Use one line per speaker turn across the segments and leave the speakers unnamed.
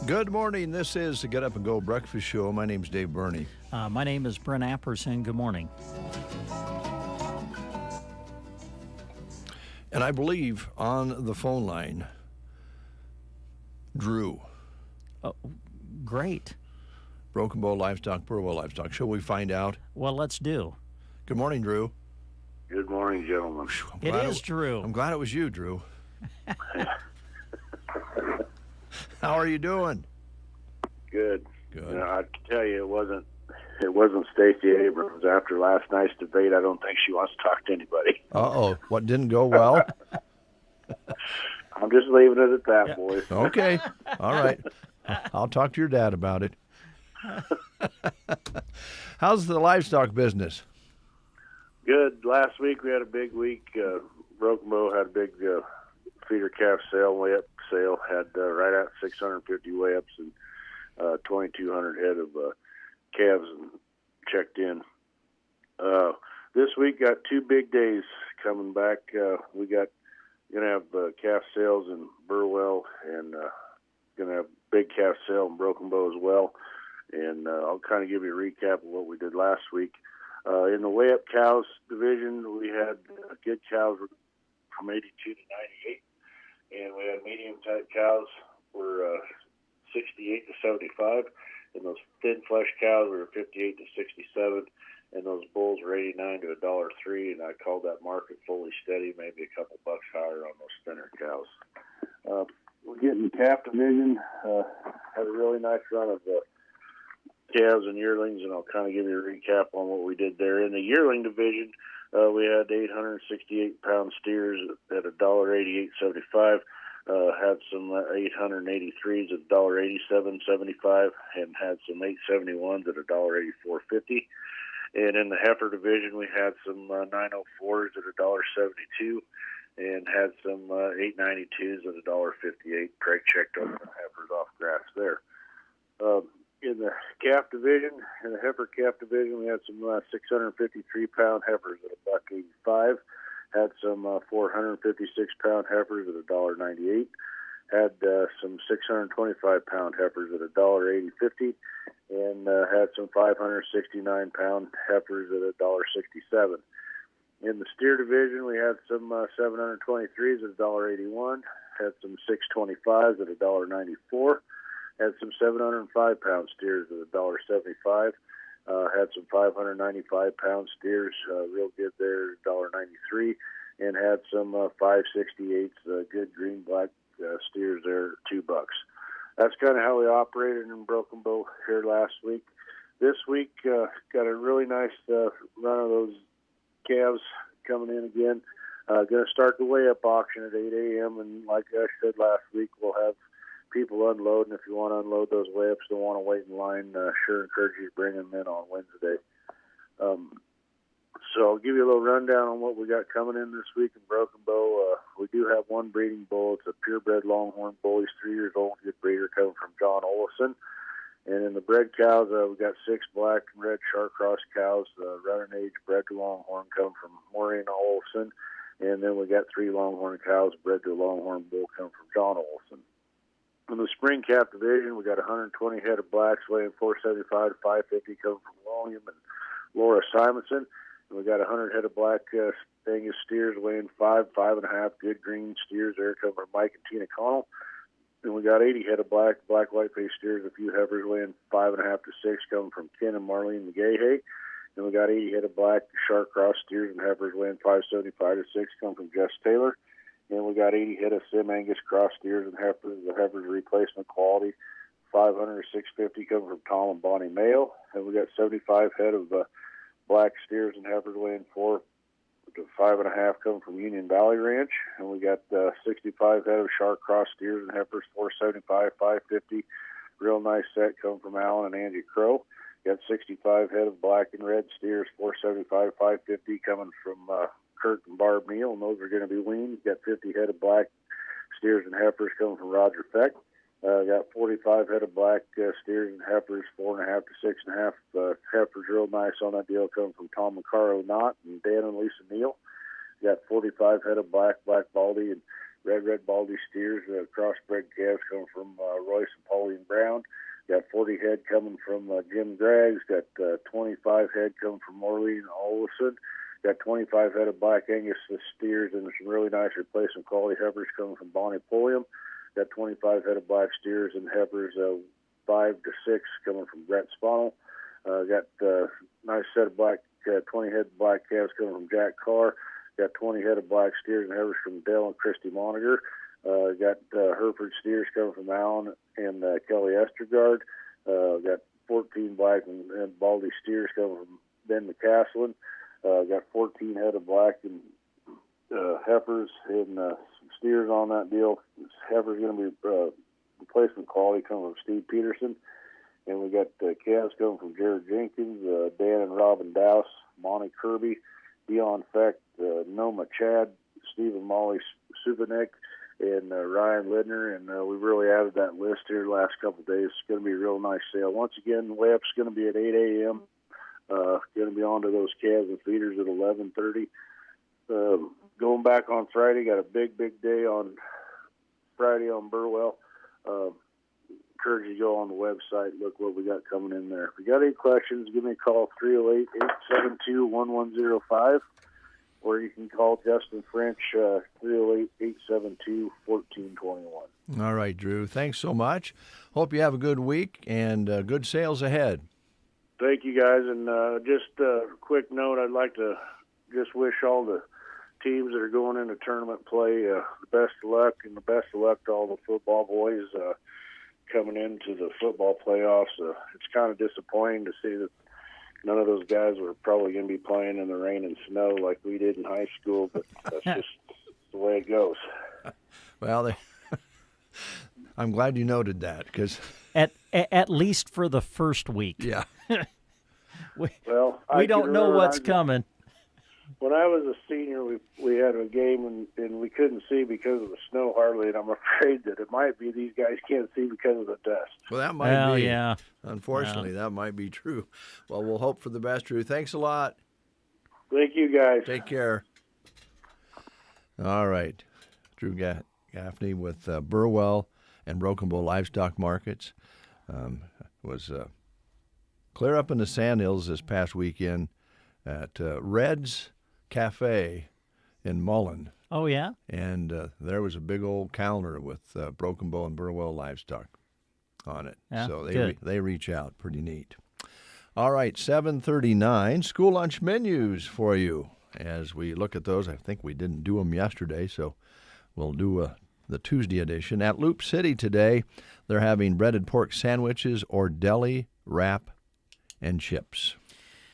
Good morning. This is the Get Up and Go Breakfast Show. My name's Dave Burney.
My name is Brent Apperson. Good morning.
And I believe on the phone line, Drew.
Oh, great.
Broken Bow Livestock, Burwell Livestock. Shall we find out?
Well, let's do.
Good morning, Drew.
Good morning, gentlemen.
It is Drew.
I'm glad it was you, Drew. How are you doing?
Good.
Good.
You know, I can tell you, it wasn't Stacey Abrams. After last night's debate, I don't think she wants to talk to anybody.
Uh-oh. What didn't go well?
I'm just leaving it at that, boys.
Okay. All right. I'll talk to your dad about it. How's the livestock business?
Good. Last week we had a big week. Broken Bow had a big feeder calf sale, weigh-up sale. Had right at 650 weigh-ups and 2,200 head of calves and checked in. This week got two big days coming back. We got going to have calf sales in Burwell and going to have big calf sale in Broken Bow as well. And I'll kind of give you a recap of what we did last week. In the weigh-up cows division, we had good cows from 82 to 98. And we had medium-type cows were 68 to 75, and those thin flesh cows were 58 to 67, and those bulls were 89 to $1.03. And I called that market fully steady, maybe a couple bucks higher on those thinner cows. We're getting the calf division. Had a really nice run of calves and yearlings, and I'll kind of give you a recap on what we did there. In the yearling division, we had 868-pound steers at $1.8875. Had some 883s at $1.8775, and had some 871s at $1.8450. And in the heifer division, we had some 904s at $1.72, and had some 892s at $1.58. Craig checked over the heifers off grass there. In the calf division, in the heifer calf division, we had some 653-pound heifers at $1.85. Had some 456-pound heifers at $1.98. Had some 625-pound heifers at $1.8050, and had some 569-pound heifers at $1.67. In the steer division, we had some 723s at $1.81. Had some 625s at $1.94. Had some 705-pound steers at $1.75. Had some 595-pound steers, real good there, $1.93, and had some 568s, good green black steers there, $2. That's kind of how we operated in Broken Bow here last week. This week, got a really nice run of those calves coming in again. Going to start the weigh-up auction at 8 a.m., and like I said last week, we'll have people unload, and if you want to unload those weigh-ups, don't want to wait in line, sure encourage you to bring them in on Wednesday. So I'll give you a little rundown on what we got coming in this week in Broken Bow. We do have one breeding bull. It's a purebred longhorn bull. He's 3 years old, good breeder, coming from John Olson. And in the bred cows, we got 6 black and red shark cross cows, running age, bred to longhorn, coming from Maureen Olson. And then we got 3 longhorn cows bred to a longhorn bull, coming from John Olson. In the spring calf division, we got 120 head of blacks weighing 475 to 550, coming from William and Laura Simonson. And we got 100 head of black Angus steers weighing 5.5, good green steers there, coming from Mike and Tina Connell. And we got 80 head of black white-faced steers, a few heifers weighing 5.5 to 6, coming from Ken and Marlene McGahey. And we got 80 head of black shark cross steers and heifers weighing 575 to 6, coming from Jess Taylor. got 80 head of Sim Angus cross steers and heifers. The heifers are replacement quality. 500 or 650 coming from Tom and Bonnie Mayo. And we got 75 head of black steers and heifers weighing 4 to 5.5 coming from Union Valley Ranch. And we got 65 head of Shark cross steers and heifers, 475, 550. Real nice set coming from Alan and Angie Crow. Got 65 head of black and red steers, 475, 550 coming from Kurt and Barb Neal, and those are going to be weaned. Got 50 head of black steers and heifers coming from Roger Feck. Got 45 head of black steers and heifers, 4.5 to 6.5 heifers, real nice on that deal, coming from Tom and Carlo Knott and Dan and Lisa Neal. Got 45 head of black Baldy and red Baldy steers, crossbred calves coming from Royce and Pauline Brown. Got 40 head coming from Jim Greggs. Got 25 head coming from Maureen Olson. Got 25 head of black Angus steers and some really nice replacement quality heifers coming from Bonnie Pulliam. Got 25 head of black steers and heifers, 5 to 6 coming from Brett Sponnell. Got nice set of black, 20 head black calves coming from Jack Carr. Got 20 head of black steers and heifers from Dale and Christy Moniger. Got Hereford steers coming from Allen and Kelly Estergaard. Got 14 black and Baldy steers coming from Ben McCaslin. Got 14 head of black and heifers and steers on that deal. Heifers going to be replacement quality coming from Steve Peterson. And we got calves coming from Jared Jenkins, Dan and Robin Dowse, Monty Kirby, Dion Feck, Noma Chad, Stephen Molly Supanek, and Ryan Lidner. And we've really added that list here the last couple of days. It's going to be a real nice sale. Once again, weigh-up's going to be at 8 a.m. Going to be on to those calves and feeders at 11:30. Going back on Friday, got a big day on Friday on Burwell. Encourage you to go on the website, look what we got coming in there. If you got any questions, give me a call, 308-872-1105, or you can call Justin French, 308-872-1421.
All right, Drew. Thanks so much. Hope you have a good week and good sales ahead.
Thank you, guys. And just a quick note, I'd like to just wish all the teams that are going into tournament play the best of luck, and the best of luck to all the football boys coming into the football playoffs. It's kind of disappointing to see that none of those guys were probably going to be playing in the rain and snow like we did in high school, but that's just the way it goes.
Well,
I'm glad you noted that, because
at least for the first week.
Yeah.
we don't know what's coming.
When I was a senior, we had a game and we couldn't see because of the snow hardly, and I'm afraid that it might be these guys can't see because of the dust.
Well, that might be.
Yeah.
Unfortunately, that might be true. Well, we'll hope for the best, Drew. Thanks a lot.
Thank you, guys.
Take care. All right. Drew Gaffney with Burwell and Broken Bow Livestock Markets. Was clear up in the Sandhills this past weekend at Red's Cafe in Mullen.
Oh, yeah?
And there was a big old calendar with Broken Bow and Burwell Livestock on it.
Yeah,
so they reach out. Pretty neat. All right, 7:39, school lunch menus for you. As we look at those, I think we didn't do them yesterday, so we'll do the Tuesday edition. At Loop City today, they're having breaded pork sandwiches or deli, wrap, and chips.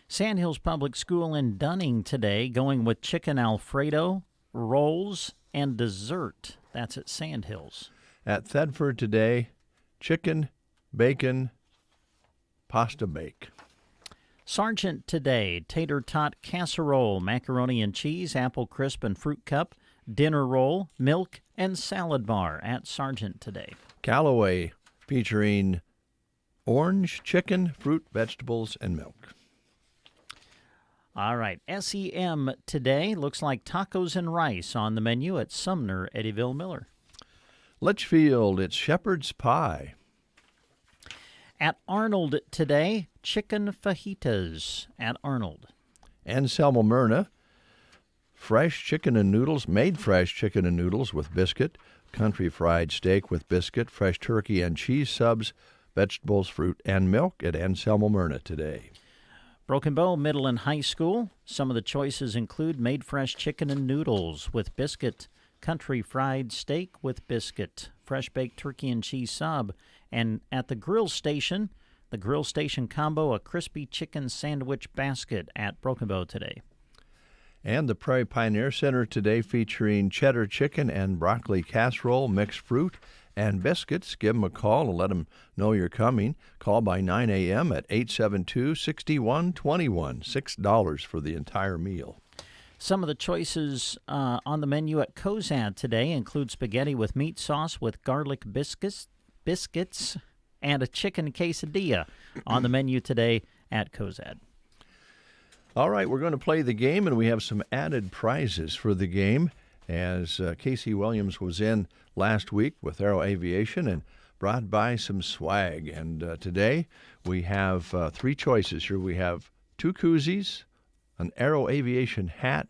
Sandhills Public School in Dunning today, going with chicken Alfredo, rolls, and dessert. That's at Sandhills.
At Thedford today, chicken, bacon, pasta bake.
Sargent today, tater tot casserole, macaroni and cheese, apple crisp and fruit cup, dinner roll, milk, and salad bar at Sargent today.
Callaway featuring orange, chicken, fruit, vegetables, and milk.
All right, SEM today looks like tacos and rice on the menu at Sumner Eddyville Miller.
Litchfield, it's shepherd's pie.
At Arnold today, chicken fajitas at Arnold.
Anselmo Myrna, fresh chicken and noodles, made fresh chicken and noodles with biscuit, country fried steak with biscuit, fresh turkey and cheese subs, vegetables, fruit, and milk at Anselmo Myrna today.
Broken Bow Middle and High School, some of the choices include made fresh chicken and noodles with biscuit, country fried steak with biscuit, fresh baked turkey and cheese sub. And at the grill station combo, a crispy chicken sandwich basket at Broken Bow today.
And the Prairie Pioneer Center today featuring cheddar chicken and broccoli casserole, mixed fruit, and biscuits. Give them a call and let them know you're coming. Call by 9 a.m. at 872-6121. $6 for the entire meal.
Some of the choices on the menu at Cozad today include spaghetti with meat sauce with garlic biscuits, and a chicken quesadilla on the menu today at Cozad.
All right, we're going to play the game, and we have some added prizes for the game, as Casey Williams was in last week with Aero Aviation and brought by some swag. And today we have three choices here. We have 2 koozies, an Aero Aviation hat,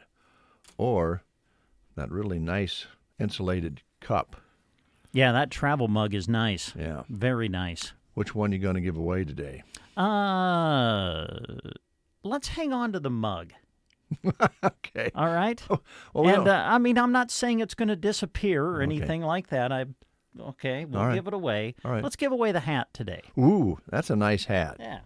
or that really nice insulated cup.
Yeah, that travel mug is nice.
Yeah.
Very nice.
Which one are you going to give away today?
Let's hang on to the mug.
Okay.
All right?
Well,
and, I'm not saying it's going to disappear or anything like that. We'll give it away.
All right.
Let's give away the hat today.
Ooh, that's a nice hat.
Yeah.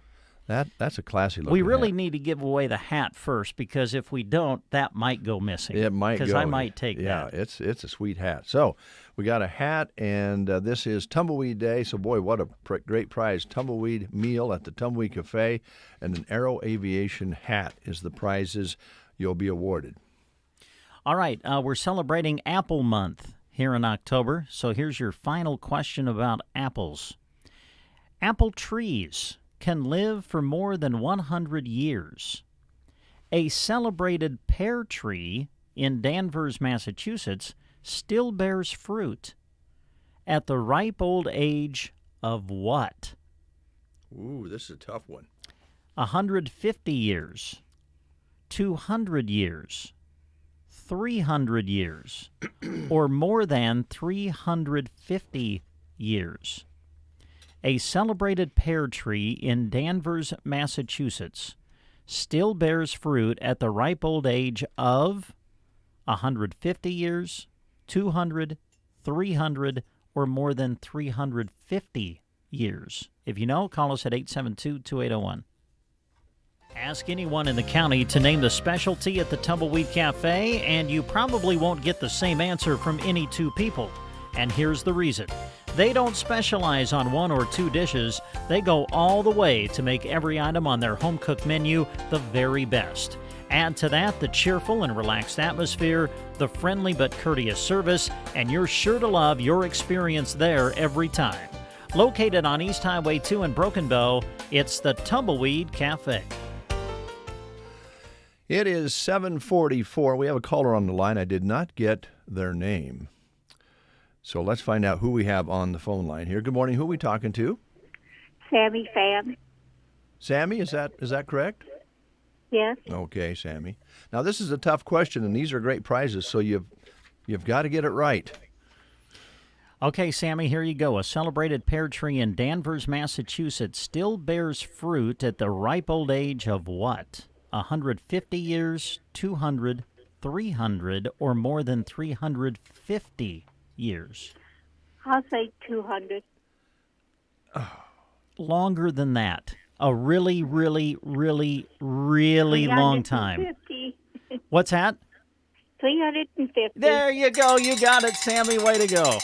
That's a classy looking
We really
hat.
need to give away the hat first, because if we don't, that might go missing.
It might go.
Because I might take that.
Yeah, it's a sweet hat. So we got a hat, and this is Tumbleweed Day. So, boy, what a great prize. Tumbleweed meal at the Tumbleweed Cafe and an Aero Aviation hat is the prizes you'll be awarded.
All right, we're celebrating Apple Month here in October. So here's your final question about apples. Apple trees can live for more than 100 years. A celebrated pear tree in Danvers, Massachusetts, still bears fruit at the ripe old age of what?
Ooh, this is a tough one.
150 years, 200 years, 300 years, or more than 350 years. A celebrated pear tree in Danvers, Massachusetts, still bears fruit at the ripe old age of 150 years, 200, 300, or more than 350 years. If you know, call us at 872-2801. Ask anyone in the county to name the specialty at the Tumbleweed Cafe, and you probably won't get the same answer from any 2 people. And here's the reason. They don't specialize on 1 or 2 dishes. They go all the way to make every item on their home-cooked menu the very best. Add to that the cheerful and relaxed atmosphere, the friendly but courteous service, and you're sure to love your experience there every time. Located on East Highway 2 in Broken Bow, it's the Tumbleweed Cafe.
It is 7:44. We have a caller on the line. I did not get their name. So let's find out who we have on the phone line here. Good morning. Who are we talking to?
Sammy Fan.
Sammy, is that correct?
Yes.
Okay, Sammy. Now this is a tough question, and these are great prizes, so you've got to get it right.
Okay, Sammy, here you go. A celebrated pear tree in Danvers, Massachusetts still bears fruit at the ripe old age of what? 150 years, 200, 300, or more than 350 years?
I'll say 200.
Longer than that. A really, really, really, really long time.
350.
What's that?
350.
There you go. You got it, Sammy. Way to go.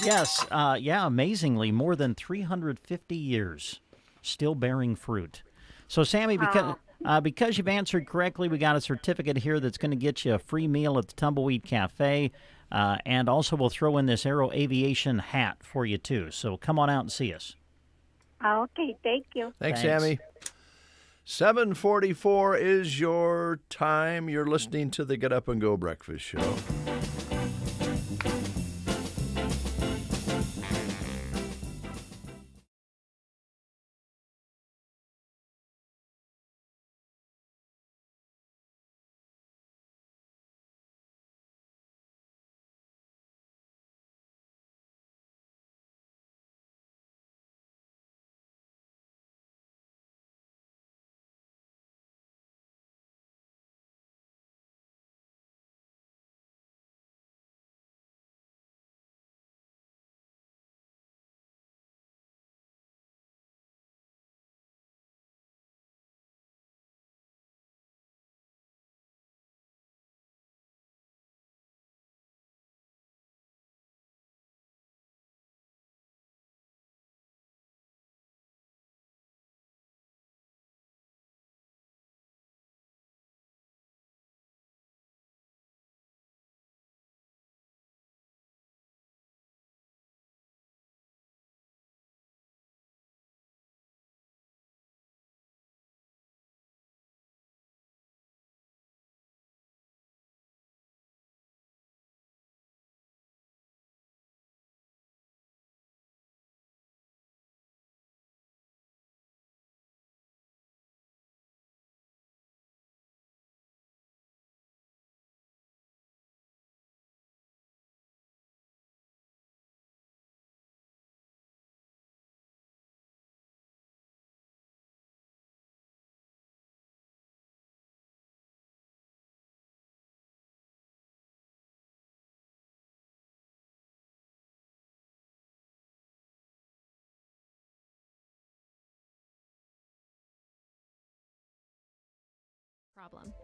Yes. Amazingly, more than 350 years still bearing fruit. So, Sammy, because you've answered correctly, we got a certificate here that's going to get you a free meal at the Tumbleweed Cafe. And also we'll throw in this Aero Aviation hat for you, too. So come on out and see us.
Okay, thank you.
Thanks, Sammy. 7:44 is your time. You're listening to the Get Up and Go Breakfast Show.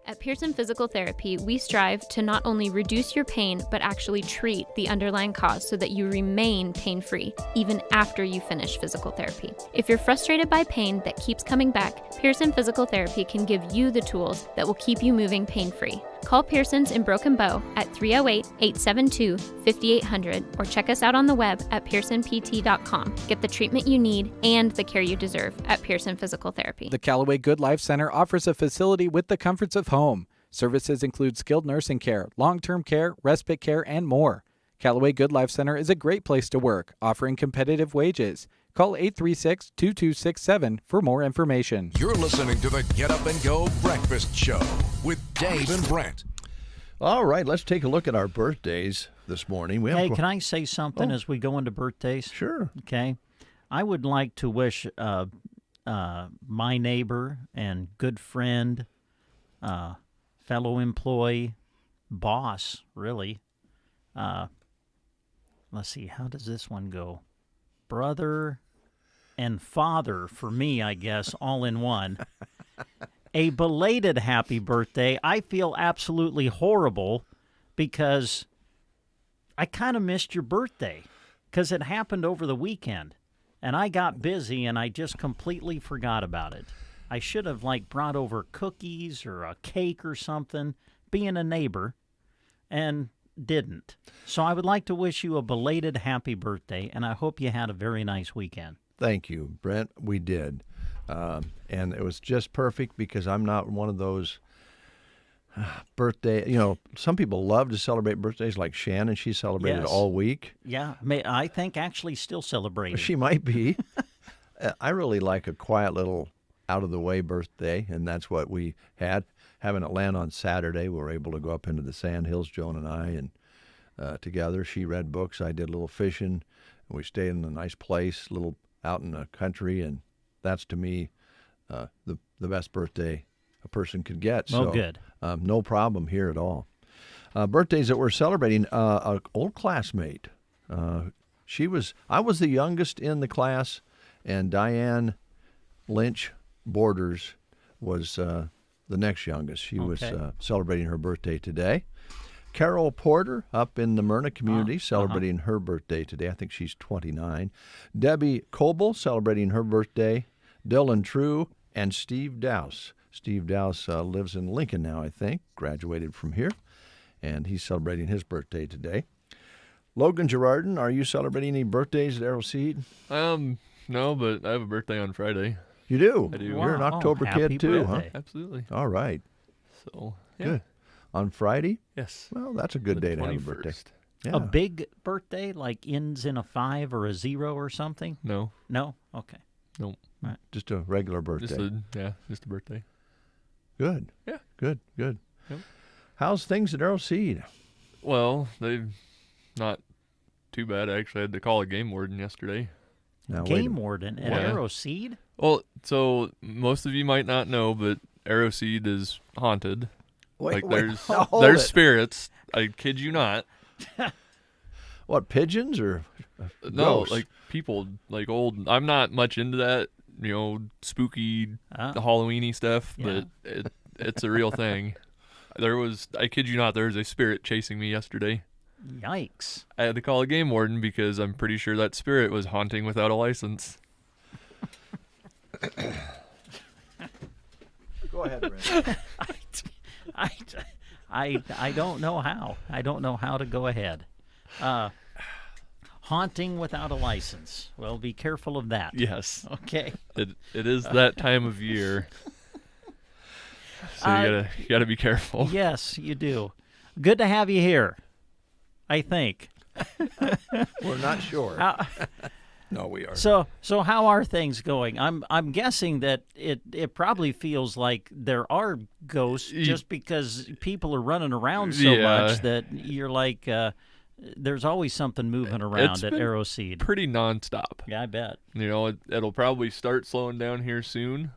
At Pearson Physical Therapy, we strive to not only reduce your pain, but actually treat the underlying cause so that you remain pain-free, even after you finish physical therapy. If you're frustrated by pain that keeps coming back, Pearson Physical Therapy can give you the tools that will keep you moving pain-free. Call Pearson's in Broken Bow at 308-872-5800 or check us out on the web at pearsonpt.com. Get the treatment you need and the care you deserve at Pearson Physical Therapy.
The Callaway Good Life Center offers a facility with the comforts of home. Services include skilled nursing care, long-term care, respite care, and more. Callaway Good Life Center is a great place to work, offering competitive wages. Call 836-2267 for more information.
You're listening to the Get Up and Go Breakfast Show with Dave and Brent.
All right, let's take a look at our birthdays this morning.
Hey, can I say something as we go into birthdays?
Sure.
Okay. I would like to wish my neighbor and good friend, fellow employee, boss, really. Let's see, how does this one go? Brother and father for me, I guess, all in one. A belated happy birthday. I feel absolutely horrible because I kind of missed your birthday because it happened over the weekend. And I got busy and I just completely forgot about it. I should have brought over cookies or a cake or something, being a neighbor, and didn't. So I would like to wish you a belated happy birthday, and I hope you had a very nice weekend.
Thank you, Brent. We did. And it was just perfect because I'm not one of those birthday, some people love to celebrate birthdays like Shannon. She celebrated all week.
Yeah, I think actually still celebrating.
She might be. I really like a quiet little out-of-the-way birthday, and that's what we had. Having it land on Saturday, we were able to go up into the Sandhills, Joan and I, and together. She read books, I did a little fishing, and we stayed in a nice place, a little out in the country, and that's, to me, the best birthday a person could get.
Well,
so,
good.
No problem here at all. Birthdays that we're celebrating, an old classmate. I was the youngest in the class, and Diane Lynch Borders was the next youngest. She was celebrating her birthday today. Carol Porter up in the Myrna community celebrating her birthday today. I think she's 29. Debbie Coble celebrating her birthday. Dylan True and Steve Dowse. Steve Dowse lives in Lincoln now, I think. Graduated from here, and he's celebrating his birthday today. Logan Gerardin, are you celebrating any birthdays at Arrow Seed?
No, but I have a birthday on Friday.
You do?
I do.
Wow.
You're an October kid too,
birthday.
Huh? Absolutely.
All right.
So, yeah.
Good. On Friday?
Yes.
Well, that's a good day to have a
21st.
birthday. Yeah.
A big birthday, like ends in a 5 or a 0 or something?
No.
No? Okay.
Nope.
Just a regular birthday.
Just a birthday.
Good.
Yeah.
Good.
Yep.
How's things at Arrow Seed?
Well, they've not too bad. I actually had to call a game warden yesterday.
Now,
Game warden at
Yeah.
Arrow Seed?
Well, so most of you might not know, but Arrow Seed is haunted. There's spirits. I kid you not.
What, pigeons or
No,
ghosts?
like people, like old. I'm not much into that, spooky, Halloween-y stuff,
Yeah.
but it's a real thing. I kid you not, there was a spirit chasing me yesterday.
Yikes.
I had to call a game warden because I'm pretty sure that spirit was haunting without a license.
Go ahead, Brent.
I don't know how. I don't know how to go ahead. Haunting without a license. Well, be careful of that.
Yes.
Okay.
It is that time of year. So you gotta be careful.
Yes, you do. Good to have you here, I think.
We're not sure. No, we are.
So how are things going? I'm guessing that it probably feels like there are ghosts just because people are running around so much that you're like, there's always something moving around at Arrow Seed.
Pretty nonstop.
Yeah, I bet.
It'll probably start slowing down here soon.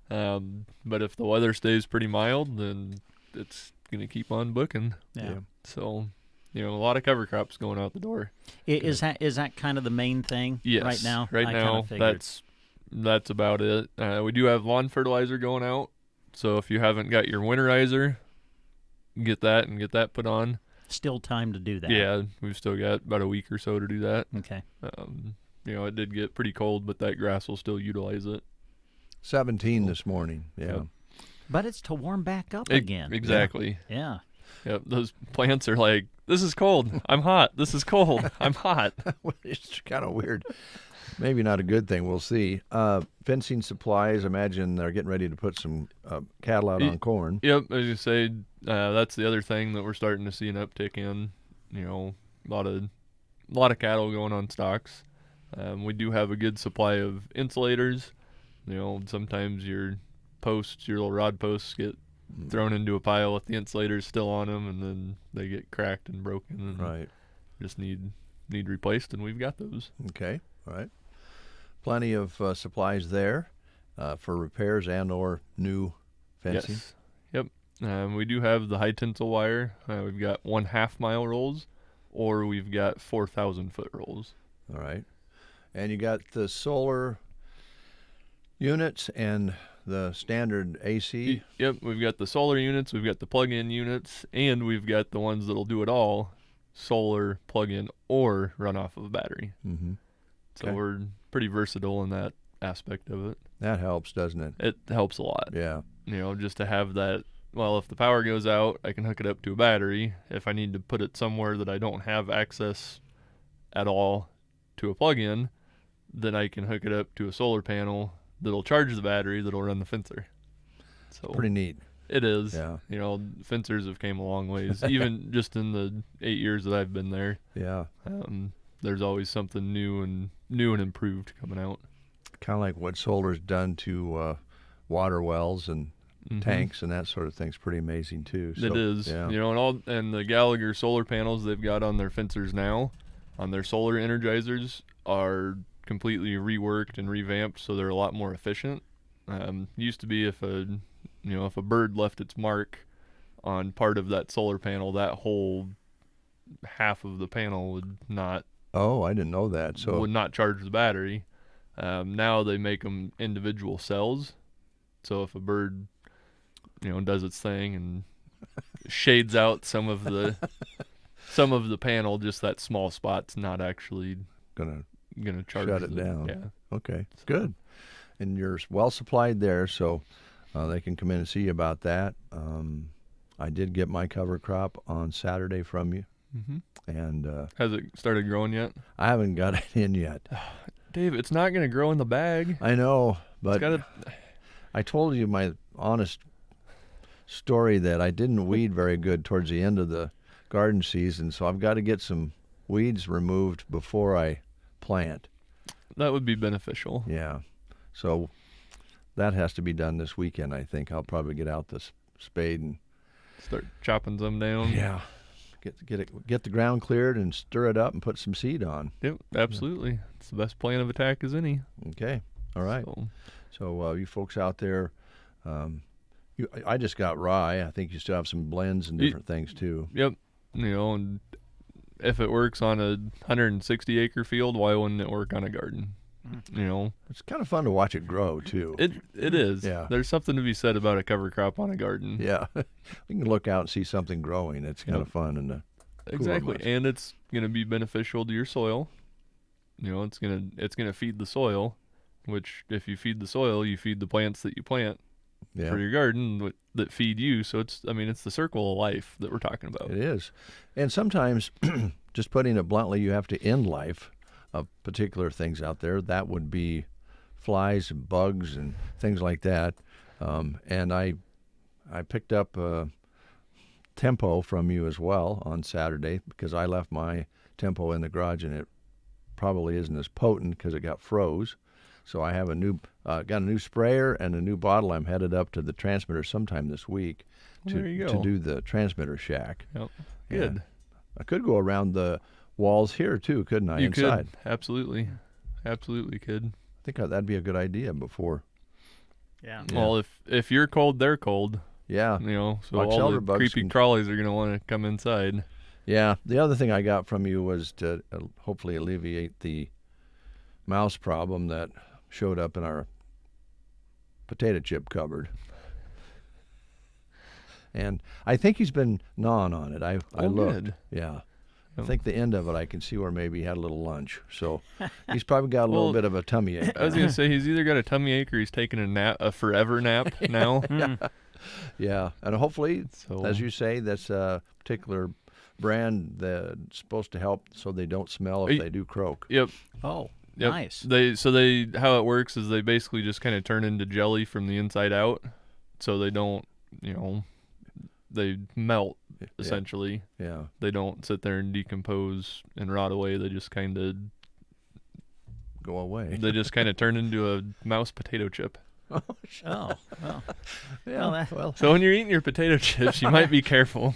But if the weather stays pretty mild, then it's gonna keep on booking.
Yeah.
So, a lot of cover crops going out the door.
Is that kind of the main thing right now?
Right now, that's about it. We do have lawn fertilizer going out So if you haven't got your winterizer, get that put on.
Still time to do that.
Yeah, we've still got about a week or so to do that.
Okay.
It did get pretty cold, but that grass will still utilize it.
17 this morning. Yeah.
Yep.
But it's to warm back up again.
Exactly.
Yeah.
Yep. Those plants are like, this is cold. I'm hot. This is cold. I'm hot.
It's kind of weird. Maybe not a good thing. We'll see. Fencing supplies, imagine they're getting ready to put some cattle out on corn.
Yep. As you say, that's the other thing that we're starting to see an uptick in. A lot of cattle going on stocks. We do have a good supply of insulators. Sometimes your little rod posts get thrown into a pile with the insulators still on them, and then they get cracked and broken and just need replaced, and we've got those.
Okay. All right. Plenty of supplies there for repairs and or new fencing.
Yes. Yep. We do have the high tensile wire. We've got 1/2 mile rolls, or we've got 4,000-foot rolls.
All right. And you got the solar units and the standard AC.
Yep. We've got the solar units, we've got the plug-in units, and we've got the ones that'll do it all: solar, plug-in, or run off of a battery.
Mm-hmm.
So we're pretty versatile in that aspect of it.
That helps, doesn't it?
It helps a lot.
Yeah.
Just to have that. Well, if the power goes out, I can hook it up to a battery. If I need to put it somewhere that I don't have access at all to a plug-in, then I can hook it up to a solar panel that'll charge the battery that'll run the fencer. So
pretty neat.
It is.
Yeah.
Fencers have came a long ways, even just in the 8 years that I've been there.
Yeah.
There's always something new and improved coming out.
Kind of like what solar's done to water wells and tanks and that sort of thing's pretty amazing too. So,
it is.
Yeah.
And the Gallagher solar panels they've got on their fencers now, on their solar energizers, are completely reworked and revamped, so they're a lot more efficient. Used to be if a bird left its mark on part of that solar panel, that whole half of the panel would not.
Oh, I didn't know that. So
would not charge the battery. Now they make them individual cells. So if a bird, does its thing and shades out some of the panel, just that small spot's not actually
gonna
charge.
Shut it down.
Yeah.
Okay. Good. And you're well supplied there, so they can come in and see you about that. I did get my cover crop on Saturday from you.
Mm-hmm.
And
has it started growing yet?
I haven't got it in yet.
Dave, it's not going to grow in the bag.
I know, but I told you my honest story that I didn't weed very good towards the end of the garden season, so I've got to get some weeds removed before I plant.
That would be beneficial.
Yeah. So that has to be done this weekend, I think. I'll probably get out the spade and
start chopping some down.
Yeah. Get the ground cleared and stir it up and put some seed on.
Yep, absolutely. Yeah. It's the best plan of attack as any.
Okay. All right. So you folks out there, I just got rye. I think you still have some blends and different things too.
Yep. And if it works on a 160-acre field, why wouldn't it work on a garden?
It's kind of fun to watch it grow too.
It is.
Yeah.
There's something to be said about a cover crop on a garden.
Yeah. You can look out and see something growing. It's kind of fun and
exactly. And it's going to be beneficial to your soil. It's going to feed the soil, which if you feed the soil, you feed the plants that you plant for your garden that feed you. So it's the circle of life that we're talking about.
It is. And sometimes, just putting it bluntly, you have to end life of particular things out there. That would be flies and bugs and things like that. And I picked up Tempo from you as well on Saturday because I left my Tempo in the garage and it probably isn't as potent because it got froze. So I have got a new sprayer and a new bottle. I'm headed up to the transmitter sometime this week to do the transmitter shack.
Yep. Good.
And I could go around the walls here too, couldn't I?
You
inside.
Could. Absolutely could.
I think that'd be a good idea before.
Yeah.
Well, if you're cold, they're cold.
Yeah.
So all the creepy crawlies are going to want to come inside.
Yeah. The other thing I got from you was to hopefully alleviate the mouse problem that showed up in our potato chip cupboard. And I think he's been gnawing on it. I looked.
Good.
Yeah. I think the end of it, I can see where maybe he had a little lunch. So he's probably got a little bit of a tummy ache.
I was going to say he's either got a tummy ache or he's taking a forever nap now.
Yeah. And hopefully, as you say, that's a particular brand that's supposed to help so they don't smell if they do croak.
Yep.
Oh,
yep.
nice.
How it works is they basically just kind of turn into jelly from the inside out, so they don't, they melt essentially.
Yeah.
They don't sit there and decompose and rot away. They just kind of
go away.
They just kind of turn into a mouse potato chip.
Oh, well.
Yeah.
So when you're eating your potato chips, you might be careful.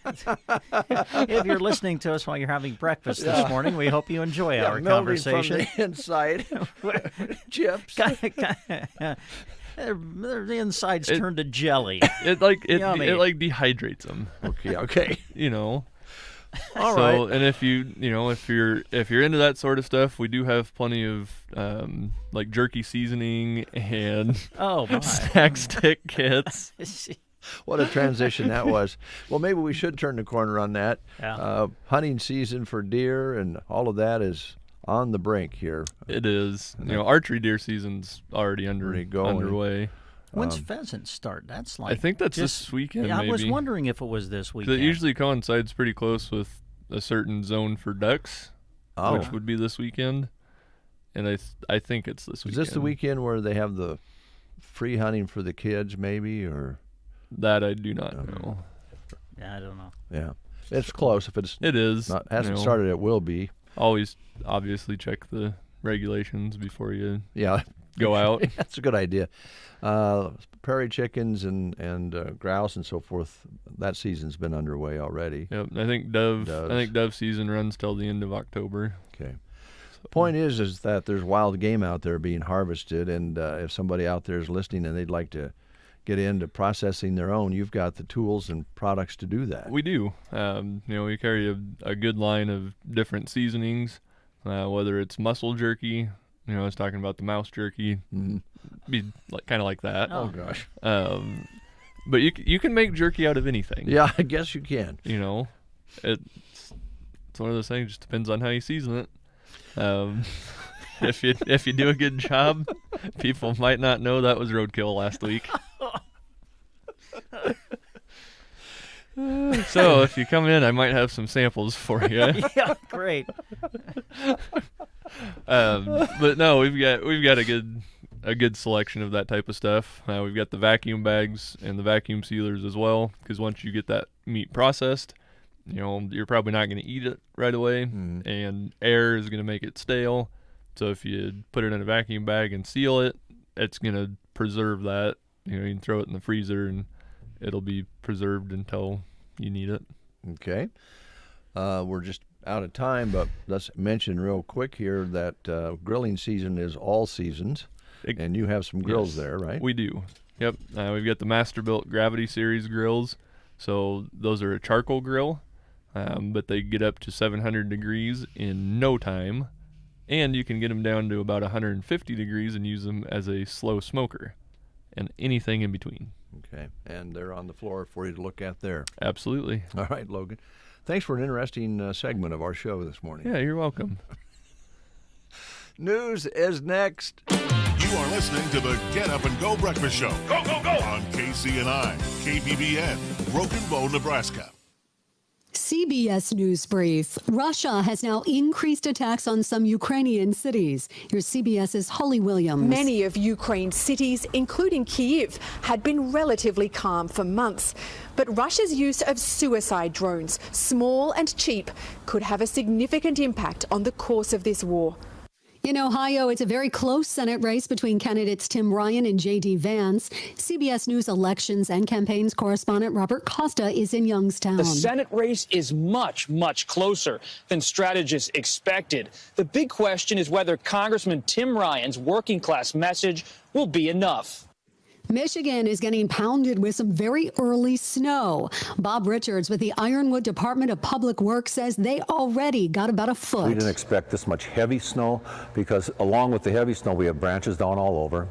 If you're listening to us while you're having breakfast this morning, we hope you enjoy our conversation.
From the inside, chips.
The insides turn to jelly.
It dehydrates them.
Okay.
All
so,
right.
And if you're into that sort of stuff, we do have plenty of like jerky seasoning and snack stick kits.
What a transition that was. Well, maybe we should turn the corner on that.
Yeah.
Hunting season for deer and all of that is on the brink here.
It is. Archery deer season's already underway.
When's pheasants start? That's like
I think that's this weekend.
Yeah,
maybe.
I was wondering if it was this weekend.
It usually coincides pretty close with a certain zone for ducks, which would be this weekend. And I think it's this weekend.
Is this the weekend where they have the free hunting for the kids, maybe, or
that I do not know.
Yeah, I don't know.
Yeah, it's close. If
it
hasn't started, it will be.
Always, obviously, check the regulations before you go out.
That's a good idea. Prairie chickens and grouse and so forth, that season's been underway already.
Yep, I think dove season runs till the end of October.
Okay. Point is that there's wild game out there being harvested, and if somebody out there is listening and they'd like to get into processing their own, you've got the tools and products to do that.
We do. We carry a good line of different seasonings, whether it's muscle jerky. I was talking about the mouse jerky. Be kind of like that.
Oh gosh.
But you can make jerky out of anything.
Yeah, I guess you can.
It's one of those things. Just depends on how you season it. If you do a good job, people might not know that was roadkill last week. So if you come in, I might have some samples for you.
Yeah, great.
But no, we've got a good selection of that type of stuff. We've got the vacuum bags and the vacuum sealers as well, because once you get that meat processed, you're probably not going to eat it right away, and air is going to make it stale. So if you put it in a vacuum bag and seal it, it's going to preserve that. You can throw it in the freezer and it'll be preserved until you need it.
Okay. We're just out of time, but let's mention real quick here that grilling season is all seasons, and you have some grills there, right?
We do. Yep. We've got the Masterbuilt Gravity Series grills. So those are a charcoal grill, but they get up to 700 degrees in no time, and you can get them down to about 150 degrees and use them as a slow smoker, and anything in between.
Okay, and they're on the floor for you to look at there.
Absolutely.
All right, Logan. Thanks for an interesting segment of our show this morning.
Yeah, you're welcome.
News is next.
You are listening to the Get Up and Go Breakfast Show. Go, go, go! On KCNI, KBBN, Broken Bow, Nebraska.
CBS News Brief. Russia has now increased attacks on some Ukrainian cities. Here's CBS's Holly Williams.
Many of Ukraine's cities, including Kyiv, had been relatively calm for months. But Russia's use of suicide drones, small and cheap, could have a significant impact on the course of this war.
In Ohio, it's a very close Senate race between candidates Tim Ryan and J.D. Vance. CBS News elections and campaigns correspondent Robert Costa is in Youngstown.
The Senate race is much, much closer than strategists expected. The big question is whether Congressman Tim Ryan's working class message will be enough.
Michigan is getting pounded with some very early snow. Bob Richards with the Ironwood Department of Public Works says they already got about a foot.
We didn't expect this much heavy snow because along with the heavy snow, we have branches down all over.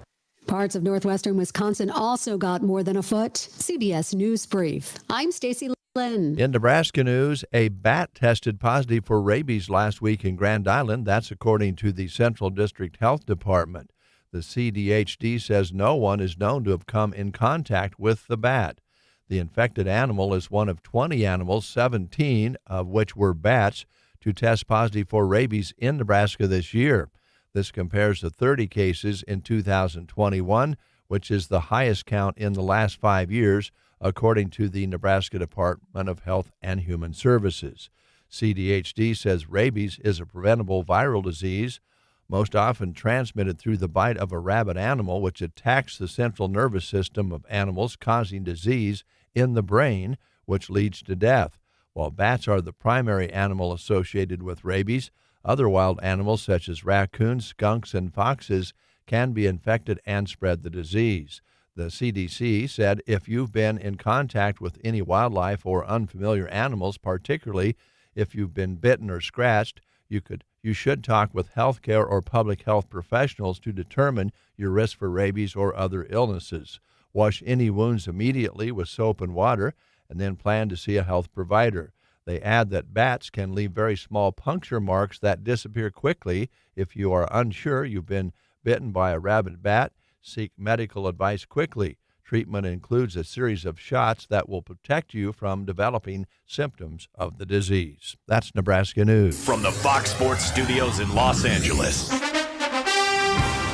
Parts of northwestern Wisconsin also got more than a foot. CBS News Brief. I'm Stacy Lynn.
In Nebraska news, a bat tested positive for rabies last week in Grand Island. That's according to the Central District Health Department. The CDHD says no one is known to have come in contact with the bat. The infected animal is one of 20 animals, 17 of which were bats, to test positive for rabies in Nebraska this year. This compares to 30 cases in 2021, which is the highest count in the last 5 years, according to the Nebraska Department of Health and Human Services. CDHD says rabies is a preventable viral disease, most often transmitted through the bite of a rabid animal, which attacks the central nervous system of animals, causing disease in the brain, which leads to death. While bats are the primary animal associated with rabies, other wild animals such as raccoons, skunks, and foxes can be infected and spread the disease. The CDC said if you've been in contact with any wildlife or unfamiliar animals, particularly if you've been bitten or scratched, you should talk with healthcare or public health professionals to determine your risk for rabies or other illnesses. Wash any wounds immediately with soap and water, and then plan to see a health provider. They add that bats can leave very small puncture marks that disappear quickly. If you are unsure you've been bitten by a rabid bat, seek medical advice quickly. Treatment includes a series of shots that will protect you from developing symptoms of the disease. That's Nebraska News.
From the Fox Sports Studios in Los Angeles,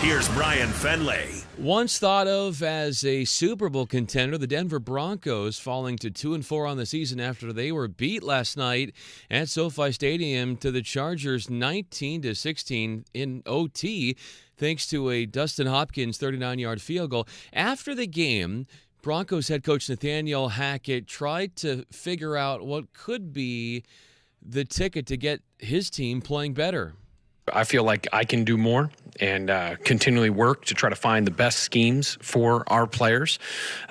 here's Brian Fenley.
Once thought of as a Super Bowl contender, the Denver Broncos falling to 2-4 on the season after they were beat last night at SoFi Stadium to the Chargers 19-16 in OT, thanks to a Dustin Hopkins 39-yard field goal. After the game, Broncos head coach Nathaniel Hackett tried to figure out what could be the ticket to get his team playing better.
I feel like I can do more and continually work to try to find the best schemes for our players.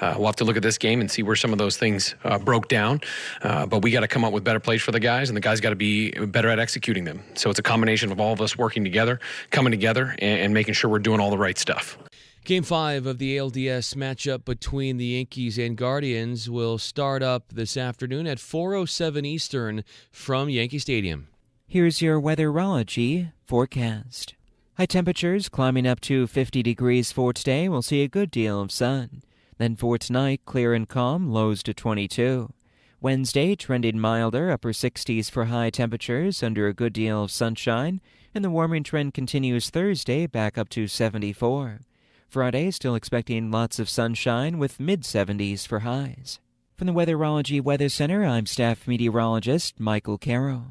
We'll have to look at this game and see where some of those things broke down. But we got to come up with better plays for the guys, and the guys got to be better at executing them. So it's a combination of all of us working together, coming together, and making sure we're doing all the right stuff.
Game 5 of the ALDS matchup between the Yankees and Guardians will start up this afternoon at 4:07 Eastern from Yankee Stadium.
Here's your weatherology forecast. High temperatures climbing up to 50 degrees for today. We'll see a good deal of sun. Then for tonight, clear and calm, lows to 22. Wednesday, trending milder, upper 60s for high temperatures under a good deal of sunshine. And the warming trend continues Thursday, back up to 74. Friday, still expecting lots of sunshine with mid-70s for highs. From the Weatherology Weather Center, I'm staff meteorologist Michael Carroll.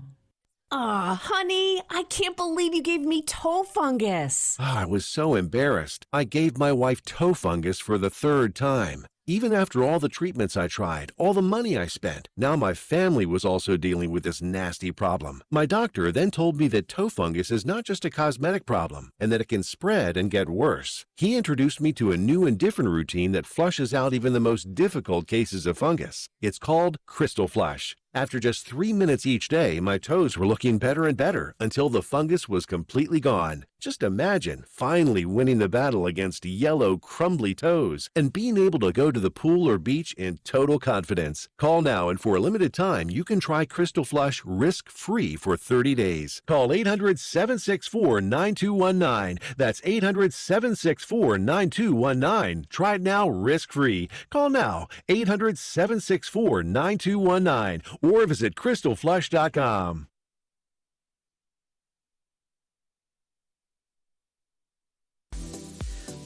Aw, honey, I can't believe you gave me toe fungus.
I was so embarrassed. I gave my wife toe fungus for the 3rd time. Even after all the treatments I tried, all the money I spent, now my family was also dealing with this nasty problem. My doctor then told me that toe fungus is not just a cosmetic problem and that it can spread and get worse. He introduced me to a new and different routine that flushes out even the most difficult cases of fungus. It's called Crystal Flush. After just 3 minutes each day, my toes were looking better and better until the fungus was completely gone. Just imagine finally winning the battle against yellow, crumbly toes and being able to go to the pool or beach in total confidence. Call now, and for a limited time, you can try Crystal Flush risk-free for 30 days. Call 800-764-9219. That's 800-764-9219. Try it now risk-free. Call now, 800-764-9219. Or visit crystalflush.com.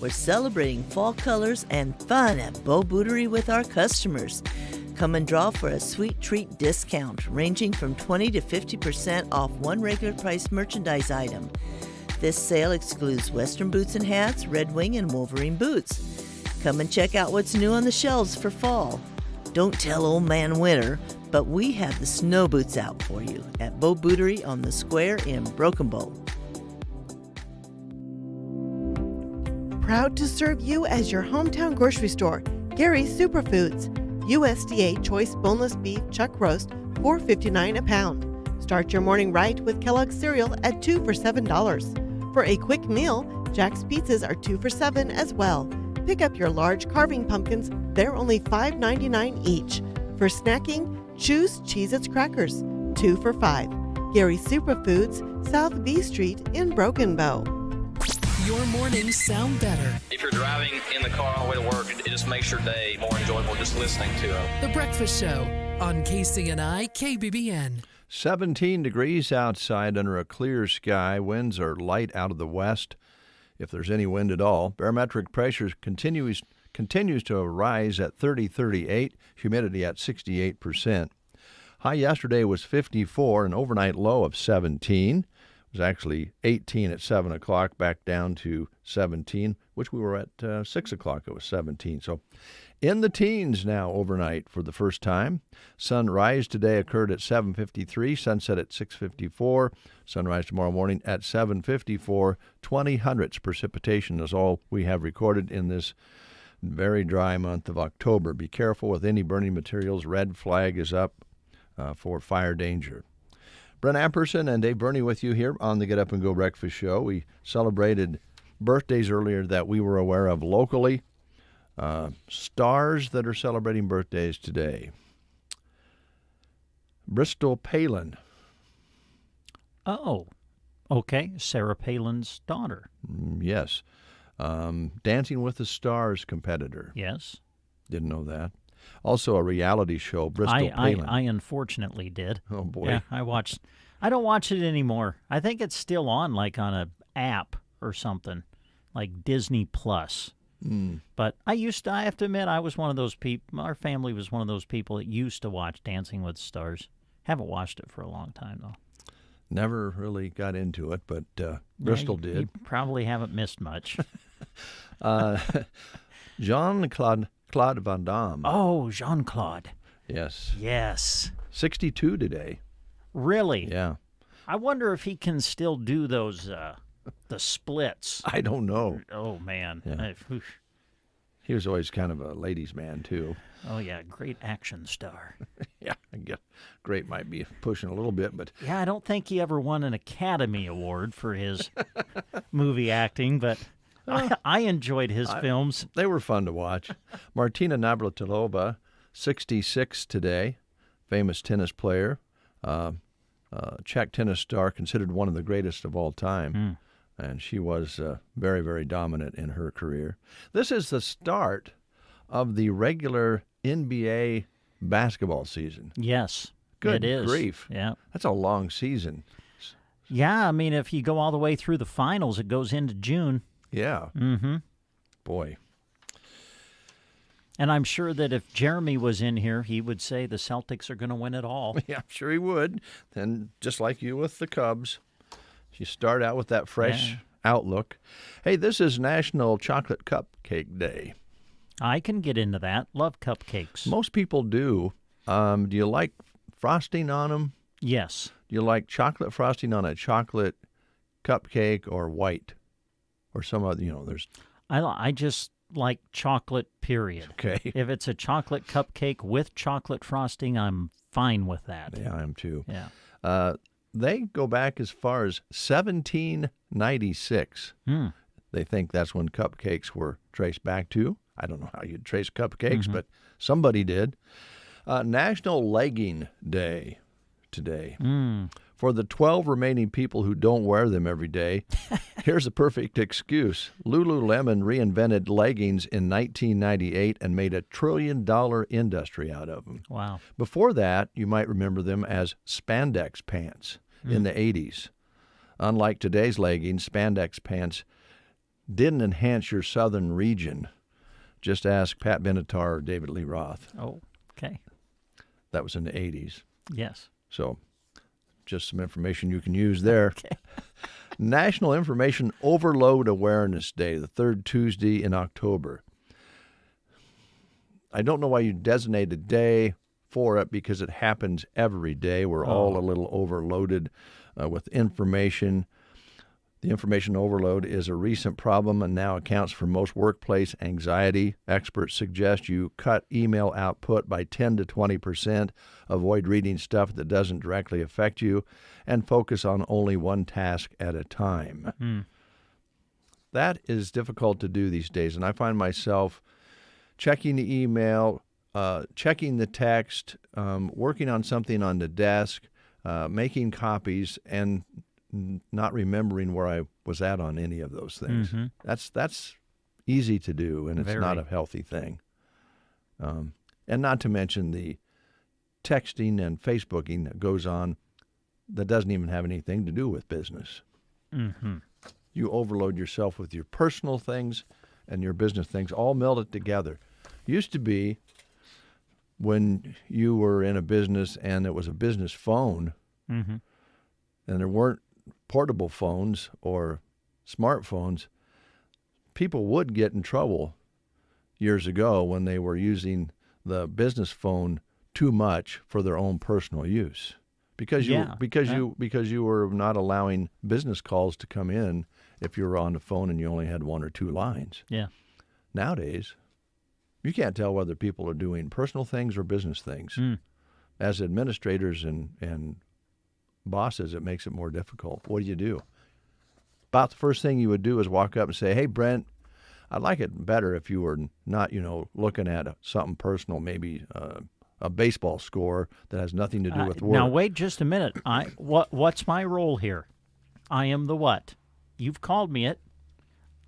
We're celebrating fall colors and fun at Beau Bootery with our customers. Come and draw for a sweet treat discount ranging from 20 to 50% off one regular price merchandise item. This sale excludes Western boots and hats, Red Wing, and Wolverine boots. Come and check out what's new on the shelves for fall. Don't tell old man winter, but we have the snow boots out for you at Beau Bootery on the Square in Broken Bow.
Proud to serve you as your hometown grocery store, Gary's Superfoods. USDA choice boneless beef chuck roast, $4.59 a pound. Start your morning right with Kellogg's cereal at 2 for $7. For a quick meal, Jack's Pizzas are 2 for $7 as well. Pick up your large carving pumpkins. They're only $5.99 each. For snacking, choose Cheez-Its crackers, 2 for $5. Gary's Superfoods, South B Street in Broken Bow.
Your mornings sound better.
If you're driving in the car on the way to work, it just makes your day more enjoyable just listening to it.
The Breakfast Show on KCNI KBBN.
17 degrees outside under a clear sky. Winds are light out of the west, if there's any wind at all. Barometric pressure continues to rise at 30-38, humidity at 68%. High yesterday was 54, an overnight low of 17. It was actually 18 at 7 o'clock, back down to 17, which we were at 6 o'clock. It was 17. So in the teens now overnight for the first time. Sunrise today occurred at 7:53, sunset at 6:54. Sunrise tomorrow morning at 7:54. 20 hundredths precipitation is all we have recorded in this very dry month of October. Be careful with any burning materials. Red flag is up for fire danger. Brent Amperson and Dave Burney with you here on the Get Up and Go Breakfast Show. We celebrated birthdays earlier that we were aware of locally. Stars that are celebrating birthdays today. Bristol Palin.
Oh, okay. Sarah Palin's daughter.
Yes. Dancing with the Stars competitor.
Yes.
Didn't know that. Also a reality show, Bristol Palin.
I unfortunately did.
Oh, boy.
Yeah, I don't watch it anymore. I think it's still on, like on an app or something, like Disney Plus. But I have to admit, I was one of those people, our family was one of those people that used to watch Dancing with the Stars. Haven't watched it for a long time, though.
Never really got into it, but Bristol did.
You probably haven't missed much.
Jean-Claude Van Damme.
Oh, Jean-Claude.
Yes.
Yes.
62 today.
Really?
Yeah.
I wonder if he can still do those, the splits.
I don't know.
Oh, man.
Yeah. He was always kind of a ladies' man, too.
Oh, yeah. Great action star.
Yeah. I guess great might be pushing a little bit, but...
Yeah, I don't think he ever won an Academy Award for his movie acting, but... I enjoyed his films.
They were fun to watch. Martina Navratilova, 66 today, famous tennis player, Czech tennis star, considered one of the greatest of all time. And she was very, very dominant in her career. This is the start of the regular NBA basketball season.
Yes,
Good
it is.
grief.
Yeah.
That's a long season.
Yeah, I mean, if you go all the way through the finals, it goes into June.
Yeah.
Mm-hmm.
Boy.
And I'm sure that if Jeremy was in here, he would say the Celtics are going to win it all.
Yeah, I'm sure he would. And just like you with the Cubs, you start out with that fresh outlook. Hey, this is National Chocolate Cupcake Day.
I can get into that. Love cupcakes.
Most people do. Do you like frosting on them?
Yes.
Do you like chocolate frosting on a chocolate cupcake or white? Or some other, there's...
I just like chocolate, period.
Okay.
If it's a chocolate cupcake with chocolate frosting, I'm fine with that.
Yeah, I am too.
Yeah.
They go back as far as 1796. They think that's when cupcakes were traced back to. I don't know how you'd trace cupcakes, but somebody did. National Legging Day today. For the 12 remaining people who don't wear them every day, here's a perfect excuse. Lululemon reinvented leggings in 1998 and made $1 trillion industry out of them.
Wow.
Before that, you might remember them as spandex pants in the 80s. Unlike today's leggings, spandex pants didn't enhance your southern region. Just ask Pat Benatar or David Lee Roth.
Oh, okay.
That was in the 80s.
Yes.
So... just some information you can use there.
Okay.
National Information Overload Awareness Day, the third Tuesday in October. I don't know why you designate a day for it because it happens every day. We're all a little overloaded with information. The information overload is a recent problem and now accounts for most workplace anxiety. Experts suggest you cut email output by 10 to 20%, avoid reading stuff that doesn't directly affect you, and focus on only one task at a time. that is difficult to do these days. And I find myself checking the email, checking the text, working on something on the desk, making copies, and not remembering where I was at on any of those things.
Mhm.
That's easy to do, and it's
Very.
not a healthy thing. And not to mention the texting and Facebooking that goes on that doesn't even have anything to do with business.
Mhm.
You overload yourself with your personal things and your business things, all melded together. Used to be when you were in a business and it was a business phone,
Mhm.
and there weren't portable phones or smartphones, people would get in trouble years ago when they were using the business phone too much for their own personal use. Because you were not allowing business calls to come in if you were on the phone and you only had one or two lines.
Yeah.
Nowadays, you can't tell whether people are doing personal things or business things.
Mm.
As administrators and bosses, it makes it more difficult. What do? About the first thing you would do is walk up and say, "Hey, Brent, I'd like it better if you were not, looking at something personal, maybe a baseball score that has nothing to do with work."
Now, wait just a minute. What's my role here? I am the what? You've called me it.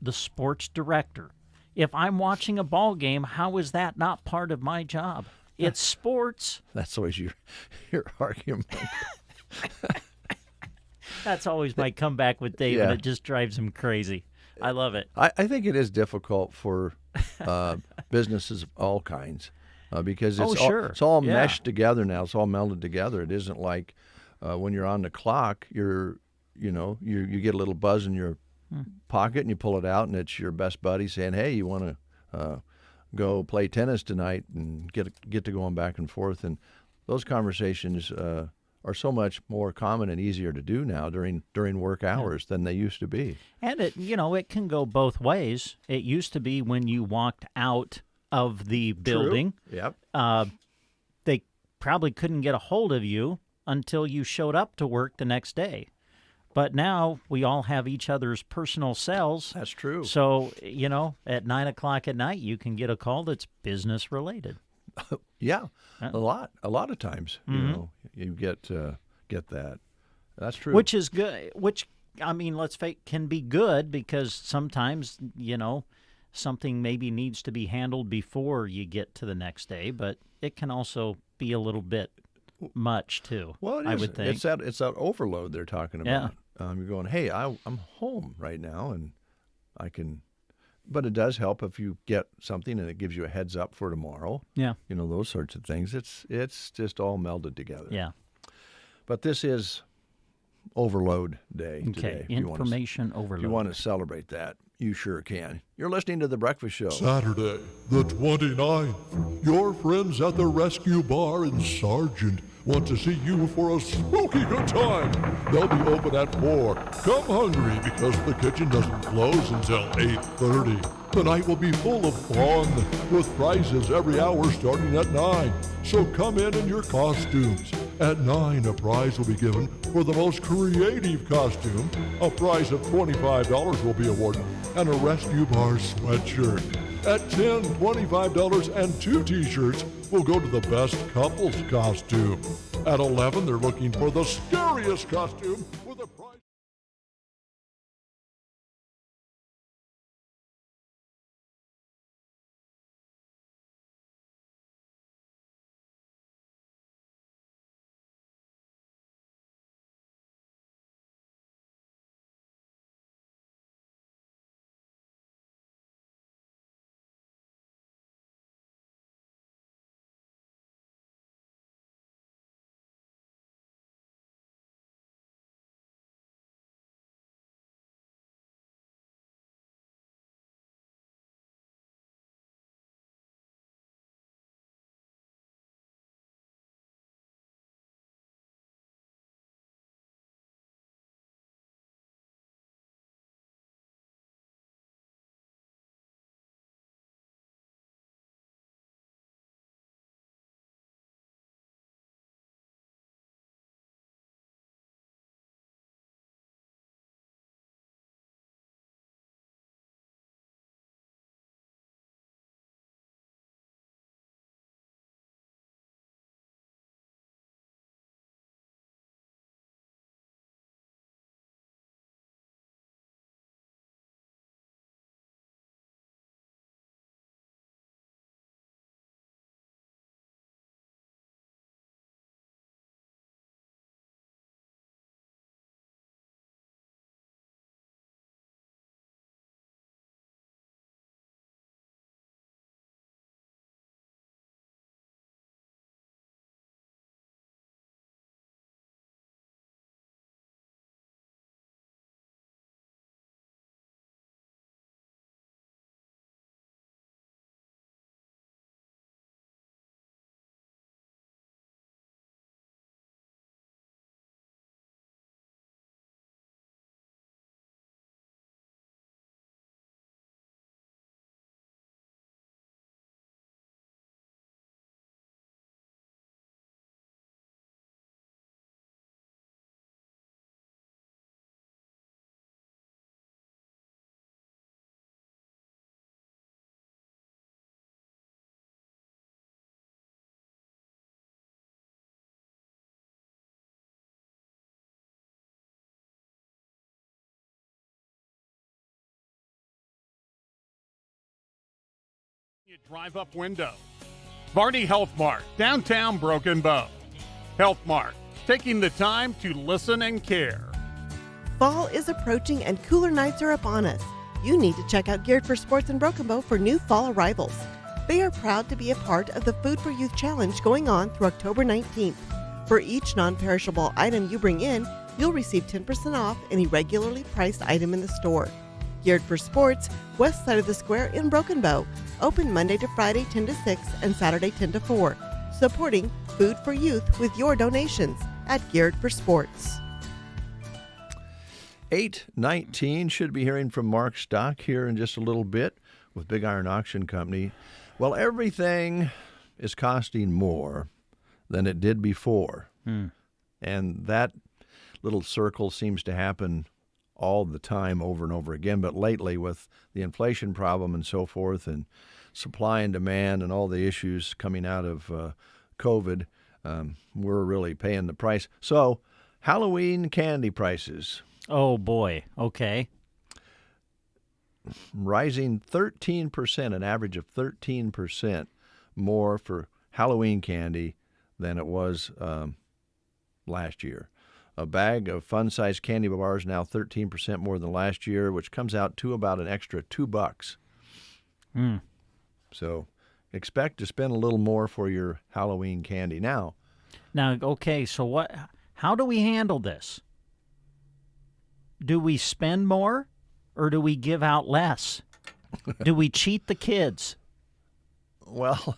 The sports director. If I'm watching a ball game, how is that not part of my job? It's sports.
That's always your argument.
That's always my comeback with Dave, and
Yeah.
it just drives him crazy. I love it.
I think it is difficult for businesses of all kinds because it's all
Yeah.
meshed together now. It's all melded together. It isn't like when you're on the clock, you get a little buzz in your pocket and you pull it out and it's your best buddy saying, "Hey, you want to go play tennis tonight?" and get to going back and forth. And those conversations are so much more common and easier to do now during work hours than they used to be.
And it can go both ways. It used to be when you walked out of the building.
Yep.
They probably couldn't get a hold of you until you showed up to work the next day. But now we all have each other's personal cells.
That's true.
So, at 9 o'clock at night, you can get a call that's business related.
Yeah, a lot of times,
Mhm.
you get that. That's true.
Which is good. Let's face it, can be good because sometimes, something maybe needs to be handled before you get to the next day, but it can also be a little bit much too.
Well,
I would think.
It's that overload they're talking about. You're going, "Hey, I'm home right now, and I can." But it does help if you get something and it gives you a heads up for tomorrow.
Yeah.
Those sorts of things. It's just all melded together.
Yeah.
But this is Overload Day
Okay,
today.
information
If
overload.
you want to celebrate that, you sure can. You're listening to The Breakfast Show.
Saturday, the 29th. Your friends at the Rescue Bar in Sargent want to see you for a smoky good time. They'll be open at 4. Come hungry because the kitchen doesn't close until 8:30. The night will be full of fun with prizes every hour starting at 9. So come in your costumes. At 9, a prize will be given for the most creative costume. A prize of $25 will be awarded and a Rescue Bar sweatshirt. At 10, $25 and 2 T-shirts will go to the best couple's costume. At 11, they're looking for the scariest costume with a prize.
Drive-up window. Varney Health Mart, downtown Broken Bow. Health Mart, taking the time to listen and care.
Fall is approaching and cooler nights are upon us. You need to check out Geared for Sports in Broken Bow for new fall arrivals. They are proud to be a part of the Food for Youth Challenge going on through October 19th. For each non-perishable item you bring in, you'll receive 10% off any regularly priced item in the store. Geared for Sports, west side of the square in Broken Bow. Open Monday to Friday 10 to 6 and Saturday 10 to 4. Supporting Food for Youth with your donations at Geared for Sports.
8:19, should be hearing from Mark Stock here in just a little bit with Big Iron Auction Company. Well, everything is costing more than it did before. And that little circle seems to happen all the time over and over again. But lately, with the inflation problem and so forth, and supply and demand and all the issues coming out of COVID, we're really paying the price. So, Halloween candy prices.
Oh, boy. Okay.
Rising 13%, an average of 13% more for Halloween candy than it was last year. A bag of fun-sized candy bars now 13% more than last year, which comes out to about an extra $2. So expect to spend a little more for your Halloween candy. Now,
okay, so how do we handle this? Do we spend more or do we give out less? Do we cheat the kids?
Well,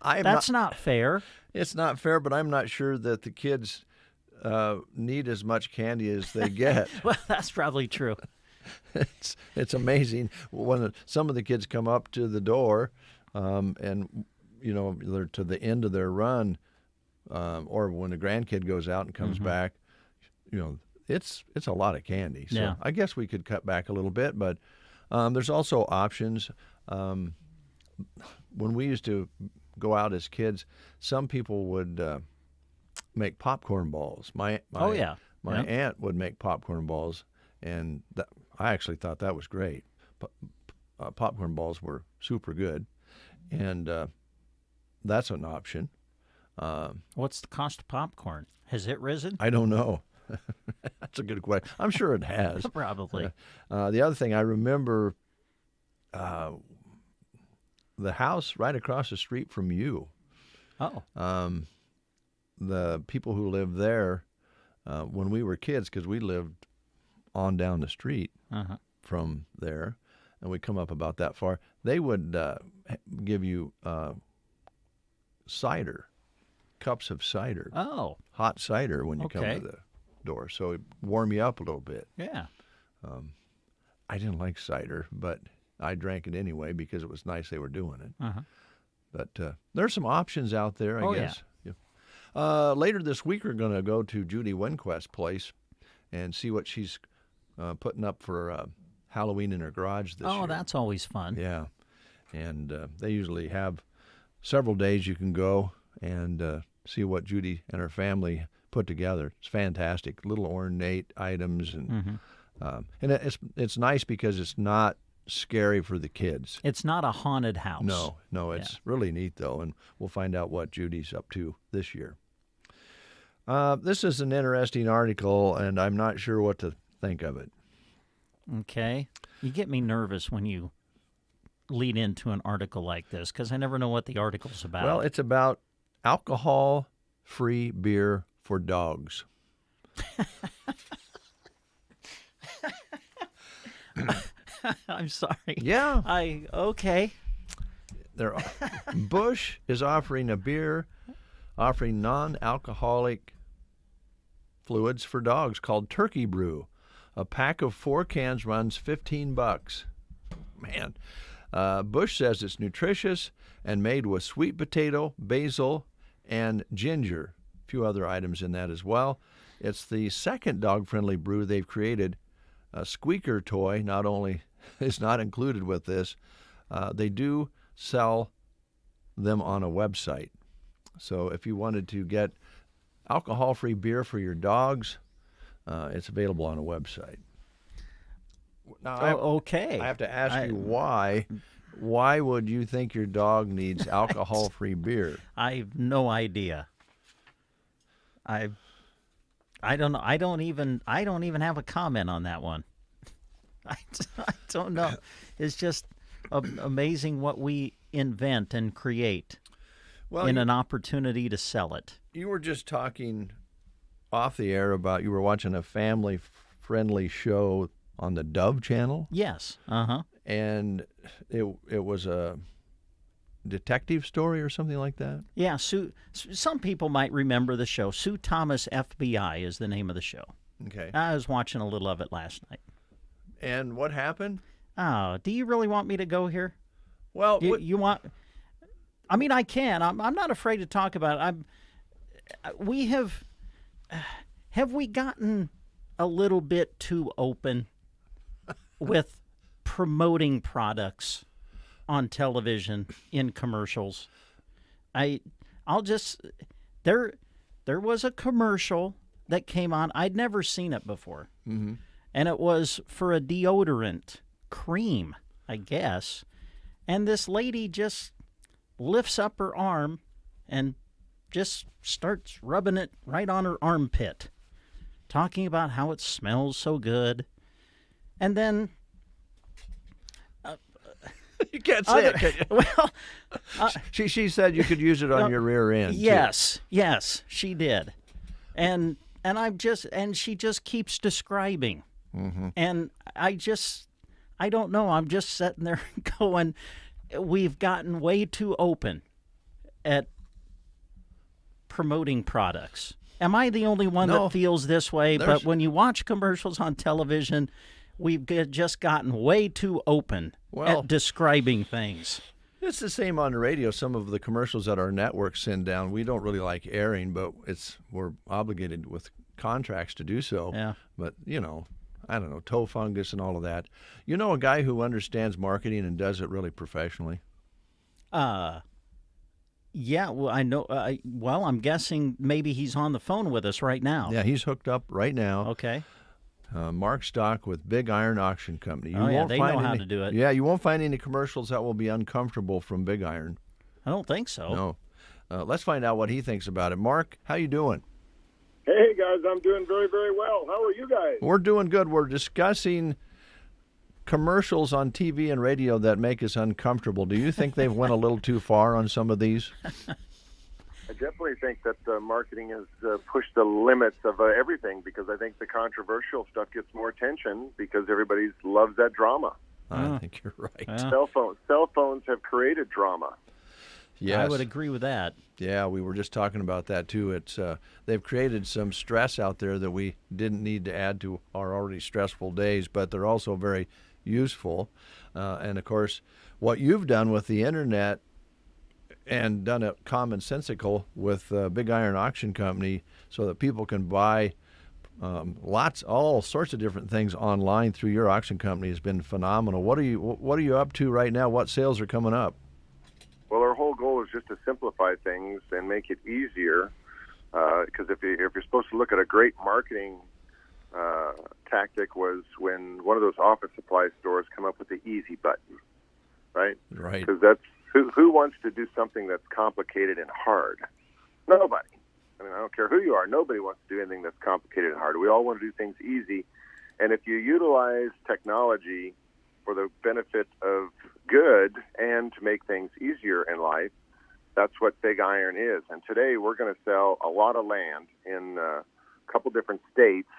that's not fair.
It's not fair, but I'm not sure that the kids need as much candy as they get.
Well, that's probably true.
It's amazing when some of the kids come up to the door, and they're to the end of their run, or when a grandkid goes out and comes back, it's a lot of candy. So
yeah.
I guess we could cut back a little bit, but there's also options. When we used to go out as kids, some people would make popcorn balls. My aunt would make popcorn balls, and I actually thought that was great. Popcorn balls were super good, and that's an option.
What's the cost of popcorn? Has it risen?
I don't know. That's a good question. I'm sure it has.
Probably.
The other thing I remember, the house right across the street from you.
Oh.
The people who lived there, when we were kids, because we lived on down the street from there, and we come up about that far, they would give you cider, cups of cider.
Oh.
Hot cider when you come to the door, so it warm you up a little bit.
Yeah.
I didn't like cider, but I drank it anyway because it was nice they were doing it. But there's some options out there, I guess. Yeah. Later this week, we're going to go to Judy Winquest's place and see what she's putting up for Halloween in her garage this year.
Oh, that's always fun.
Yeah. And they usually have several days you can go and see what Judy and her family put together. It's fantastic. Little ornate items. And it's nice because it's not scary for the kids.
It's not a haunted house.
No, it's really neat, though, and we'll find out what Judy's up to this year. This is an interesting article, and I'm not sure what to think of it.
Okay. You get me nervous when you lead into an article like this, because I never know what the article's about.
Well, it's about alcohol-free beer for dogs.
I'm sorry.
Yeah.
Okay.
Busch is offering a beer offering non-alcoholic fluids for dogs called Turkey Brew. A pack of 4 cans runs $15. Man. Busch says it's nutritious and made with sweet potato, basil, and ginger. A few other items in that as well. It's the second dog-friendly brew they've created. A squeaker toy not only is not included with this, they do sell them on a website. So if you wanted to get alcohol-free beer for your dogs, it's available on a website. Now,
okay.
I have to ask you why Why would you think your dog needs alcohol-free beer?
I have no idea. I don't know. I don't even have a comment on that one. I don't know. It's just amazing what we invent and create in an opportunity to sell it.
You were just talking off the air about you were watching a family-friendly show on the Dove channel.
Yes.
And it was a detective story or something like that?
Yeah, some people might remember the show. Sue Thomas FBI is the name of the show.
Okay.
I was watching a little of it last night.
And what happened?
Oh, do you really want me to go here?
Well,
you want... I mean, I can. I'm not afraid to talk about it. We have we gotten a little bit too open with promoting products on television in commercials? I'll just there was a commercial that came on. I'd never seen it before.
Mm-hmm.
And it was for a deodorant cream, I guess. And this lady just lifts up her arm and just starts rubbing it right on her armpit, talking about how it smells so good. And then...
you can't say it, can you?
Well...
she said you could use it on your rear end.
Yes, too. Yes, she did. And she just keeps describing.
Mm-hmm.
And I don't know. I'm just sitting there going, we've gotten way too open at promoting products. Am I the only one that feels this way? But when you watch commercials on television, we've just gotten way too open at describing things.
It's the same on the radio. Some of the commercials that our network send down, we don't really like airing, but we're obligated with contracts to do so.
Yeah.
But, I don't know, toe fungus and all of that. You know a guy who understands marketing and does it really professionally?
Yeah, well, I know. I'm guessing maybe he's on the phone with us right now.
Yeah, he's hooked up right now.
Okay.
Mark Stock with Big Iron Auction Company.
They know how to do it.
Yeah, you won't find any commercials that will be uncomfortable from Big Iron.
I don't think so.
No. Let's find out what he thinks about it. Mark, how you doing?
Hey, guys, I'm doing very, very well. How are you guys?
We're doing good. We're discussing commercials on TV and radio that make us uncomfortable. Do you think they've went a little too far on some of these?
I definitely think that marketing has pushed the limits of everything, because I think the controversial stuff gets more attention because everybody loves that drama.
I think you're right.
Yeah.
Cell phones have created drama.
Yes.
I would agree with that.
Yeah, we were just talking about that too. They've created some stress out there that we didn't need to add to our already stressful days, but they're also very useful. And of course, what you've done with the internet and done it commonsensical with Big Iron Auction Company so that people can buy all sorts of different things online through your auction company has been phenomenal. What are you up to right now? What sales are coming up?
Well, our whole goal is just to simplify things and make it easier. Because if you're supposed to look at a great marketing tactic, was when one of those office supply stores come up with the easy button, right?
Right.
Because that's who wants to do something that's complicated and hard? Nobody. I mean, I don't care who you are. Nobody wants to do anything that's complicated and hard. We all want to do things easy. And if you utilize technology for the benefit of good and to make things easier in life, that's what Big Iron is. And today we're going to sell a lot of land in a couple different states,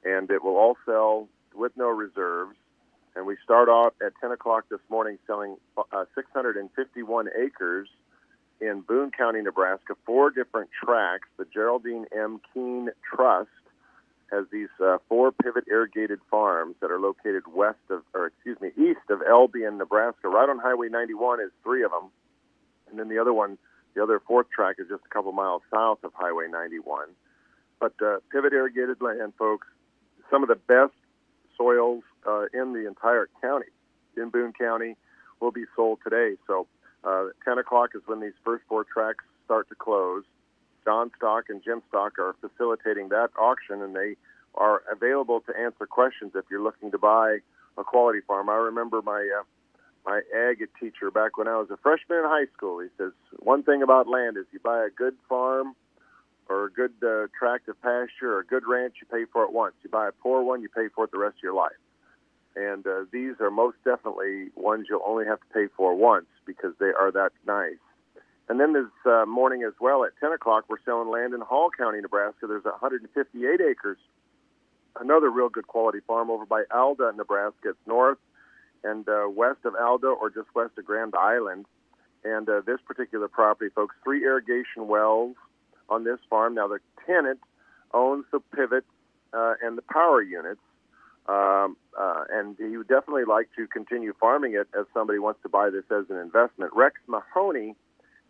and it will all sell with no reserves. And we start off at 10 o'clock this morning selling 651 acres in Boone County, Nebraska, 4 different tracts. The Geraldine M. Keene Trust has these 4 pivot irrigated farms that are located east of Albion, Nebraska. Right on Highway 91 is 3 of them. And then the other 4th tract is just a couple miles south of Highway 91. But pivot irrigated land, folks, some of the best soils in the entire county, in Boone County, will be sold today. So 10 o'clock is when these first 4 tracts start to close. John Stock and Jim Stock are facilitating that auction, and they are available to answer questions if you're looking to buy a quality farm. I remember my my ag teacher back when I was a freshman in high school. He says, one thing about land is you buy a good farm or a good tract of pasture or a good ranch, you pay for it once. You buy a poor one, you pay for it the rest of your life. And these are most definitely ones you'll only have to pay for once because they are that nice. And then this morning as well at 10 o'clock, we're selling land in Hall County, Nebraska. There's 158 acres. Another real good quality farm over by Alda, Nebraska. It's north and west of Alda or just west of Grand Island. And this particular property, folks, 3 irrigation wells on this farm. Now, the tenant owns the pivot and the power units. And he would definitely like to continue farming it as somebody wants to buy this as an investment. Rex Mahoney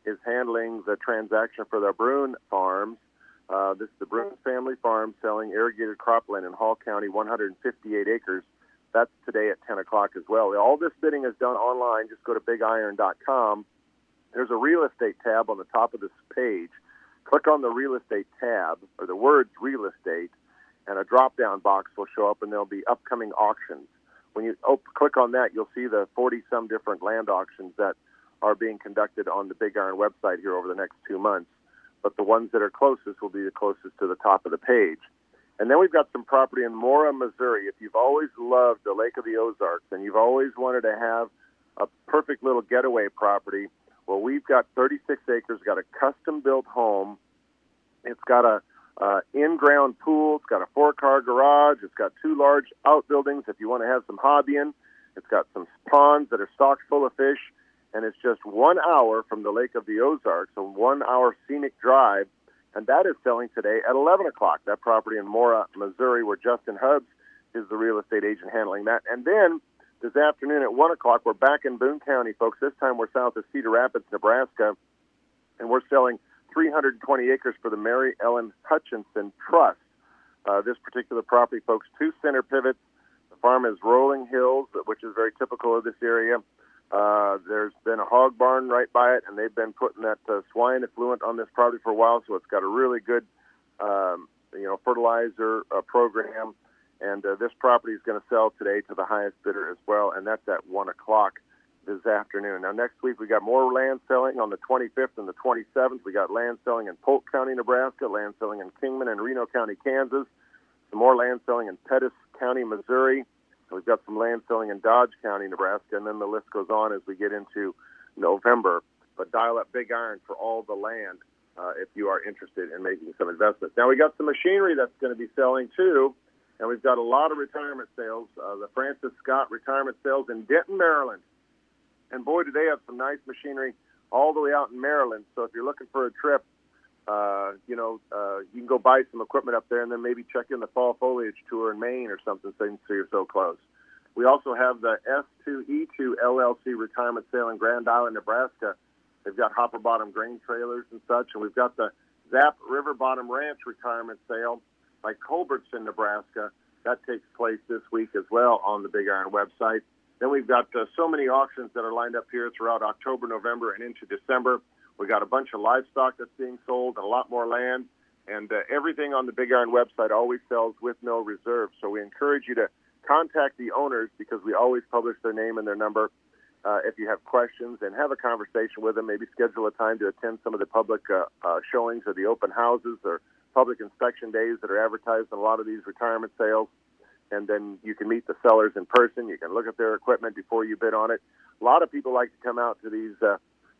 is handling the transaction for the Bruin Farms. This is the Bruin family farm selling irrigated cropland in Hall County, 158 acres. That's today at 10 o'clock as well. All this bidding is done online. Just go to bigiron.com. There's a real estate tab on the top of this page. Click on the real estate tab or the words real estate, and a drop-down box will show up, and there'll be upcoming auctions. When you click on that, you'll see the 40-some different land auctions that are being conducted on the Big Iron website here over the next 2 months. But the ones that are closest will be the closest to the top of the page. And then we've got some property in Mora, Missouri. If you've always loved the Lake of the Ozarks and you've always wanted to have a perfect little getaway property, well, we've got 36 acres, got a custom-built home. It's got a in-ground pool. It's got a 4-car garage. It's got 2 large outbuildings if you want to have some hobbying. It's got some ponds that are stocked full of fish. And it's just 1 hour from the Lake of the Ozarks, a 1-hour scenic drive, and that is selling today at 11 o'clock. That property in Mora, Missouri, where Justin Hubbs is the real estate agent handling that. And then this afternoon at 1 o'clock, we're back in Boone County, folks. This time we're south of Cedar Rapids, Nebraska, and we're selling 320 acres for the Mary Ellen Hutchinson Trust. This particular property, folks, 2 center pivots. The farm is rolling hills, which is very typical of this area. There's been a hog barn right by it, and they've been putting that swine effluent on this property for a while, so it's got a really good, fertilizer program. And this property is going to sell today to the highest bidder as well, and that's at 1 o'clock this afternoon. Now, next week we got more land selling on the 25th and the 27th. We got land selling in Polk County, Nebraska, land selling in Kingman and Reno County, Kansas, some more land selling in Pettis County, Missouri. We've got some land selling in Dodge County, Nebraska, and then the list goes on as we get into November. But dial up Big Iron for all the land if you are interested in making some investments. Now, we got some machinery that's going to be selling, too, and we've got a lot of retirement sales. The Francis Scott retirement sales in Denton, Maryland. And, boy, do they have some nice machinery all the way out in Maryland. So if you're looking for a trip, you can go buy some equipment up there and then maybe check in the fall foliage tour in Maine or something since you're so close. We also have the S2E2 LLC retirement sale in Grand Island, Nebraska. They've got hopper bottom grain trailers and such. And we've got the Zap River Bottom Ranch retirement sale by Culbertson, Nebraska. That takes place this week as well on the Big Iron website. Then we've got so many auctions that are lined up here throughout October, November, and into December. We got a bunch of livestock that's being sold and a lot more land. And everything on the Big Iron website always sells with no reserve. So we encourage you to contact the owners because we always publish their name and their number if you have questions, and have a conversation with them. Maybe schedule a time to attend some of the public showings or the open houses or public inspection days that are advertised in a lot of these retirement sales. And then you can meet the sellers in person. You can look at their equipment before you bid on it. A lot of people like to come out to these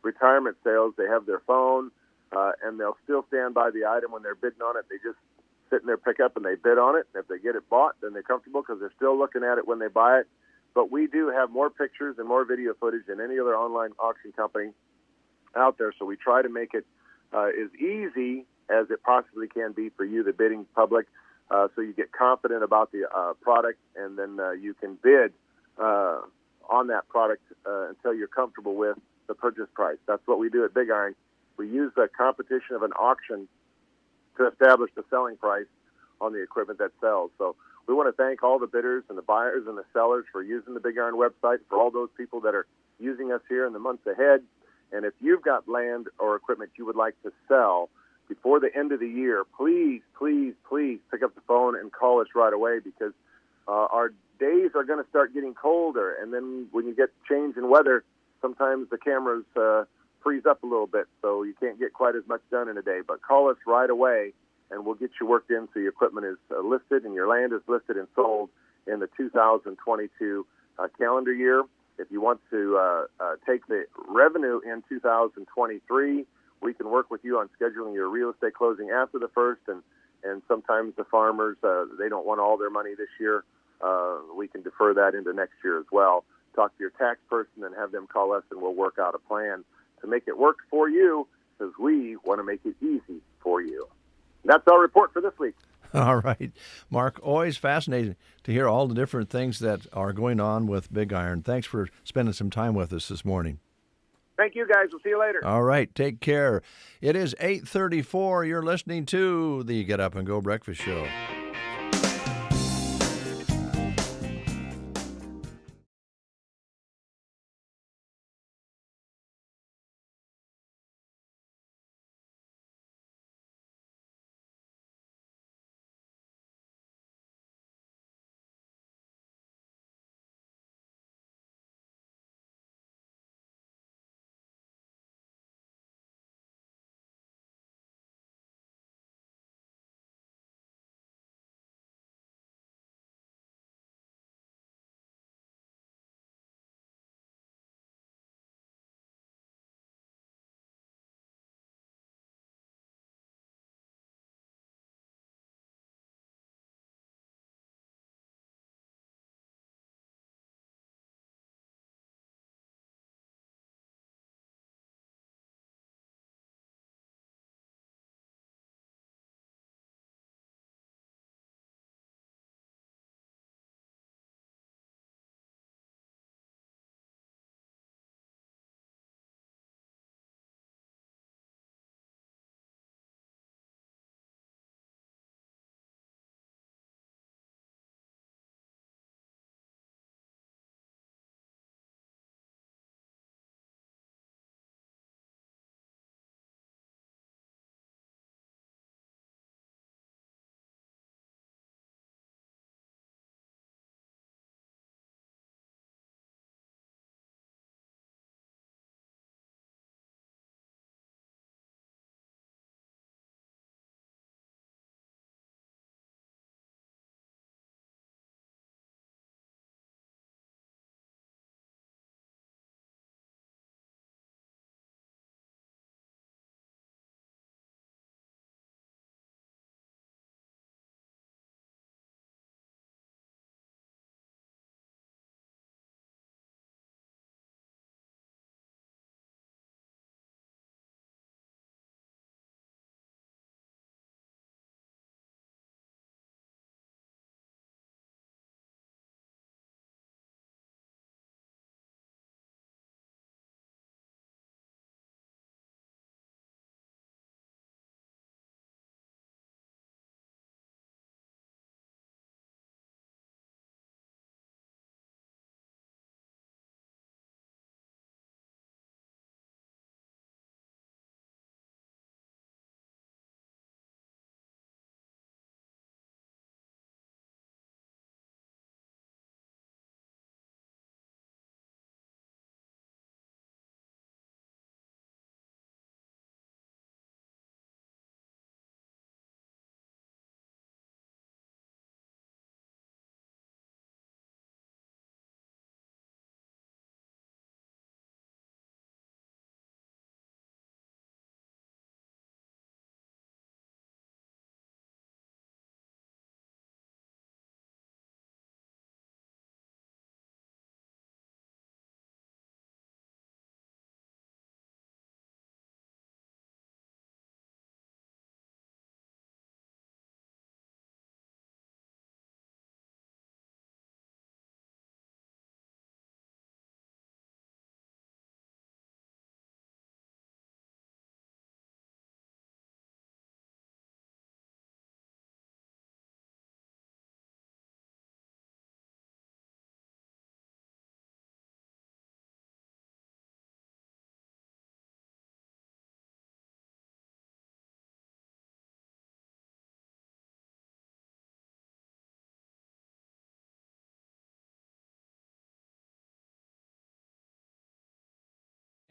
retirement sales. They have their phone, and they'll still stand by the item when they're bidding on it. They just sit in their pickup and they bid on it. If they get it bought, then they're comfortable because they're still looking at it when they buy it. But we do have more pictures and more video footage than any other online auction company out there. So we try to make it as easy as it possibly can be for you, the bidding public, so you get confident about the product, and then you can bid on that product until you're comfortable with the purchase price. That's what we do at Big Iron. We use the competition of an auction to establish the selling price on the equipment that sells. So we want to thank all the bidders and the buyers and the sellers for using the Big Iron website, for all those people that are using us here in the months ahead. And if you've got land or equipment you would like to sell before the end of the year, please, please, please pick up the phone and call us right away, because our days are going to start getting colder, and then when you get change in weather, sometimes the cameras freeze up a little bit, so you can't get quite as much done in a day. But call us right away, and we'll get you worked in so your equipment is listed and your land is listed and sold in the 2022 calendar year. If you want to take the revenue in 2023, we can work with you on scheduling your real estate closing after the 1st, and sometimes the farmers, they don't want all their money this year. We can defer that into next year as well. Talk to your tax person and have them call us, and we'll work out a plan to make it work for you, because we want to make it easy for you. That's our report for this week.
All right. Mark, always fascinating to hear all the different things that are going on with Big Iron. Thanks for spending some time with us this morning.
Thank you, guys. We'll see you later.
All right. Take care. It is 8:34. You're listening to the Get Up and Go Breakfast Show.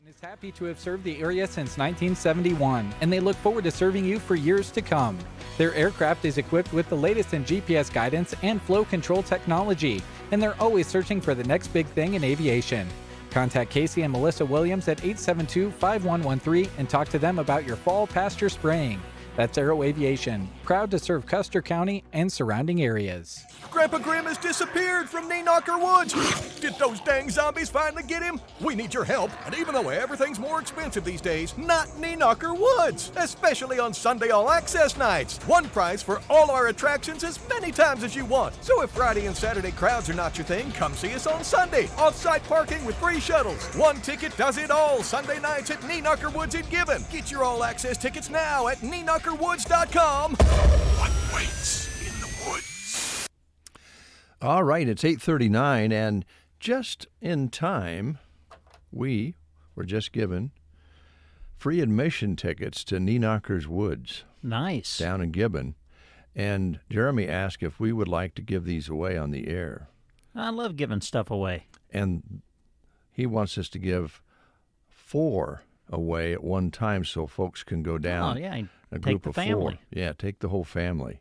is happy to have served the area since 1971, and they look forward to serving you for years to come. Their aircraft is equipped with the latest in GPS guidance and flow control technology, and they're always searching for the next big thing in aviation. Contact Casey and Melissa Williams at 872-5113 and talk to them about your fall pasture spraying. That's Aero Aviation, proud to serve Custer County and surrounding areas.
Grandpa Grim has disappeared from Knee Knocker Woods. Did those dang zombies finally get him? We need your help, and even though everything's more expensive these days, not Knee Knocker Woods, especially on Sunday all-access nights. One price for all our attractions as many times as you want. So if Friday and Saturday crowds are not your thing, come see us on Sunday. Off-site parking with free shuttles. One ticket does it all. Sunday nights at Knee Knocker Woods in Gibbon. Get your all-access tickets now at KneenKnockerWoods.com.
What waits in the woods?
All right, it's 8:39, and just in time, we were just given free admission tickets to Knee Knockers Woods.
Nice.
Down in Gibbon. And Jeremy asked if we would like to give these away on the air.
I love giving stuff away.
And he wants us to give 4 away at one time so folks can go down.
Oh, yeah.
A group
the
of
family.
4. Yeah, take the whole family.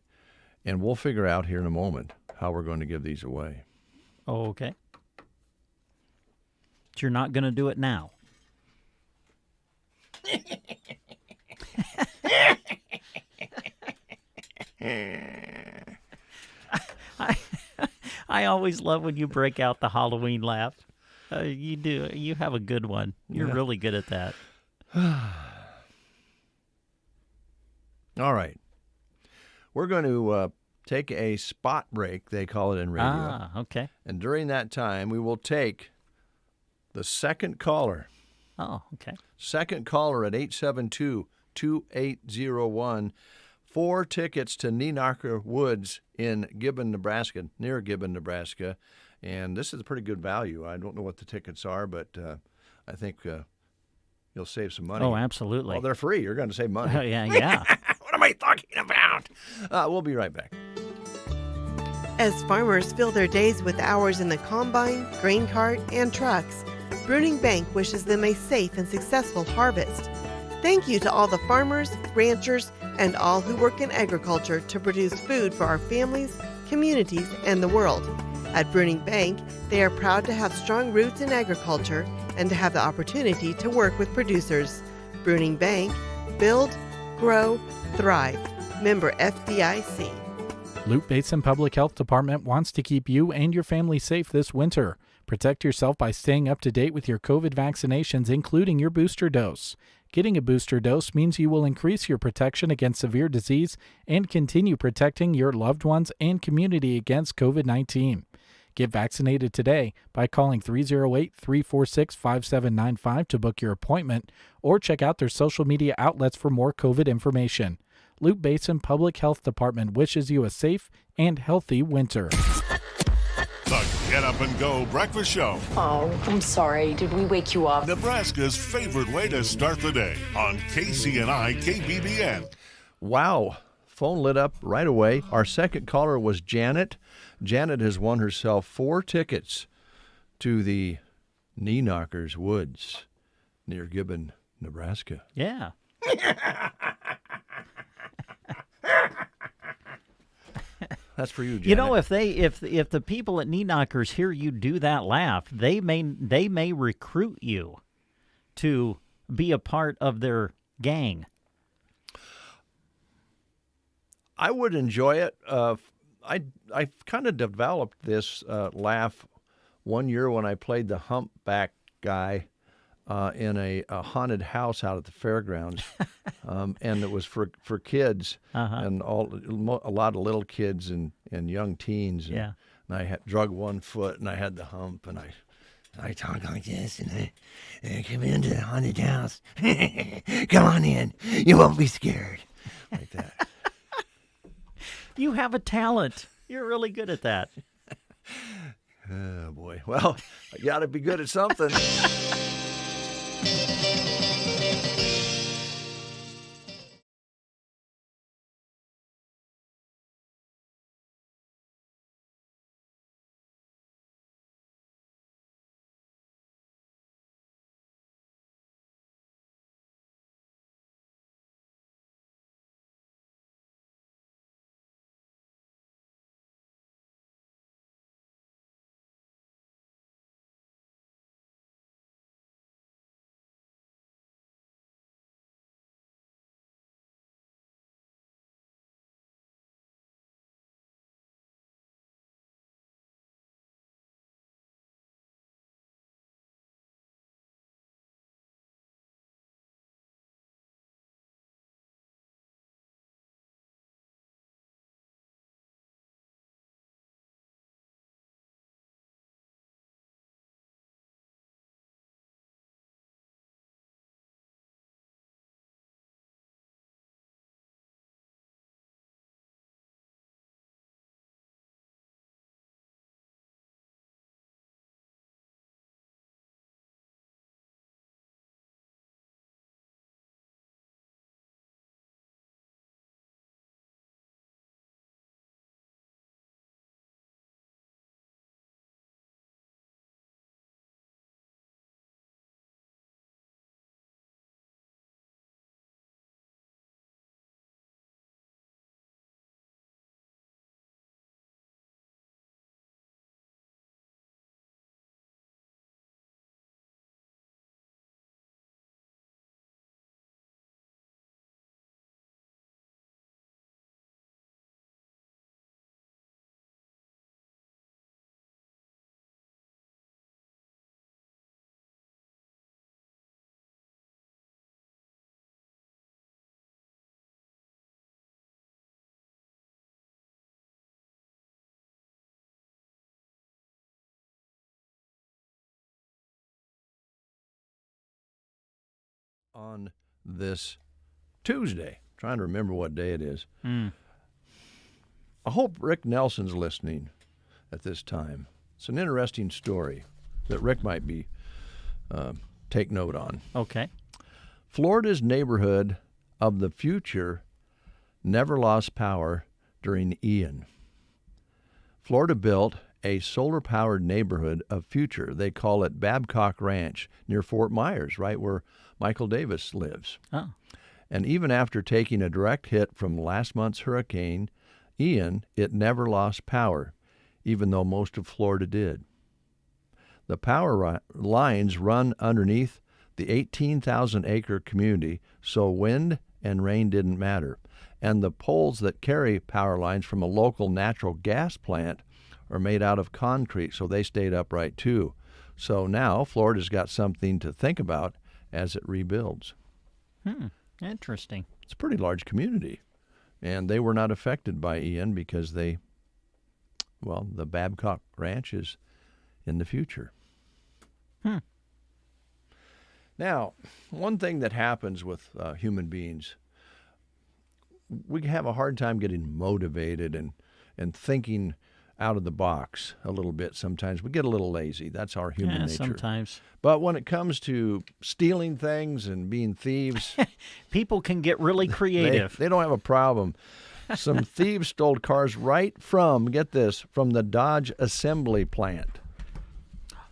And we'll figure out here in a moment how we're going to give these away.
Oh, okay. But you're not going to do it now. I always love when you break out the Halloween laugh. You do. You have a good one. You're really good at that.
All right. We're going to take a spot break, they call it in radio.
Ah, okay.
And during that time, we will take the second caller.
Oh, okay.
Second caller at 872-2801. 4 tickets to Knee Knocker Woods in Gibbon, Nebraska, near Gibbon, Nebraska. And this is a pretty good value. I don't know what the tickets are, but I think you'll save some money.
Oh, absolutely.
Well, they're free. You're going to save money.
Oh, yeah.
What am I talking about? We'll be right back.
As farmers fill their days with hours in the combine, grain cart, and trucks, Bruning Bank wishes them a safe and successful harvest. Thank you to all the farmers, ranchers, and all who work in agriculture to produce food for our families, communities, and the world. At Bruning Bank, they are proud to have strong roots in agriculture and to have the opportunity to work with producers. Bruning Bank, build, grow, thrive. Member FDIC.
Loop Basin Public Health Department wants to keep you and your family safe this winter. Protect yourself by staying up to date with your COVID vaccinations, including your booster dose. Getting a booster dose means you will increase your protection against severe disease and continue protecting your loved ones and community against COVID-19. Get vaccinated today by calling 308-346-5795 to book your appointment or check out their social media outlets for more COVID information. Loop Basin Public Health Department wishes you a safe and healthy winter.
The Get Up and Go Breakfast Show.
Oh, I'm sorry. Did we wake you up?
Nebraska's favorite way to start the day on KCNI KBBN.
Wow. Phone lit up right away. Our second caller was Janet. Janet has won herself 4 tickets to the Knee Knockers Woods near Gibbon, Nebraska.
Yeah.
That's for you, Janet.
You know, if the people at Knee Knockers hear you do that laugh, they may recruit you to be a part of their gang.
I would enjoy it. I kind of developed this laugh one year when I played the humpback guy in a haunted house out at the fairgrounds, and it was for kids and a lot of little kids and young teens. And I had drug one foot and I had the hump and I talk like this and I come into the haunted house. Come on in, you won't be scared, like that.
You have a talent. You're really good at that.
Oh boy! Well, I got to be good at something. on this Tuesday. Trying to remember what day it is. I hope Rick Nelson's listening at this time. It's an interesting story that Rick might be take note on.
Okay.
Florida's neighborhood of the future never lost power during Ian. Florida built a solar-powered neighborhood of future. They call it Babcock Ranch near Fort Myers, right where Michael Davis lives.
Oh.
And even after taking a direct hit from last month's hurricane, Ian, it never lost power, even though most of Florida did. The power lines run underneath the 18,000-acre community, so wind and rain didn't matter. And the poles that carry power lines from a local natural gas plant are made out of concrete, so they stayed upright too. So now Florida's got something to think about as it rebuilds.
Interesting.
It's a pretty large community, and they were not affected by Ian because the Babcock Ranch is in the future. Now, one thing that happens with human beings, we have a hard time getting motivated and thinking out of the box a little bit sometimes. We get a little lazy. That's our human nature.
Sometimes.
But when it comes to stealing things and being thieves,
people can get really creative.
They don't have a problem. Some thieves stole cars right from, get this, from the Dodge assembly plant.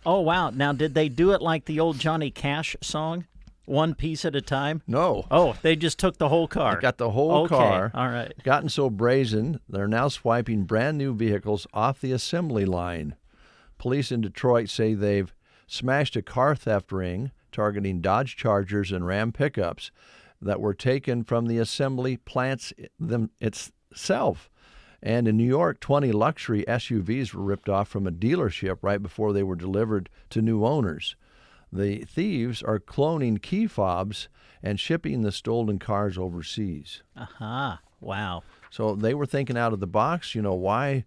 Oh, wow. Now, did they do it like the old Johnny Cash song? One piece at a time?
No.
Oh, they just took the whole car.
They got the whole car.
All right.
Gotten so brazen, they're now swiping brand new vehicles off the assembly line. Police in Detroit say they've smashed a car theft ring targeting Dodge Chargers and Ram pickups that were taken from the assembly plants itself. And in New York, 20 luxury SUVs were ripped off from a dealership right before they were delivered to new owners. The thieves are cloning key fobs and shipping the stolen cars overseas.
Aha. Wow.
So they were thinking out of the box. You know, why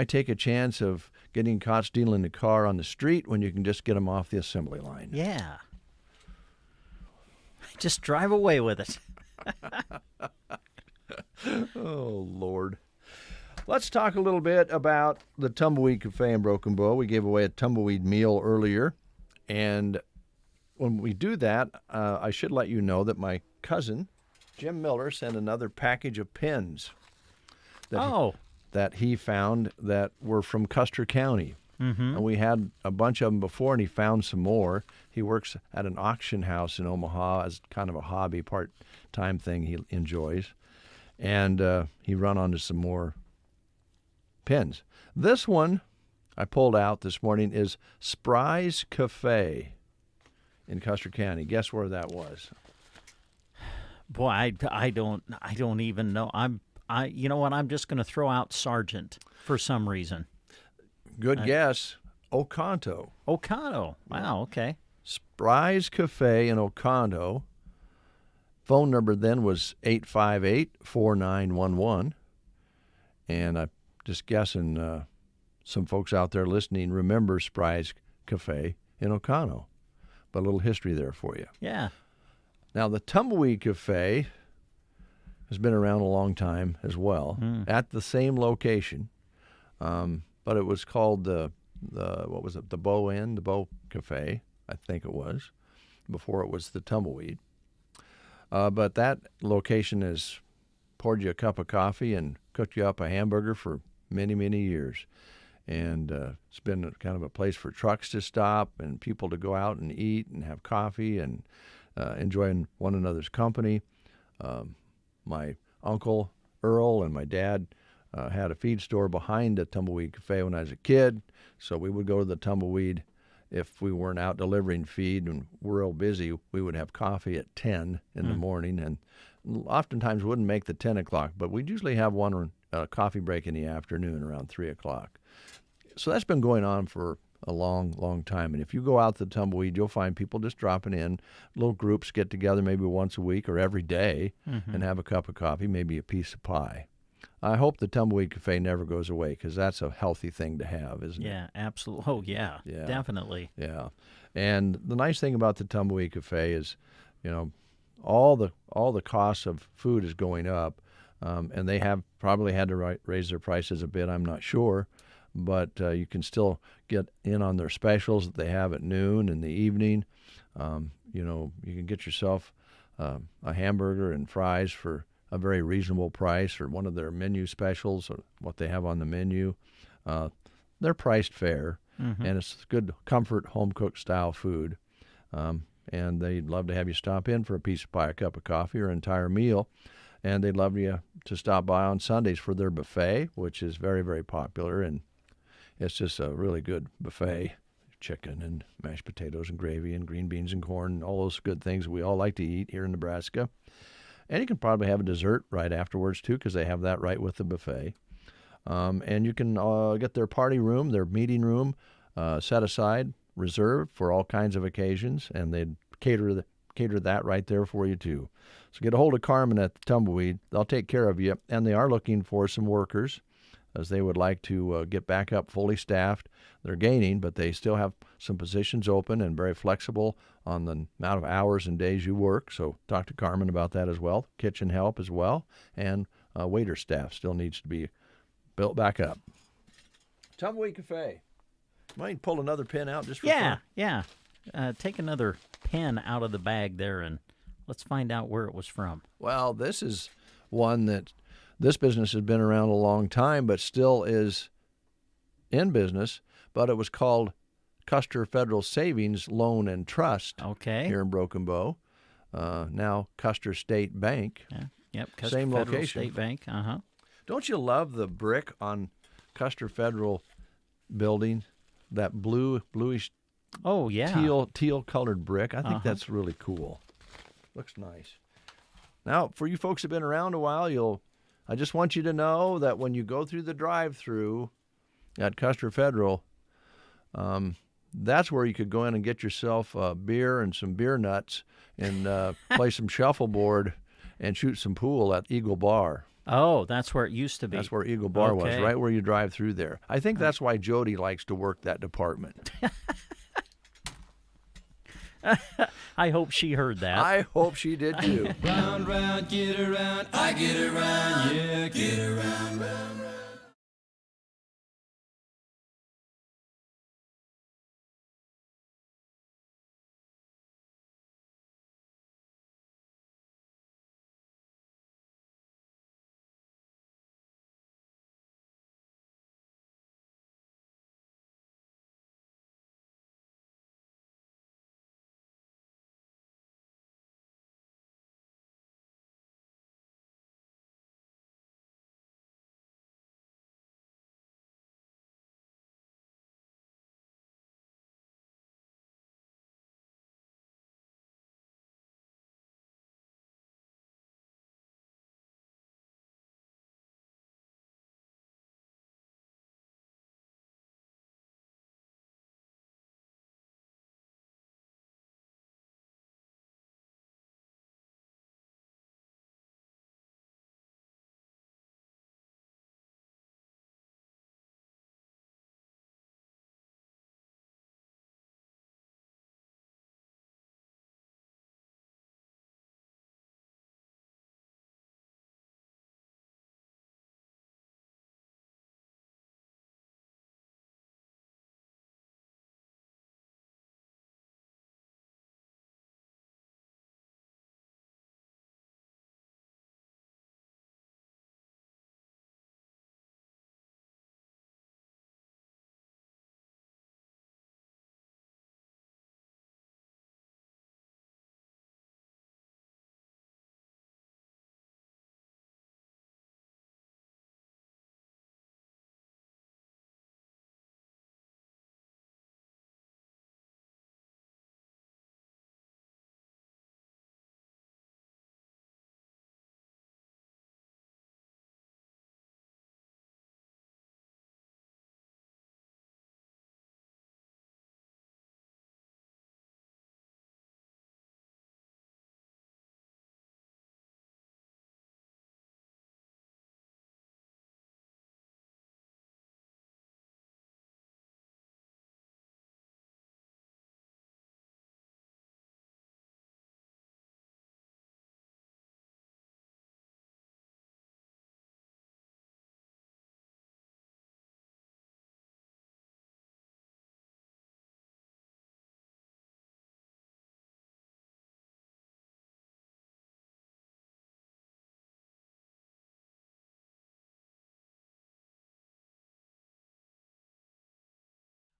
take a chance of getting caught stealing a car on the street when you can just get them off the assembly line?
Yeah. Just drive away with it.
Oh, Lord. Let's talk a little bit about the Tumbleweed Cafe in Broken Bow. We gave away a tumbleweed meal earlier. And when we do that, I should let you know that my cousin, Jim Miller, sent another package of pins that he found that were from Custer County. And we had a bunch of them before, and he found some more. He works at an auction house in Omaha as kind of a hobby, part-time thing he enjoys. And he run onto some more pins. This one I pulled out this morning is Spry's Cafe in Custer County. Guess where that was?
Boy, I don't even know. You know what? I'm just going to throw out Sargent for some reason.
Good guess. Oconto.
Oconto. Wow. Okay.
Spry's Cafe in Oconto. Phone number then was 858-4911. And I'm just guessing some folks out there listening remember Spry's Cafe in Oconto. But a little history there for you.
Yeah.
Now, the Tumbleweed Cafe has been around a long time as well, at the same location. But it was called the Bow Inn, the Bow Cafe, I think it was, before it was the Tumbleweed. But that location has poured you a cup of coffee and cooked you up a hamburger for many, many years. And it's been kind of a place for trucks to stop and people to go out and eat and have coffee and enjoy one another's company. My uncle Earl and my dad had a feed store behind the Tumbleweed Cafe when I was a kid, so we would go to the Tumbleweed if we weren't out delivering feed and we're real busy. We would have coffee at 10 in the morning, and oftentimes wouldn't make the 10 o'clock, but we'd usually have one coffee break in the afternoon around 3 o'clock. So that's been going on for a long, long time. And if you go out to the Tumbleweed, you'll find people just dropping in. Little groups get together maybe once a week or every day and have a cup of coffee, maybe a piece of pie. I hope the Tumbleweed Cafe never goes away because that's a healthy thing to have, isn't it?
Yeah, absolutely. Oh, yeah, definitely.
Yeah. And the nice thing about the Tumbleweed Cafe is, you know, all the costs of food is going up, and they have probably had to raise their prices a bit. I'm not sure, but you can still get in on their specials that they have at noon in the evening. You can get yourself a hamburger and fries for a very reasonable price, or one of their menu specials, or what they have on the menu. They're priced fair, and it's good comfort home-cooked style food. And they'd love to have you stop in for a piece of pie, a cup of coffee, or an entire meal. And they'd love you to stop by on Sundays for their buffet, which is very, very popular. And it's just a really good buffet. Chicken and mashed potatoes and gravy and green beans and corn and all those good things we all like to eat here in Nebraska. And you can probably have a dessert right afterwards, too, because they have that right with the buffet. And you can get their party room, their meeting room, set aside, reserved for all kinds of occasions, and they'd cater that right there for you, too. So get a hold of Carmen at the Tumbleweed. They'll take care of you, and they are looking for some workers, as they would like to get back up fully staffed. They're gaining, but they still have some positions open and very flexible on the amount of hours and days you work. So talk to Carmen about that as well. Kitchen help as well, and waiter staff still needs to be built back up. Tumbleweed Cafe. Might pull another pin out just for fun.
Yeah. Take another pen out of the bag there, and let's find out where it was from.
Well, this is one that this business has been around a long time, but still is in business. But it was called Custer Federal Savings Loan and Trust here in Broken Bow. Now Custer State Bank.
Yeah. Yep. Custer
Same
Federal
location.
State Bank.
Don't you love the brick on Custer Federal building? That bluish, teal colored brick. I think that's really cool. Looks nice. Now, for you folks who've been around a while, I just want you to know that when you go through the drive-through at Custer Federal, that's where you could go in and get yourself a beer and some beer nuts and play some shuffleboard and shoot some pool at Eagle Bar.
Oh, that's where it used to be.
That's where Eagle Bar was, right where you drive through there. I think that's why Jody likes to work that department.
I hope she heard that.
I hope she did too.
Round, round, get around, I get around, yeah, get around, round, round.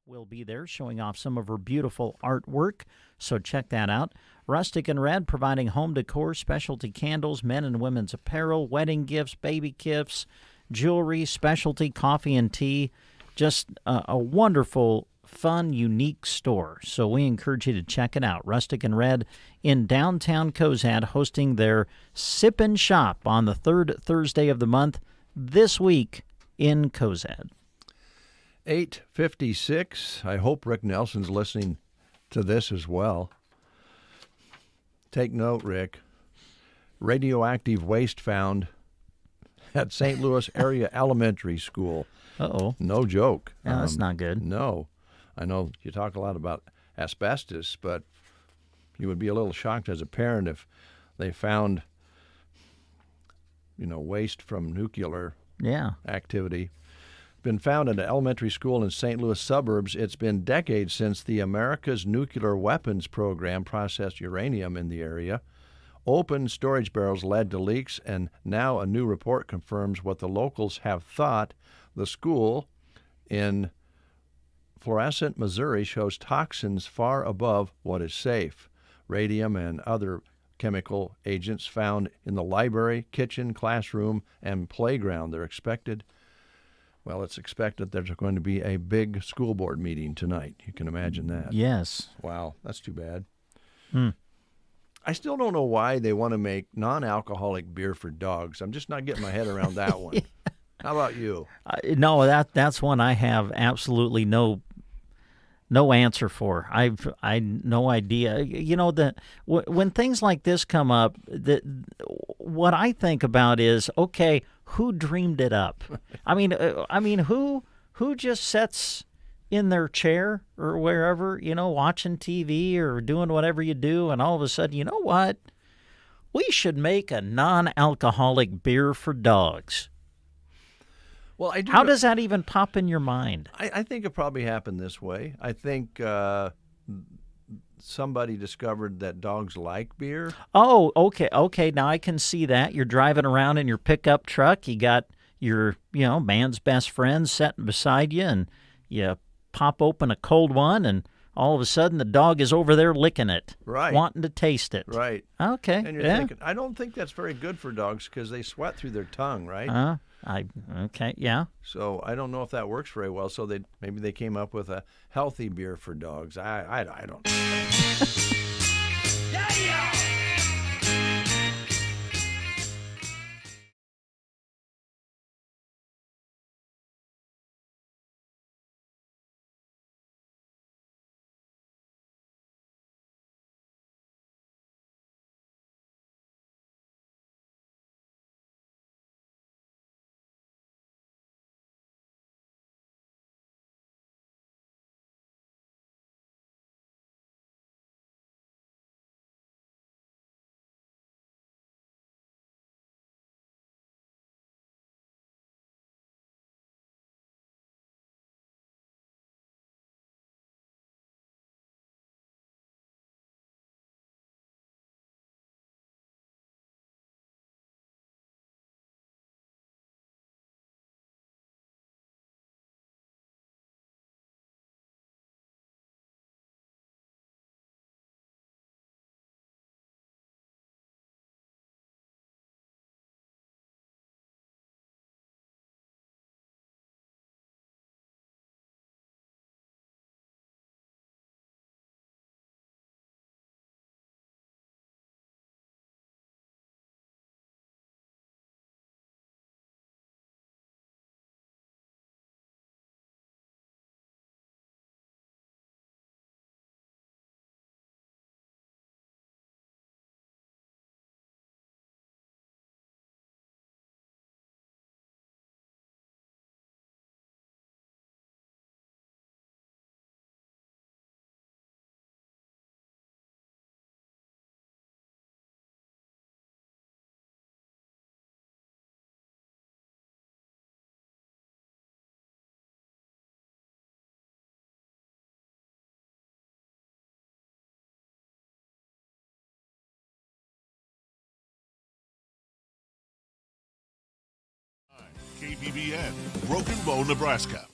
will be there showing off some of her beautiful artwork, so check that out. Rustic and Red providing home decor, specialty candles, men and women's apparel, wedding gifts, baby gifts, jewelry, specialty coffee and tea. Just a wonderful, fun, unique store. So we encourage you to check it out. Rustic and Red in downtown Cozad, hosting their Sip and Shop on the third Thursday of the month this week in Cozad.
8:56. I hope Rick Nelson's listening to this as well. Take note, Rick. Radioactive waste found at St. Louis Area Elementary School.
Uh-oh.
No joke.
Yeah, that's not good.
No. I know you talk a lot about asbestos, but you would be a little shocked as a parent if they found, waste from nuclear activity. Been found at an elementary school in St. Louis suburbs. It's been decades since the America's Nuclear Weapons Program processed uranium in the area. Open storage barrels led to leaks, and now a new report confirms what the locals have thought. The school in Florissant, Missouri, shows toxins far above what is safe. Radium and other chemical agents found in the library, kitchen, classroom, and playground. It's expected there's going to be a big school board meeting tonight. You can imagine that.
Yes.
Wow, that's too bad. I still don't know why they want to make non-alcoholic beer for dogs. I'm just not getting my head around that one. How about you?
No, that's one I have absolutely no answer for. I've no idea. When things like this come up, what I think about is, okay, who dreamed it up? I mean, who just sits in their chair or wherever, watching TV or doing whatever you do, and all of a sudden, you know what? We should make a non-alcoholic beer for dogs.
Well,
How does that even pop in your mind?
I think it probably happened this way. I think somebody discovered that dogs like beer.
Oh, okay. Now I can see that. You're driving around in your pickup truck. You got your, man's best friend sitting beside you, and you pop open a cold one, and all of a sudden the dog is over there licking it,
right,
wanting to taste it.
Right.
Okay.
And you're thinking, I don't think that's very good for dogs because they sweat through their tongue, right?
Okay, yeah.
So I don't know if that works very well. So maybe they came up with a healthy beer for dogs. I don't know.
KBBN, Broken Bow, Nebraska.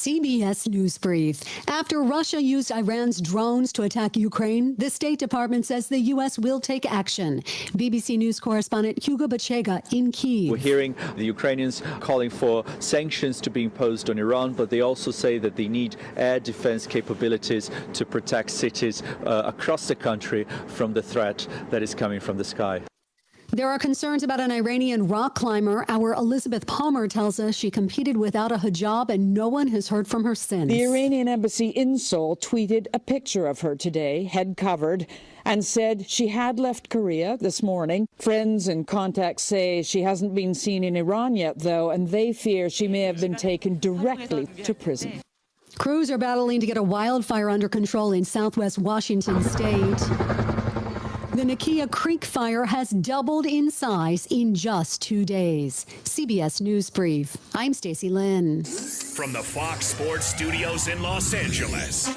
CBS News Brief. After Russia used Iran's drones to attack Ukraine, the State Department says the U.S. will take action. BBC News correspondent Hugo Bachega in Kyiv.
We're hearing the Ukrainians calling for sanctions to be imposed on Iran, but they also say that they need air defense capabilities to protect cities across the country from the threat that is coming from the sky.
There are concerns about an Iranian rock climber. Our Elizabeth Palmer tells us she competed without a hijab and no one has heard from her since.
The Iranian embassy in Seoul tweeted a picture of her today, head covered, and said she had left Korea this morning. Friends and contacts say she hasn't been seen in Iran yet, though, and they fear she may have been taken directly to prison.
Crews are battling to get a wildfire under control in southwest Washington state. The Nakia Creek fire has doubled in size in just 2 days. CBS News Brief. I'm Stacey Lynn.
From the Fox Sports Studios in Los Angeles,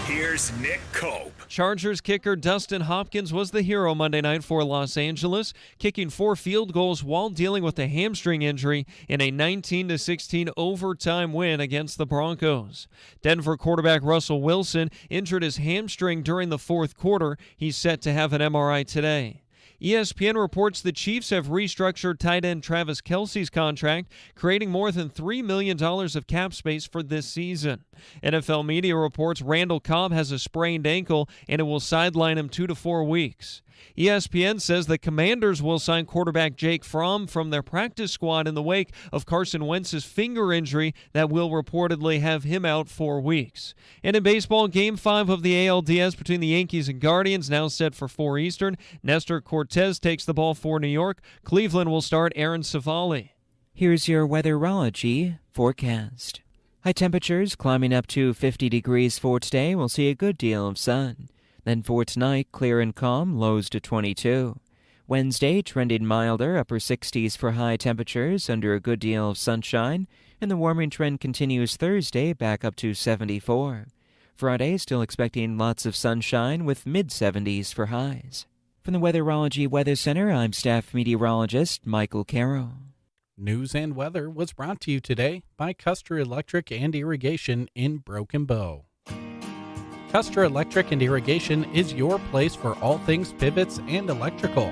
here's Nick Cope.
Chargers kicker Dustin Hopkins was the hero Monday night for Los Angeles, kicking 4 field goals while dealing with a hamstring injury in a 19-16 overtime win against the Broncos. Denver quarterback Russell Wilson injured his hamstring during the fourth quarter. He's set to have an MRI today. ESPN reports the Chiefs have restructured tight end Travis Kelce's contract, creating more than $3 million of cap space for this season. NFL media reports Randall Cobb has a sprained ankle and it will sideline him 2 to 4 weeks. ESPN says the Commanders will sign quarterback Jake Fromm from their practice squad in the wake of Carson Wentz's finger injury that will reportedly have him out 4 weeks. And in baseball, Game 5 of the ALDS between the Yankees and Guardians now set for 4 Eastern. Nestor Cortez takes the ball for New York. Cleveland will start Aaron Savali.
Here's your weatherology forecast. High temperatures climbing up to 50 degrees for today. We'll see a good deal of sun. Then for tonight, clear and calm, lows to 22. Wednesday, trending milder, upper 60s for high temperatures under a good deal of sunshine. And the warming trend continues Thursday, back up to 74. Friday, still expecting lots of sunshine with mid-70s for highs. From the Weatherology Weather Center, I'm staff meteorologist Michael Carroll.
News and weather was brought to you today by Custer Electric and Irrigation in Broken Bow. Custer Electric and Irrigation is your place for all things pivots and electrical.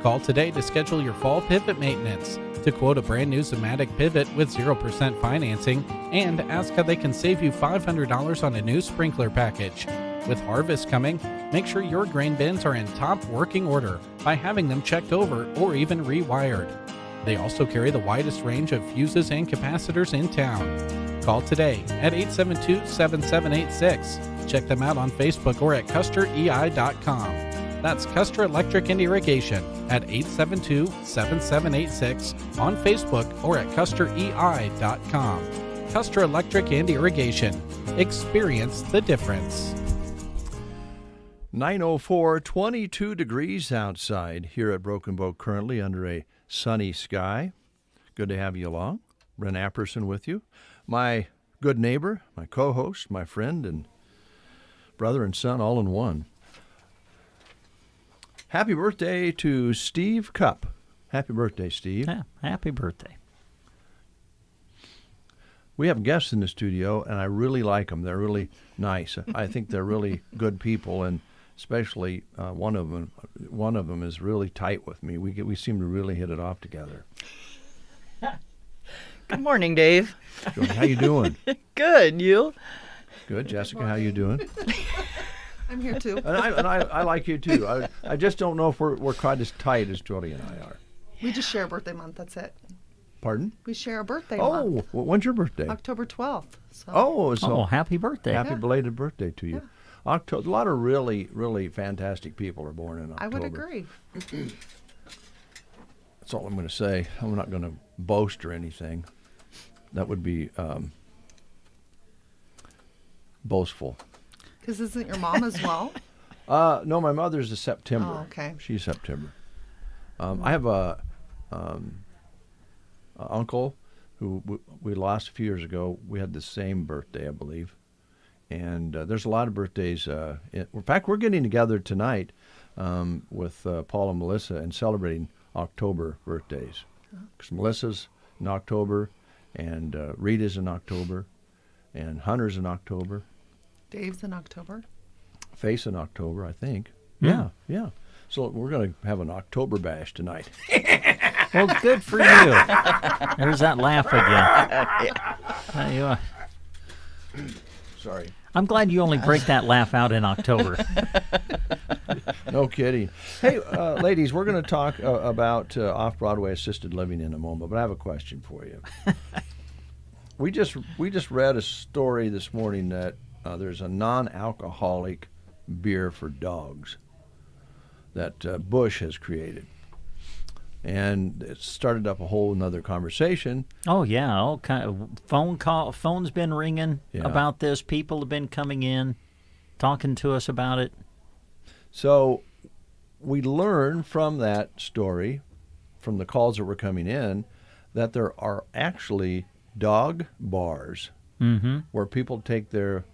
Call today to schedule your fall pivot maintenance, to quote a brand new Zomatic pivot with 0% financing, and ask how they can save you $500 on a new sprinkler package. With harvest coming, make sure your grain bins are in top working order by having them checked over or even rewired. They also carry the widest range of fuses and capacitors in town. Call today at 872-7786. Check them out on Facebook or at custerei.com. That's Custer Electric and Irrigation at 872-7786 on Facebook or at custerei.com. Custer Electric and Irrigation. Experience the difference.
9:04, 22 degrees outside here at Broken Bow currently under a sunny sky. Good to have you along. Ren Apperson with you. My good neighbor, my co-host, my friend, and brother and son all in one. Happy birthday to Steve Cupp. Happy birthday, Steve.
Yeah, happy birthday.
We have guests in the studio, and I really like them. They're really nice. I think they're really good people, and especially one of them is really tight with me. We seem to really hit it off together.
Good morning, Dave.
How you doing?
Good. You?
Good. Jessica, how you doing?
I'm here too.
And I like you too. I just don't know if we're quite as tight as Jody and I are.
We just share a birthday month. That's it.
Pardon?
We share a birthday month.
Oh, when's your birthday?
October 12th. So.
So
happy birthday.
Happy belated birthday to you. Yeah. A lot of really, really fantastic people are born in October.
I would agree.
That's all I'm going to say. I'm not going to boast or anything. That would be boastful.
Because isn't your mom as well?
No, my mother's a September.
Oh, okay.
She's September. I have a uncle who we lost a few years ago. We had the same birthday, I believe. And there's a lot of birthdays. In fact, we're getting together tonight with Paul and Melissa and celebrating October birthdays. Because Melissa's in October, And Rita's in October, and Hunter's in October.
Dave's in October.
Faith's in October, I think.
Yeah.
Yeah. So we're going to have an October bash tonight.
Well, good for you. There's that laugh again.
Sorry.
I'm glad you only break that laugh out in October.
No kidding. Hey, ladies, we're going to talk about off-Broadway assisted living in a moment, but I have a question for you. We just read a story this morning that there's a non-alcoholic beer for dogs that Bush has created. And it started up a whole nother conversation.
Oh yeah, all kind of phone's been ringing about this. People have been coming in, talking to us about it.
So we learned from that story, from the calls that were coming in, that there are actually dog bars where people take their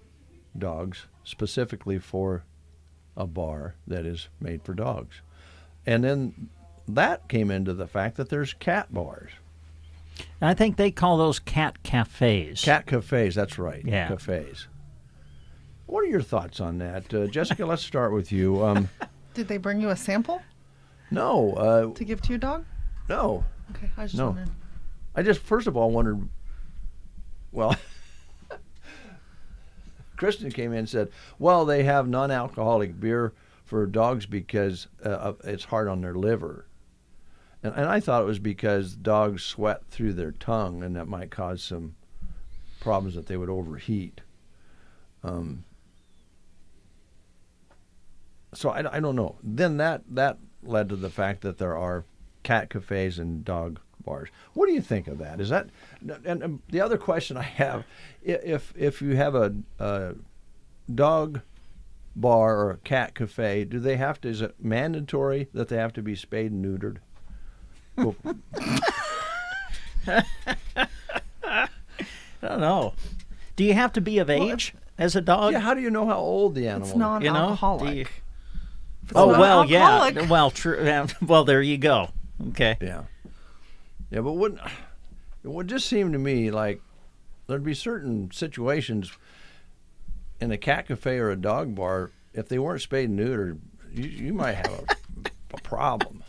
dogs specifically for a bar that is made for dogs. And then that came into the fact that there's cat bars.
I think they call those cat cafes.
Cat cafes, that's right.
Yeah.
Cafes. What are your thoughts on that? Jessica, let's start with you.
Did they bring you a sample?
No.
To give to your dog?
No.
Okay, I was just wondering.
I just, first of all, wondered, well, Kristen came in and said, well, they have non-alcoholic beer for dogs because it's hard on their liver. And I thought it was because dogs sweat through their tongue, and that might cause some problems that they would overheat. So I don't know. Then that led to the fact that there are cat cafes and dog bars. What do you think of that? Is that? And the other question I have, if you have a dog bar or a cat cafe, do they have to? Is it mandatory that they have to be spayed and neutered? Well,
I don't know. Do you have to be of age as a dog?
Yeah. How do you know how old the animal is?
It's non-alcoholic.
Well, yeah. Well, true. Well, there you go. Okay.
Yeah. Yeah, but it would just seem to me like there'd be certain situations in a cat cafe or a dog bar, if they weren't spayed and neutered, you might have a problem.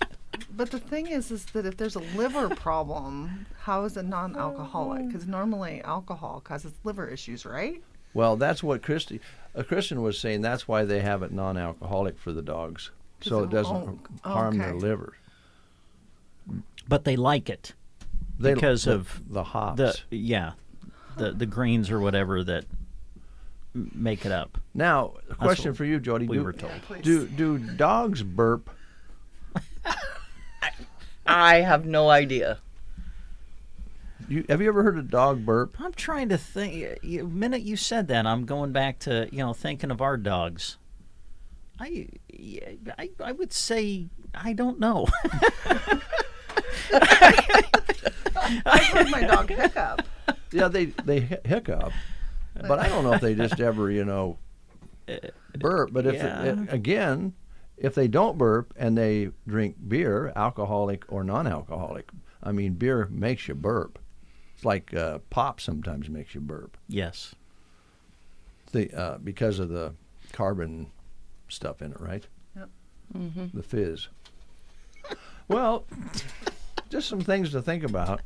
But the thing is that if there's a liver problem, how is it non-alcoholic? Because normally alcohol causes liver issues, right?
Well, that's what Christian was saying. That's why they have it non-alcoholic for the dogs, so it doesn't harm their liver.
But they like it because of
the hops.
The grains or whatever that make it up.
Now, a question for you, Jody.
We were told.
Do dogs burp?
I have no idea.
Have you ever heard a dog burp?
I'm trying to think. The minute you said that, I'm going back to thinking of our dogs. I would say I don't know.
I heard my dog hiccup.
Yeah, they hiccup, but I don't know if they just ever burp. But if they don't burp and they drink beer, alcoholic or non-alcoholic, I mean, beer makes you burp. It's like pop sometimes makes you burp.
Yes.
Because of the carbon stuff in it, right?
Yep.
Mm-hmm.
The fizz. Well, just some things to think about.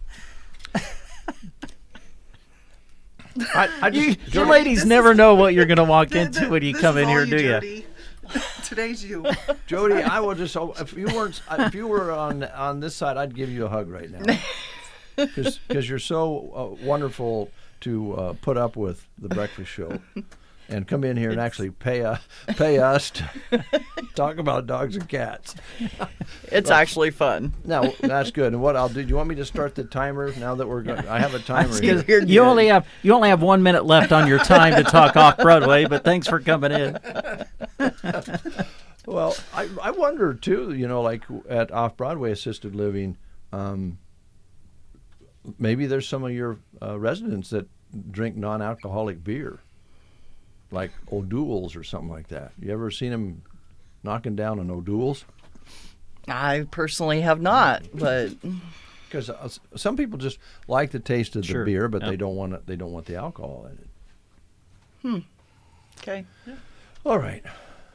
You ladies never know what you're going to walk into when you come in here, do you?
Today's you.
Jody, I will just, if you were on this side, I'd give you a hug right now. Because you're so wonderful to put up with the breakfast show and come in here and actually pay us to talk about dogs and cats.
It's actually fun.
Now, that's good. And what I'll do, do you want me to start the timer now that we're going? I have a timer here.
You only have 1 minute left on your time to talk off Broadway, but thanks for coming in.
Well, I wonder too, like at off Broadway assisted living, maybe there's some of your residents that drink non-alcoholic beer, like O'Doul's or something like that. You ever seen them knocking down an O'Doul's?
I personally have not, but
Because some people just like the taste of the
Sure.
beer, but
Yep.
they don't want the alcohol in it.
Okay.
All right.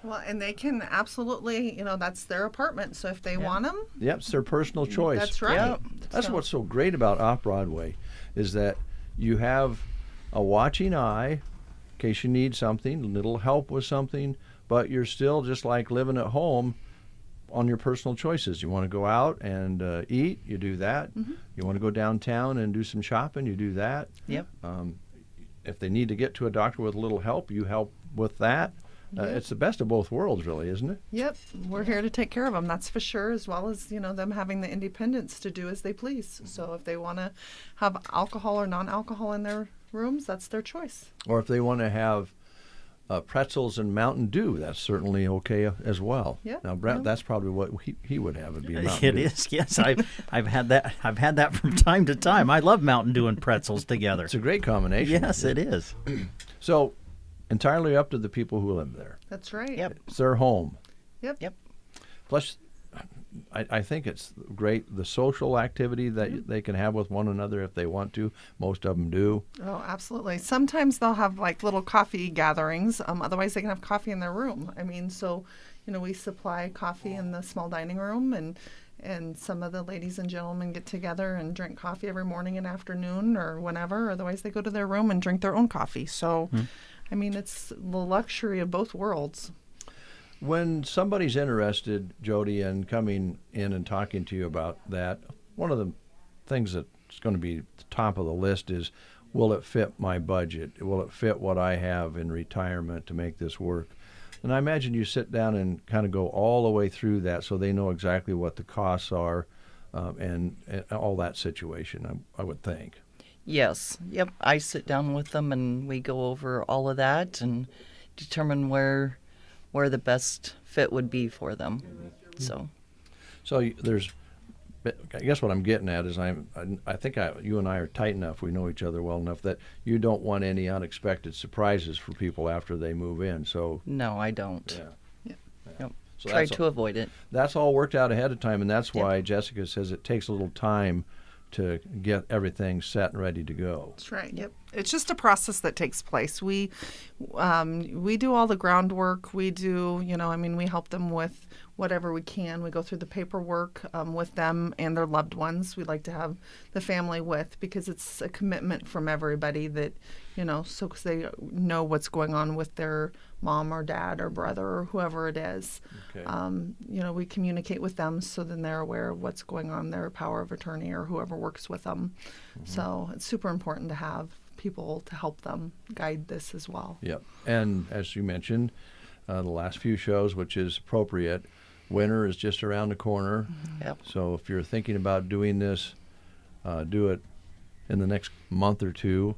Well, and they can absolutely, that's their apartment. So if they want them,
Yep, it's their personal choice.
that's right. Yep.
That's
So-
what's so great about Off-Broadway is that you have a watching eye in case you need something, a little help with something, but you're still just like living at home on your personal choices. You want to go out and eat, you do that.
Mm-hmm.
You want to go downtown and do some shopping, you do that.
Yep.
If they need to get to a doctor with a little help, you help with that. It's the best of both worlds, really, isn't it?
Yep, we're here to take care of them, that's for sure, as well as, them having the independence to do as they please. So if they want to have alcohol or non-alcohol in their rooms, that's their choice.
Or if they want to have pretzels and Mountain Dew, that's certainly okay as well.
Yeah.
Now, Brett, that's probably what he would have. It'd be a Mountain
It
Dew.
is, yes. I've had that. I've had that from time to time. I love Mountain Dew and pretzels together.
It's a great combination.
Yes, it is.
So, entirely up to the people who live there.
That's right.
Yep.
It's their home.
Yep.
Plus, I think it's great, the social activity that they can have with one another if they want to. Most of them do.
Oh, absolutely. Sometimes they'll have like little coffee gatherings. Otherwise, they can have coffee in their room. So, we supply coffee in the small dining room, and some of the ladies and gentlemen get together and drink coffee every morning and afternoon or whenever. Otherwise, they go to their room and drink their own coffee. So, it's the luxury of both worlds.
When somebody's interested, Jody, in coming in and talking to you about that, one of the things that's going to be at the top of the list is, will it fit my budget? Will it fit what I have in retirement to make this work? And I imagine you sit down and kind of go all the way through that so they know exactly what the costs are and all that situation, I would think.
Yes. Yep. I sit down with them and we go over all of that and determine where the best fit would be for them. So
there's, I guess what I'm getting at is I think you and I are tight enough, we know each other well enough that you don't want any unexpected surprises for people after they move in. So
no, I don't.
Yeah.
Yep.
So
Try to avoid it.
That's all worked out ahead of time, and that's why Jessica says it takes a little time to get everything set and ready to go.
That's right. Yep. It's just a process that takes place. We do all the groundwork. We do, we help them with whatever we can. We go through the paperwork with them and their loved ones. We like to have the family with because it's a commitment from everybody that, so because they know what's going on with their mom or dad or brother or whoever it is. Okay. We communicate with them so then they're aware of what's going on, their power of attorney or whoever works with them. Mm-hmm. So it's super important to have people to help them guide this as well.
Yep. And as you mentioned, the last few shows, which is appropriate, winter is just around the corner.
Yep.
So if you're thinking about doing this, do it in the next month or two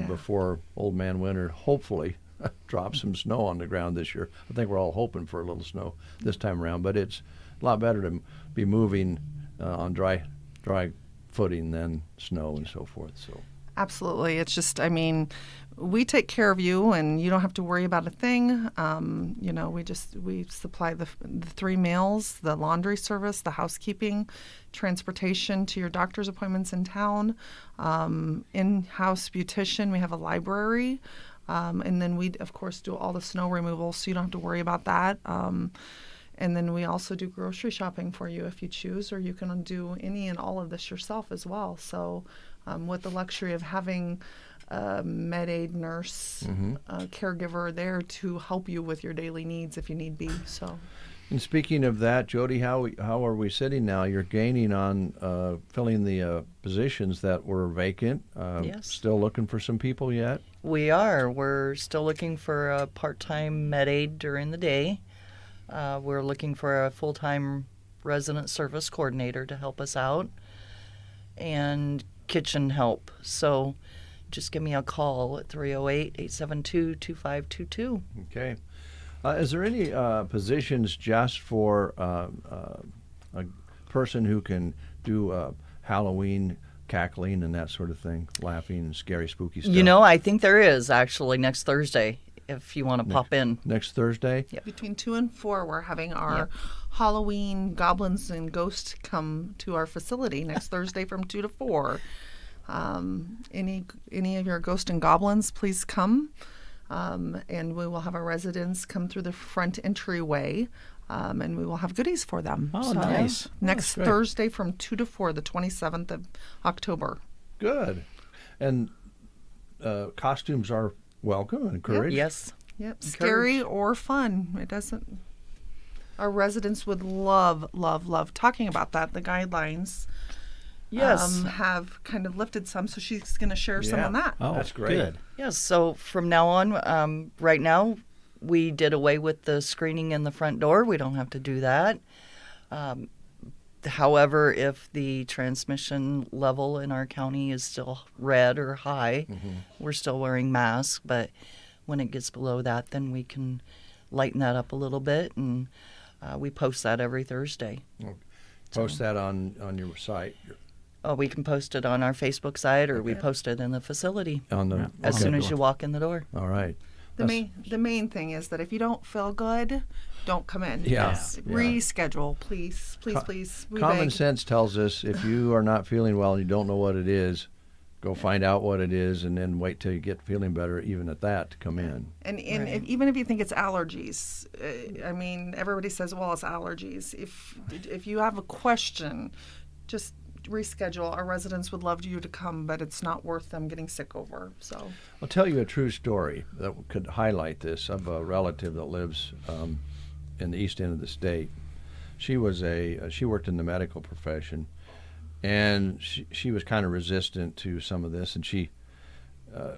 before Old Man Winter hopefully drops some snow on the ground this year. I think we're all hoping for a little snow this time around, but it's a lot better to be moving on dry footing than snow and so forth. So.
Absolutely. It's just, we take care of you and you don't have to worry about a thing. We supply the 3 meals, the laundry service, the housekeeping, transportation to your doctor's appointments in town, in-house beautician. We have a library. And then we, of course, do all the snow removal, so you don't have to worry about that. And then we also do grocery shopping for you if you choose, or you can do any and all of this yourself as well. So with the luxury of having a med-aid nurse, caregiver there to help you with your daily needs if you need be. So.
And speaking of that, Jody, how are we sitting now? You're gaining on filling the positions that were vacant.
Yes.
Still looking for some people yet?
We are. We're still looking for a part-time med-aid during the day. We're looking for a full-time resident service coordinator to help us out and kitchen help. So just give me a call at 308-872-2522.
Okay. Is there any positions just for a person who can do Halloween cackling and that sort of thing, laughing and scary, spooky stuff?
I think there is actually next Thursday. if you want to pop in.
Next Thursday?
Yep.
Between 2 and 4, we're having our Halloween goblins and ghosts come to our facility next Thursday from 2 to 4. Any of your ghosts and goblins, please come. And we will have our residents come through the front entryway, and we will have goodies for them.
Oh, nice.
Next
That's great.
Thursday from 2 to 4, the 27th of October.
Good. And costumes are welcome and encouraged?
Yes.
Yep. Scary or fun. It doesn't. Our residents would love talking about that. The guidelines have kind of lifted some, so she's going to share some on that.
Oh, that's great.
Good.
Yes, so from now on, right now, we did away with the screening in the front door. We don't have to do that. However, if the transmission level in our county is still red or high, we're still wearing masks. But when it gets below that, then we can lighten that up a little bit, and we post that every Thursday.
Post that on your site.
Oh, we can post it on our Facebook site, or we post it in the facility as soon as you walk in the door.
All right.
The main thing is that if you don't feel good, don't come in. Reschedule, please. We
Common
beg.
sense tells us if you are not feeling well and you don't know what it is, go find out what it is and then wait till you get feeling better, even at that, to come in.
And even if you think it's allergies, I mean, everybody says, well, it's allergies. If you have a question, just reschedule. Our residents would love you to come, but it's not worth them getting sick over. So
I'll tell you a true story that could highlight this of a relative that lives in the east end of the state. She worked in the medical profession, and she was kind of resistant to some of this, and she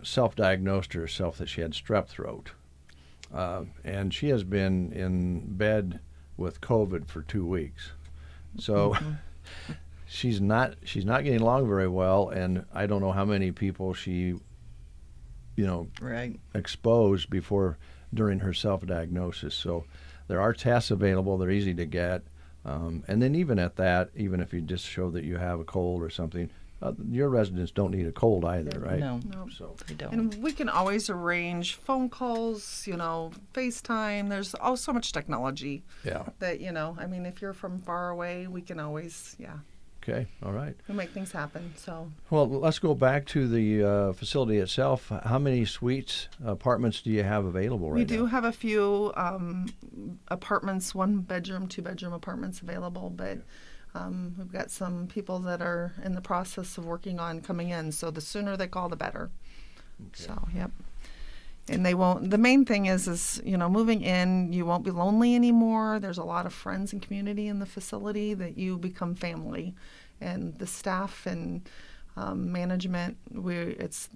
self-diagnosed herself that she had strep throat, and she has been in bed with COVID for 2 weeks. So. She's not getting along very well, and I don't know how many people she, exposed during her self-diagnosis. So there are tests available; they're easy to get, and then even at that, even if you just show that you have a cold or something, your residents don't need a cold either, right?
No,
so
they don't. And we can always arrange phone calls, FaceTime. There's so much technology.
Yeah.
That I mean, if you're from far away, we can always
Okay, all right.
We make things happen. So.
Well, let's go back to the facility itself. How many suites, apartments do you have available right now?
We do have a few apartments, 1-bedroom, 2-bedroom apartments available, but we've got some people that are in the process of working on coming in. So the sooner they call, the better. Okay. So, yep. And they won't. The main thing is moving in, you won't be lonely anymore. There's a lot of friends and community in the facility that you become family, and the staff and management. It's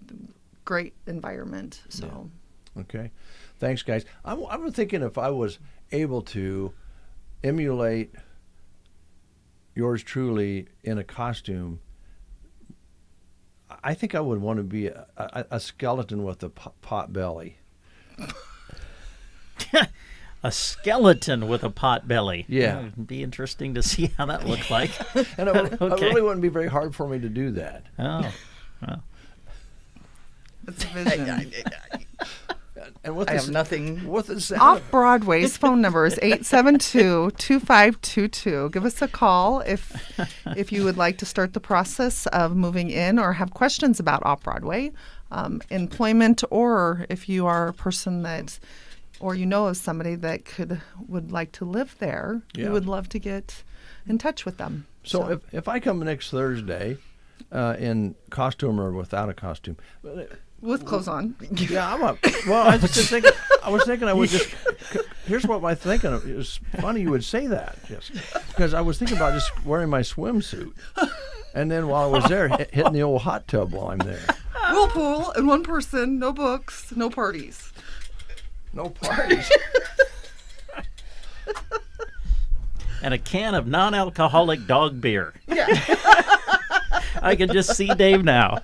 great environment. So.
Yeah. Okay, thanks, guys. I'm thinking if I was able to emulate yours truly in a costume, I think I would want to be a skeleton with a pot belly.
A skeleton with a pot belly.
Yeah.
It'd be interesting to see how that looked like.
And it really wouldn't be very hard for me to do that.
Oh, well.
It's a vision.
And what
I have nothing.
What the sound?
Off Broadway's phone number is 872-2522. Give us a call if you would like to start the process of moving in or have questions about Off Broadway, employment, or if you are a person that, or of somebody that would like to live there, we would love to get in touch with them.
So if I come next Thursday in costume or without a costume.
With clothes on.
Yeah, I'm up. Well, I was thinking I would just. Here's what my thinking. It was funny you would say that, because I was thinking about just wearing my swimsuit, and then while I was there, hitting the old hot tub while I'm there.
Whirlpool and one person, no books, no parties.
No parties.
And a can of non-alcoholic dog beer.
Yeah.
I can just see Dave now.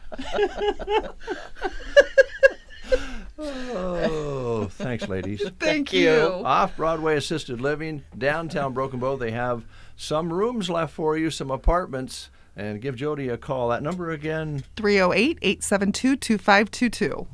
Oh, thanks, ladies.
Thank you.
Off-Broadway Assisted Living, downtown Broken Bow. They have some rooms left for you, some apartments. And give Jody a call. That number again?
308-872-2522.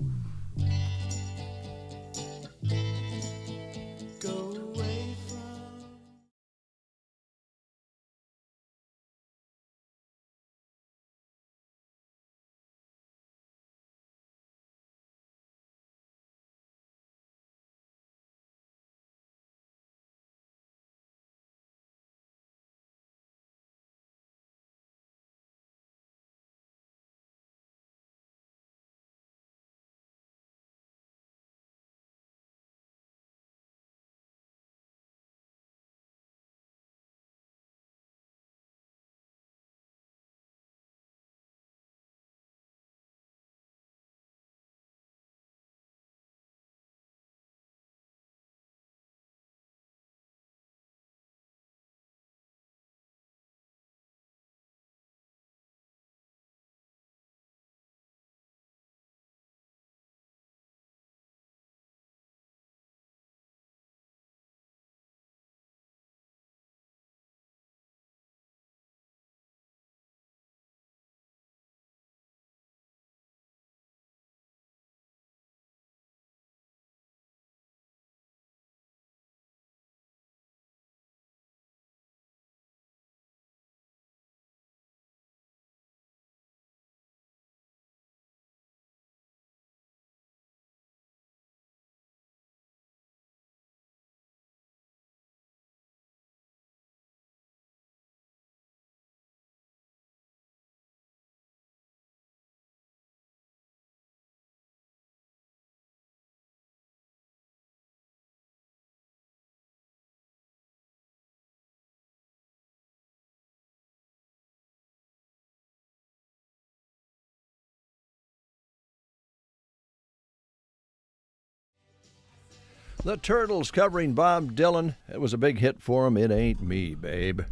The Turtles covering Bob Dylan. It was a big hit for him. It ain't me, babe.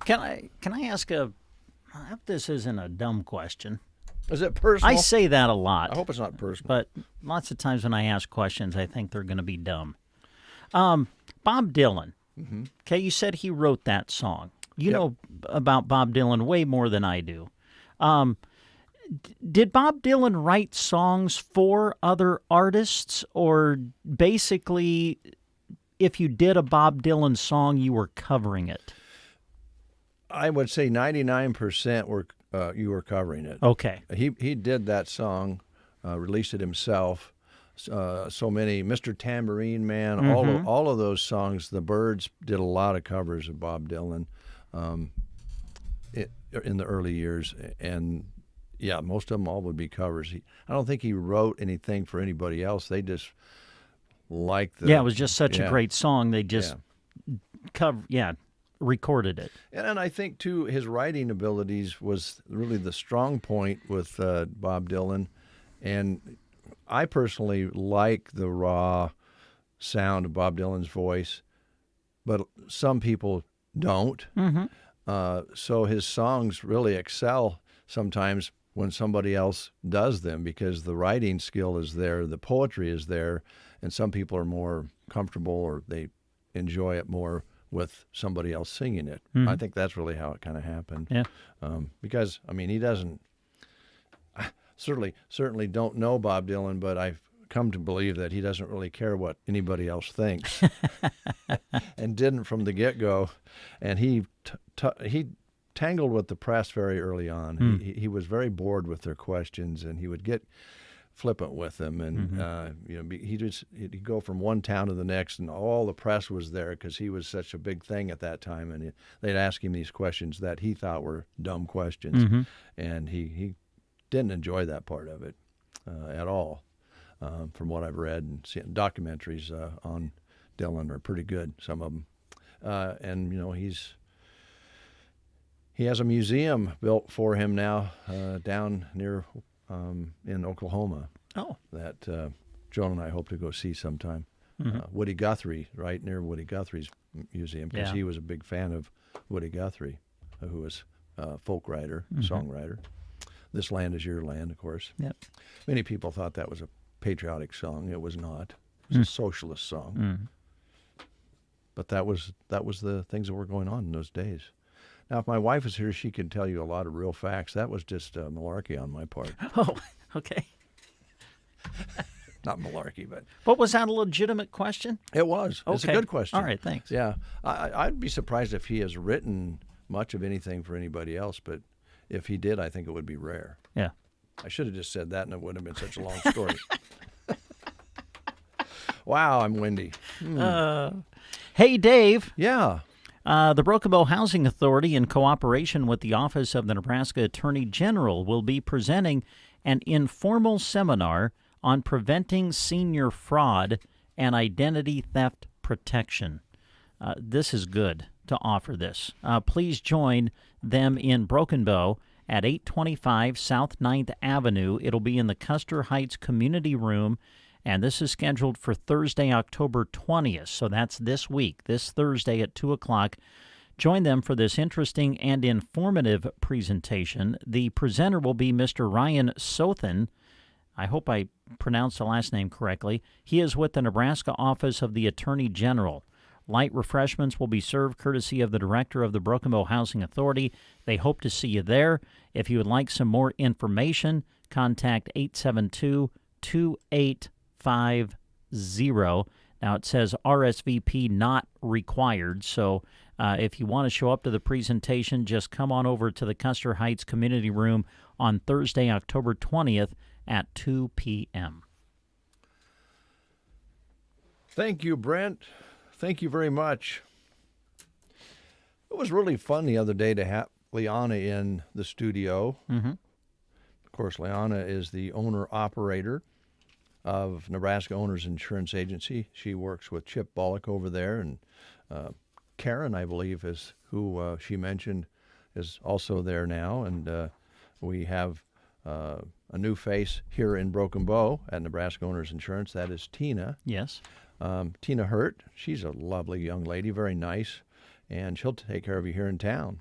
Can I ask I hope this isn't a dumb question.
Is it personal?
I say that a lot.
I hope it's not personal.
But lots of times when I ask questions, I think they're going to be dumb. Bob Dylan.
Mm-hmm.
Okay, you said he wrote that song. You know about Bob Dylan way more than I do. Did Bob Dylan write songs for other artists, or basically, if you did a Bob Dylan song, you were covering it?
I would say 99% were you were covering it.
Okay.
He did that song, released it himself. So many, Mr. Tambourine Man, all of those songs. The Byrds did a lot of covers of Bob Dylan in the early years, and yeah, most of them all would be covers. I don't think he wrote anything for anybody else. They just liked the.
Yeah, it was just such a great song. They just recorded it.
And I think too, his writing abilities was really the strong point with Bob Dylan, and I personally like the raw sound of Bob Dylan's voice, but some people don't. So his songs really excel sometimes when somebody else does them, because the writing skill is there, the poetry is there, and some people are more comfortable or they enjoy it more with somebody else singing it. I think that's really how it kind of happened.
Yeah.
Because, I mean, he doesn't... Certainly don't know Bob Dylan, but I've come to believe that he doesn't really care what anybody else thinks, and didn't from the get-go. And he tangled with the press very early on. He was very bored with their questions, and he would get flippant with them. And he'd go from one town to the next, and all the press was there because he was such a big thing at that time. And they'd ask him these questions that he thought were dumb questions, and he didn't enjoy that part of it at all. From what I've read and seen, documentaries on Dylan are pretty good, some of them. And he has a museum built for him now down near in Oklahoma. That Joan and I hope to go see sometime. Woody Guthrie, right near Woody Guthrie's museum, because he was a big fan of Woody Guthrie, who was a folk writer, songwriter. This Land Is Your Land, of course.
Yep.
Many people thought that was a patriotic song. It was not. It was a socialist song. But that was the things that were going on in those days. Now, if my wife was here, she could tell you a lot of real facts. That was just malarkey on my part.
Oh, okay.
Not malarkey, but...
But was that a legitimate question?
It was.
Okay.
It's a good question.
All right, thanks.
Yeah. I'd be surprised if he has written much of anything for anybody else, but if he did, I think it would be rare.
Yeah.
I should have just said that, and it wouldn't have been such a long story. Wow, I'm windy.
Hey, Dave.
Yeah.
The Broken Bow Housing Authority, in cooperation with the Office of the Nebraska Attorney General, will be presenting an informal seminar on preventing senior fraud and identity theft protection. This is good to offer this. Please join them in Broken Bow at 825 South 9th Avenue. It'll be in the Custer Heights Community Room, and this is scheduled for Thursday, October 20th. So that's this week, this Thursday at 2 o'clock. Join them for this interesting and informative presentation. The presenter will be Mr. Ryan Sothen. I hope I pronounced the last name correctly. He is with the Nebraska Office of the Attorney General. Light refreshments will be served courtesy of the director of the Broken Bow Housing Authority. They hope to see you there. If you would like some more information, contact 872-2850. Now, it says RSVP not required, so if you want to show up to the presentation, just come on over to the Custer Heights Community Room on Thursday, October 20th at 2 p.m.
Thank you, Brent. Thank you very much. It was really fun the other day to have Liana in the studio. Of course, Liana is the owner-operator of Nebraska Owners Insurance Agency. She works with Chip Bullock over there, and Karen, I believe, is who she mentioned, is also there now. And we have a new face here in Broken Bow at Nebraska Owners Insurance. That is Tina.
Yes.
Tina Hurt. She's a lovely young lady, very nice, and she'll take care of you here in town.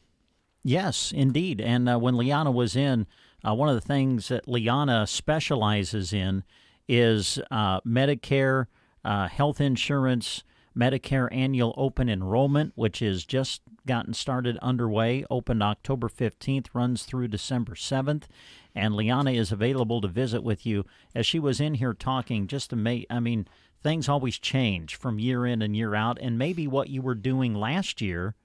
Yes, indeed. And when Liana was in, one of the things that Liana specializes in is Medicare, health insurance, Medicare annual open enrollment, which is just gotten started underway, opened October 15th, runs through December 7th. And Liana is available to visit with you. As she was in here talking, just to things always change from year in and year out. And maybe what you were doing last year,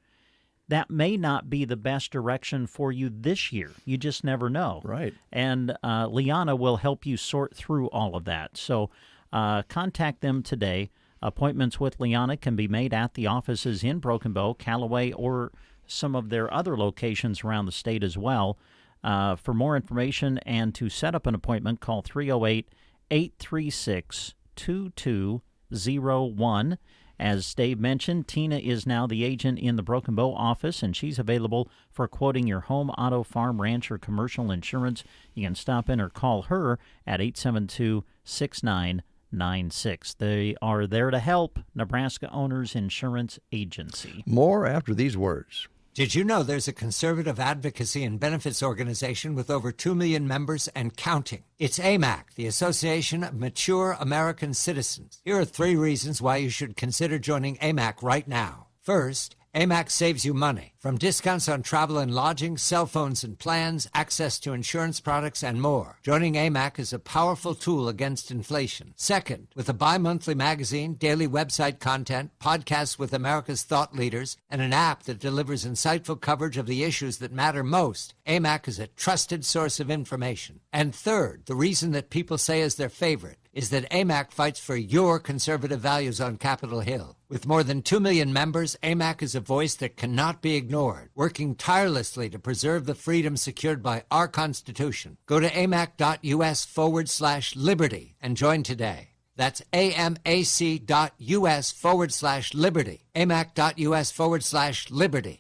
that may not be the best direction for you this year. You just never know.
Right.
And Liana will help you sort through all of that. So contact them today. Appointments with Liana can be made at the offices in Broken Bow, Callaway, or some of their other locations around the state as well. For more information and to set up an appointment, call 308-836-2201. As Dave mentioned, Tina is now the agent in the Broken Bow office, and she's available for quoting your home, auto, farm, ranch, or commercial insurance. You can stop in or call her at 872-6996. They are there to help. Nebraska Owners Insurance Agency.
More after these words.
Did you know there's a conservative advocacy and benefits organization with over 2 million members and counting? It's AMAC, the Association of Mature American Citizens. Here are 3 reasons why you should consider joining AMAC right now. First, AMAC saves you money. From discounts on travel and lodging, cell phones and plans, access to insurance products, and more. Joining AMAC is a powerful tool against inflation. Second, with a bi-monthly magazine, daily website content, podcasts with America's thought leaders, and an app that delivers insightful coverage of the issues that matter most, AMAC is a trusted source of information. And third, the reason that people say is their favorite is that AMAC fights for your conservative values on Capitol Hill. With more than 2 million members, AMAC is a voice that cannot be ignored, working tirelessly to preserve the freedom secured by our Constitution. Go to amac.us/liberty and join today. That's amac.us/liberty. amac.us/liberty.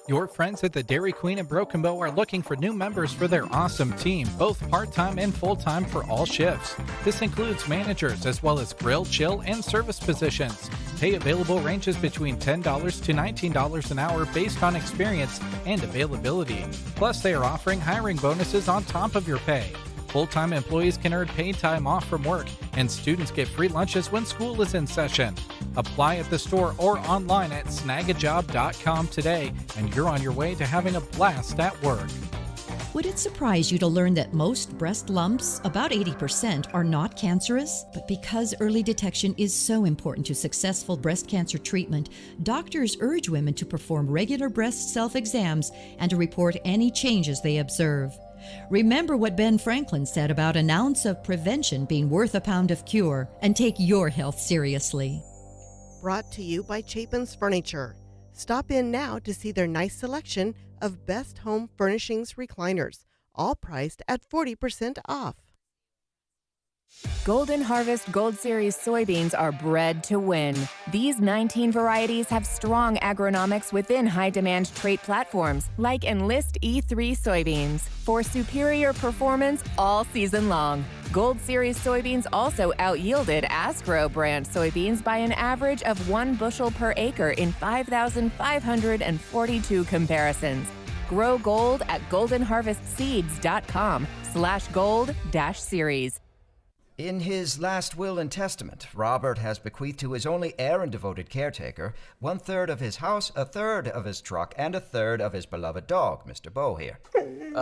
Your friends at the Dairy Queen in Broken Bow are looking for new members for their awesome team, both part-time and full-time for all shifts. This includes managers as well as grill, chill, and service positions. Pay available ranges between $10 to $19 an hour based on experience and availability. Plus, they are offering hiring bonuses on top of your pay. Full-time employees can earn paid time off from work, and students get free lunches when school is in session. Apply at the store or online at snagajob.com today, and you're on your way to having a blast at work.
Would it surprise you to learn that most breast lumps, about 80%, are not cancerous? But because early detection is so important to successful breast cancer treatment, doctors urge women to perform regular breast self-exams and to report any changes they observe. Remember what Ben Franklin said about an ounce of prevention being worth a pound of cure, and take your health seriously.
Brought to you by Chapin's Furniture. Stop in now to see their nice selection of best home furnishings recliners, all priced at 40% off.
Golden Harvest Gold Series soybeans are bred to win. These 19 varieties have strong agronomics within high-demand trait platforms like Enlist E3 soybeans for superior performance all season long. Gold Series soybeans also out-yielded Astro brand soybeans by an average of 1 bushel per acre in 5,542 comparisons. Grow gold at goldenharvestseeds.com/gold-series.
In his last will and testament, Robert has bequeathed to his only heir and devoted caretaker 1/3 of his house, 1/3 of his truck, and 1/3 of his beloved dog, Mr. Bow here.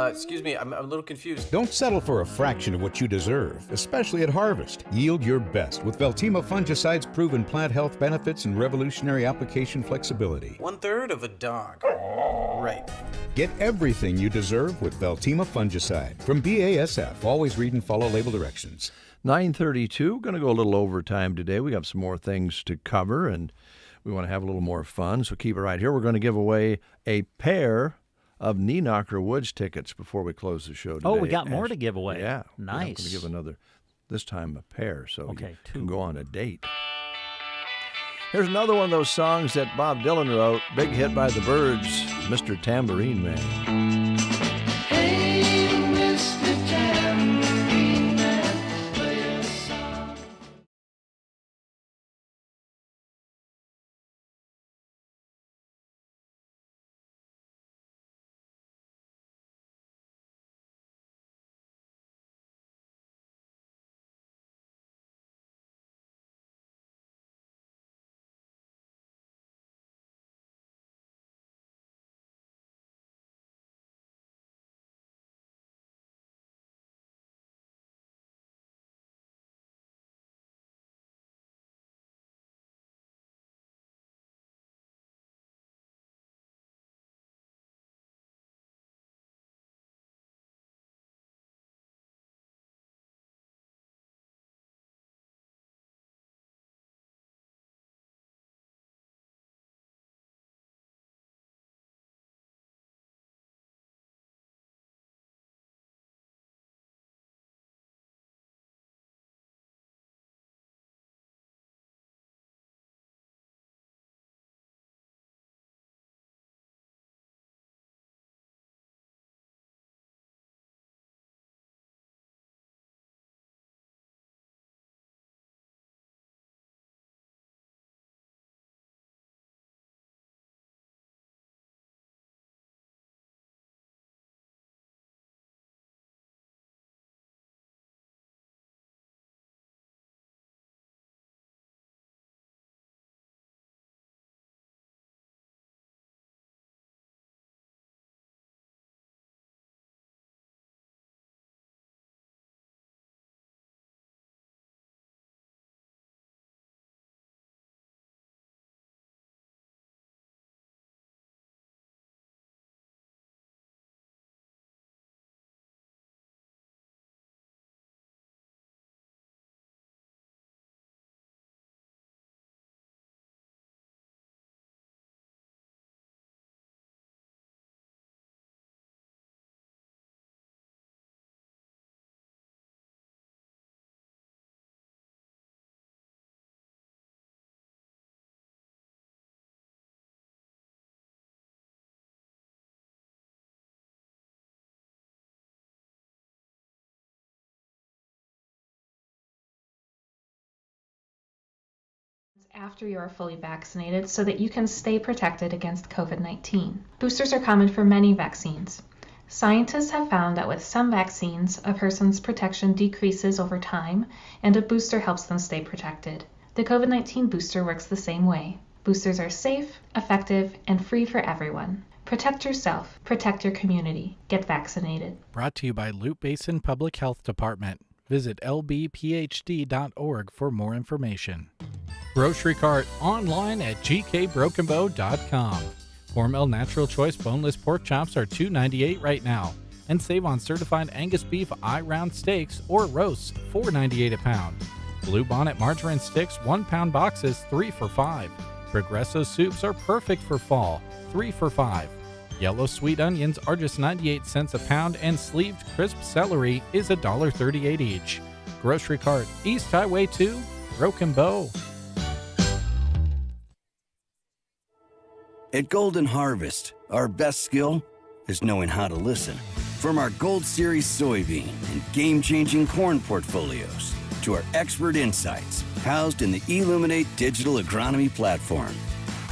Excuse me, I'm a little confused.
Don't settle for a fraction of what you deserve, especially at harvest. Yield your best with Veltima fungicide's proven plant health benefits and revolutionary application flexibility.
1/3 of a dog. Right.
Get everything you deserve with Veltima fungicide. From BASF, always read and follow label directions.
9:32, going to go a little overtime today. We have some more things to cover, and we want to have a little more fun, so keep it right here. We're going to give away a pair of Knee Knocker Woods tickets before we close the show today.
Oh, we got more to give away.
Yeah.
Nice.
I'm going to give another, this time a pair, so
okay,
you
2.
can go on a date. Here's another one of those songs that Bob Dylan wrote, big hit by the Byrds, Mr. Tambourine Man.
Hey, Mr. Tambourine
after you are fully vaccinated so that you can stay protected against COVID-19. Boosters are common for many vaccines. Scientists have found that with some vaccines, a person's protection decreases over time, and a booster helps them stay protected. The COVID-19 booster works the same way. Boosters are safe, effective, and free for everyone. Protect yourself. Protect your community. Get vaccinated.
Brought to you by Loop Basin Public Health Department. Visit lbphd.org for more information. Grocery cart online at gkbrokenbow.com. Hormel Natural Choice boneless pork chops are $2.98 right now. And save on certified Angus beef eye-round steaks or roasts, $4.98 a pound. Blue Bonnet margarine sticks 1-pound boxes, 3 for $5. Progresso soups are perfect for fall, 3 for $5. Yellow sweet onions are just 98 cents a pound, and sleeved crisp celery is $1.38 each. Grocery cart, East Highway 2, Broken Bow.
At Golden Harvest, our best skill is knowing how to listen. From our Gold Series soybean and game-changing corn portfolios to our expert insights housed in the Illuminate digital agronomy platform,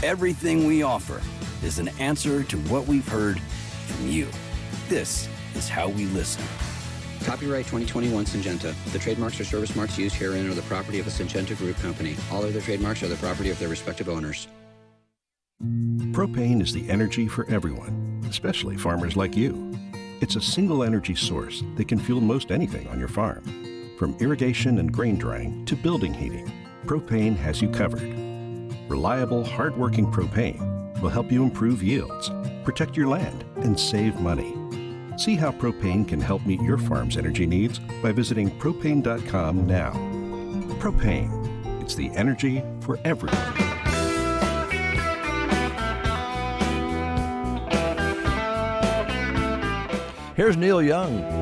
everything we offer is an answer to what we've heard from you. This is how we listen.
Copyright 2021 Syngenta. The trademarks or service marks used herein are the property of a Syngenta Group company. All other trademarks are the property of their respective owners.
Propane is the energy for everyone, especially farmers like you. It's a single energy source that can fuel most anything on your farm. From irrigation and grain drying to building heating, propane has you covered. Reliable, hard-working propane will help you improve yields, protect your land, and save money. See how propane can help meet your farm's energy needs by visiting propane.com now. Propane, it's the energy for everyone.
Here's Neil Young.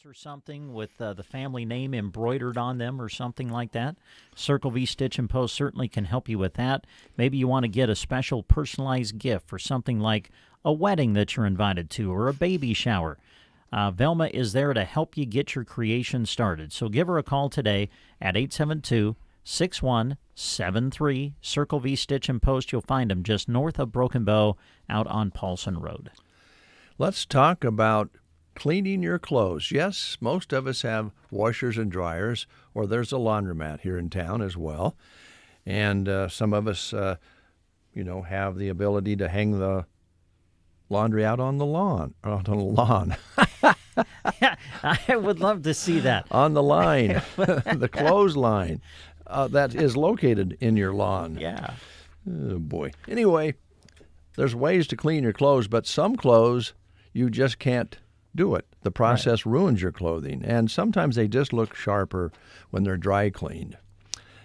shirts or something with the family name embroidered on them or something like that, Circle V Stitch and Post certainly can help you with that. Maybe you want to get a special personalized gift for something like a wedding that you're invited to or a baby shower. Velma is there to help you get your creation started. So give her a call today at 872-6173. Circle V Stitch and Post. You'll find them just north of Broken Bow out on Paulson Road.
Let's talk about cleaning your clothes. Yes, most of us have washers and dryers, or there's a laundromat here in town as well. And some of us, have the ability to hang the laundry out on the lawn.
Yeah, I would love to see that.
On the line, the clothesline that is located in your lawn.
Yeah.
Oh, boy. Anyway, there's ways to clean your clothes, but some clothes you just can't do it. The process ruins your clothing, and sometimes they just look sharper when they're dry cleaned.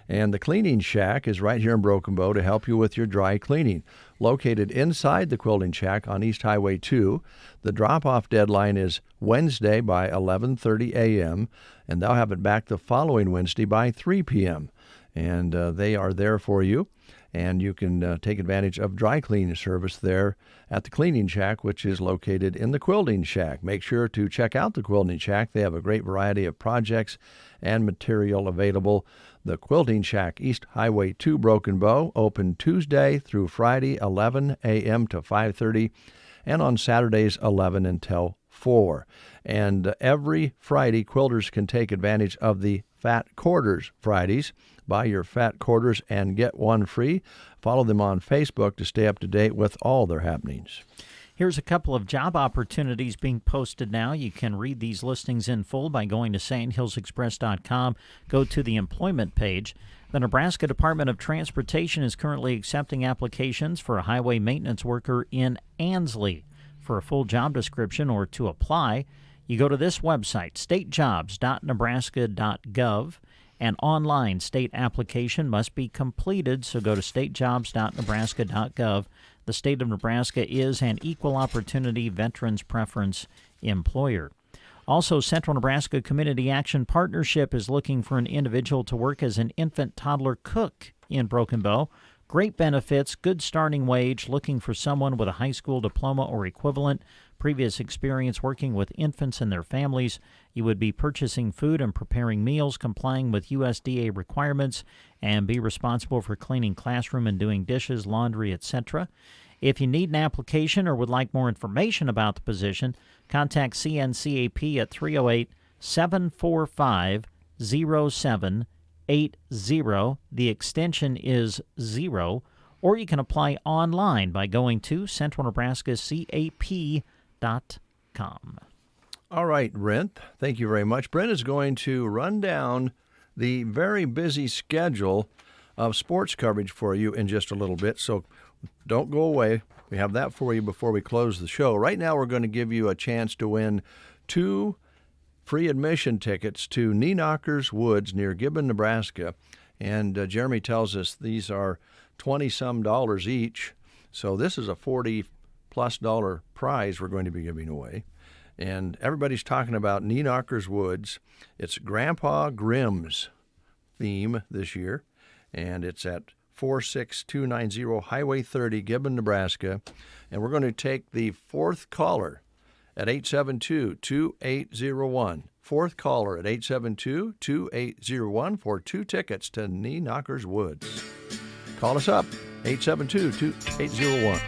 And the Cleaning Shack is right here in Broken Bow to help you with your dry cleaning. Located inside the Quilting Shack on East Highway 2, the drop-off deadline is Wednesday by 11:30 a.m., and they'll have it back the following Wednesday by 3 p.m. And they are there for you, and you can take advantage of dry cleaning service there at the Cleaning Shack, which is located in the Quilting Shack. Make sure to check out the Quilting Shack. They have a great variety of projects and material available. The Quilting Shack, East Highway 2, Broken Bow, open Tuesday through Friday, 11 a.m. to 5:30, and on Saturdays, 11 until 4. And every Friday, quilters can take advantage of the Fat Quarters Fridays. Buy your Fat Quarters and get one free. Follow them on Facebook to stay up to date with all their happenings.
Here's a couple of job opportunities being posted now. You can read these listings in full by going to sandhillsexpress.com. Go to the employment page. The Nebraska Department of Transportation is currently accepting applications for a highway maintenance worker in Ansley. For a full job description or to apply, you go to this website, statejobs.nebraska.gov. An online state application must be completed, so go to statejobs.nebraska.gov. The state of Nebraska is an equal opportunity veterans preference employer. Also, Central Nebraska Community Action Partnership is looking for an individual to work as an infant toddler cook in Broken Bow. Great benefits, good starting wage, looking for someone with a high school diploma or equivalent, previous experience working with infants and their families. You would be purchasing food and preparing meals, complying with USDA requirements, and be responsible for cleaning classroom and doing dishes, laundry, etc. If you need an application or would like more information about the position, contact CNCAP at 308-745-0780. The extension is 0, or you can apply online by going to centralnebraskacap.com.
All right, Brent, thank you very much. Brent is going to run down the very busy schedule of sports coverage for you in just a little bit, so don't go away. We have that for you before we close the show. Right now we're going to give you a chance to win 2 free admission tickets to Knockers Woods near Gibbon, Nebraska. And Jeremy tells us these are $20-some each, so this is a $40+ prize we're going to be giving away. And everybody's talking about Knockers Woods. It's Grandpa Grimm's theme this year, and it's at 46290 Highway 30, Gibbon, Nebraska. And we're going to take the fourth caller at 872-2801. Fourth caller at 872-2801 for 2 tickets to Knockers Woods. Call us up, 872-2801.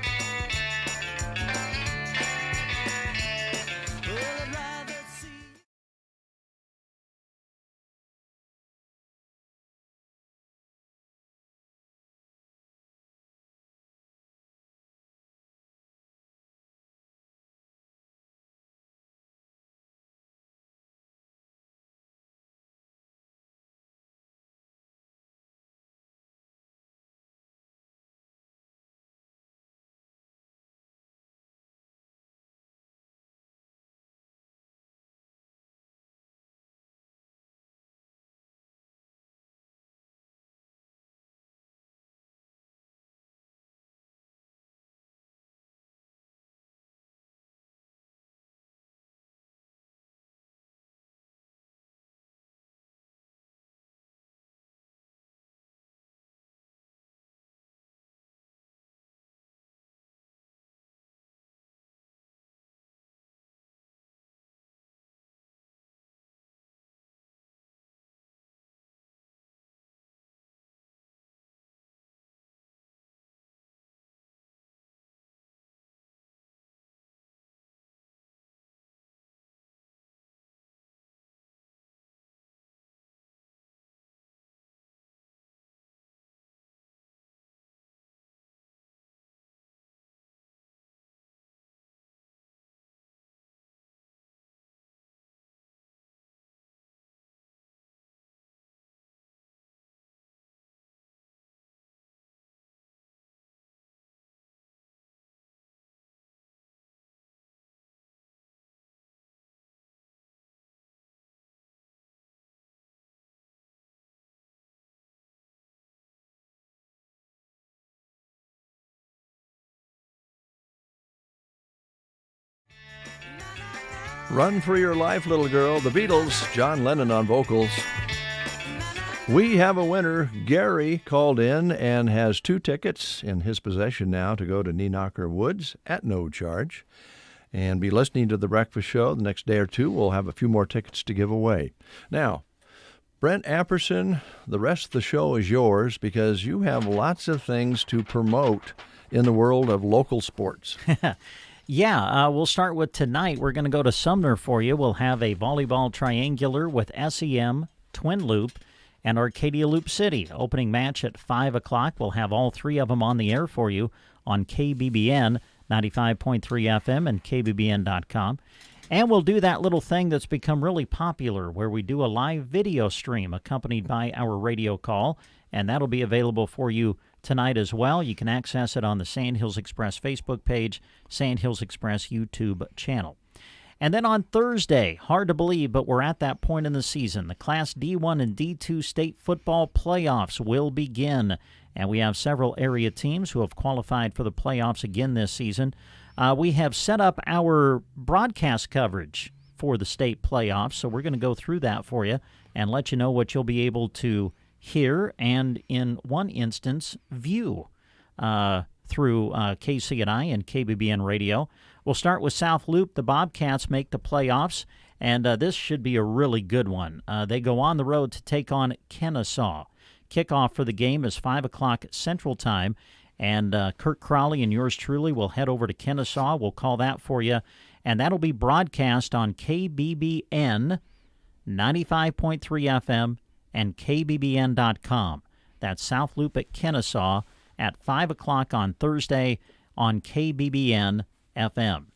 Run for Your Life, Little Girl. The Beatles, John Lennon on vocals. We have a winner. Gary called in and has 2 tickets in his possession now to go to Neenacher Woods at no charge and be listening to The Breakfast Show. The next day or two, we'll have a few more tickets to give away. Now, Brent Apperson, the rest of the show is yours because you have lots of things to promote in the world of local sports.
Yeah, we'll start with tonight. We're going to go to Sumner for you. We'll have a volleyball triangular with SEM, Twin Loop, and Arcadia Loop City. Opening match at 5 o'clock. We'll have all 3 of them on the air for you on KBBN 95.3 FM and KBBN.com. And we'll do that little thing that's become really popular where we do a live video stream accompanied by our radio call, and that'll be available for you tonight as well. You can access it on the Sandhills Express Facebook page, Sandhills Express YouTube channel. And then on Thursday, hard to believe, but we're at that point in the season. The Class D1 and D2 state football playoffs will begin, and we have several area teams who have qualified for the playoffs again this season. We have set up our broadcast coverage for the state playoffs, so we're going to go through that for you and let you know what you'll be able to hear and, in one instance, view through KCNI and KBBN Radio. We'll start with South Loop. The Bobcats make the playoffs, and this should be a really good one. They go on the road to take on Kennesaw. Kickoff for the game is 5 o'clock Central Time, and Kirk Crowley and yours truly will head over to Kennesaw. We'll call that for you, and that'll be broadcast on KBBN 95.3 FM and KBBN.com. That's South Loop at Kennesaw at 5 o'clock on Thursday on KBBN FM.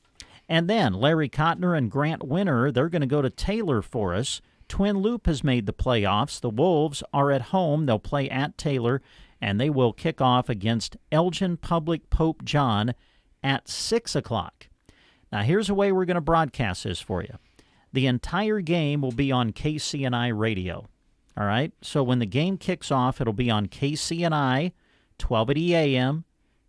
And then Larry Cotner and Grant Winter, they're going to go to Taylor for us. Twin Loop has made the playoffs. The Wolves are at home. They'll play at Taylor, and they will kick off against Elgin Public Pope John at 6 o'clock. Now, here's a way we're going to broadcast this for you. The entire game will be on KCNI Radio. All right? So when the game kicks off, it'll be on KCNI 1280 AM,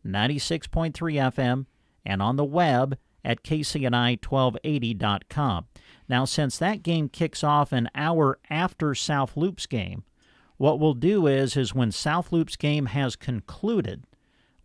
96.3 FM, and on the web at KCNI1280.com. Now, since that game kicks off an hour after South Loop's game, what we'll do is when South Loop's game has concluded,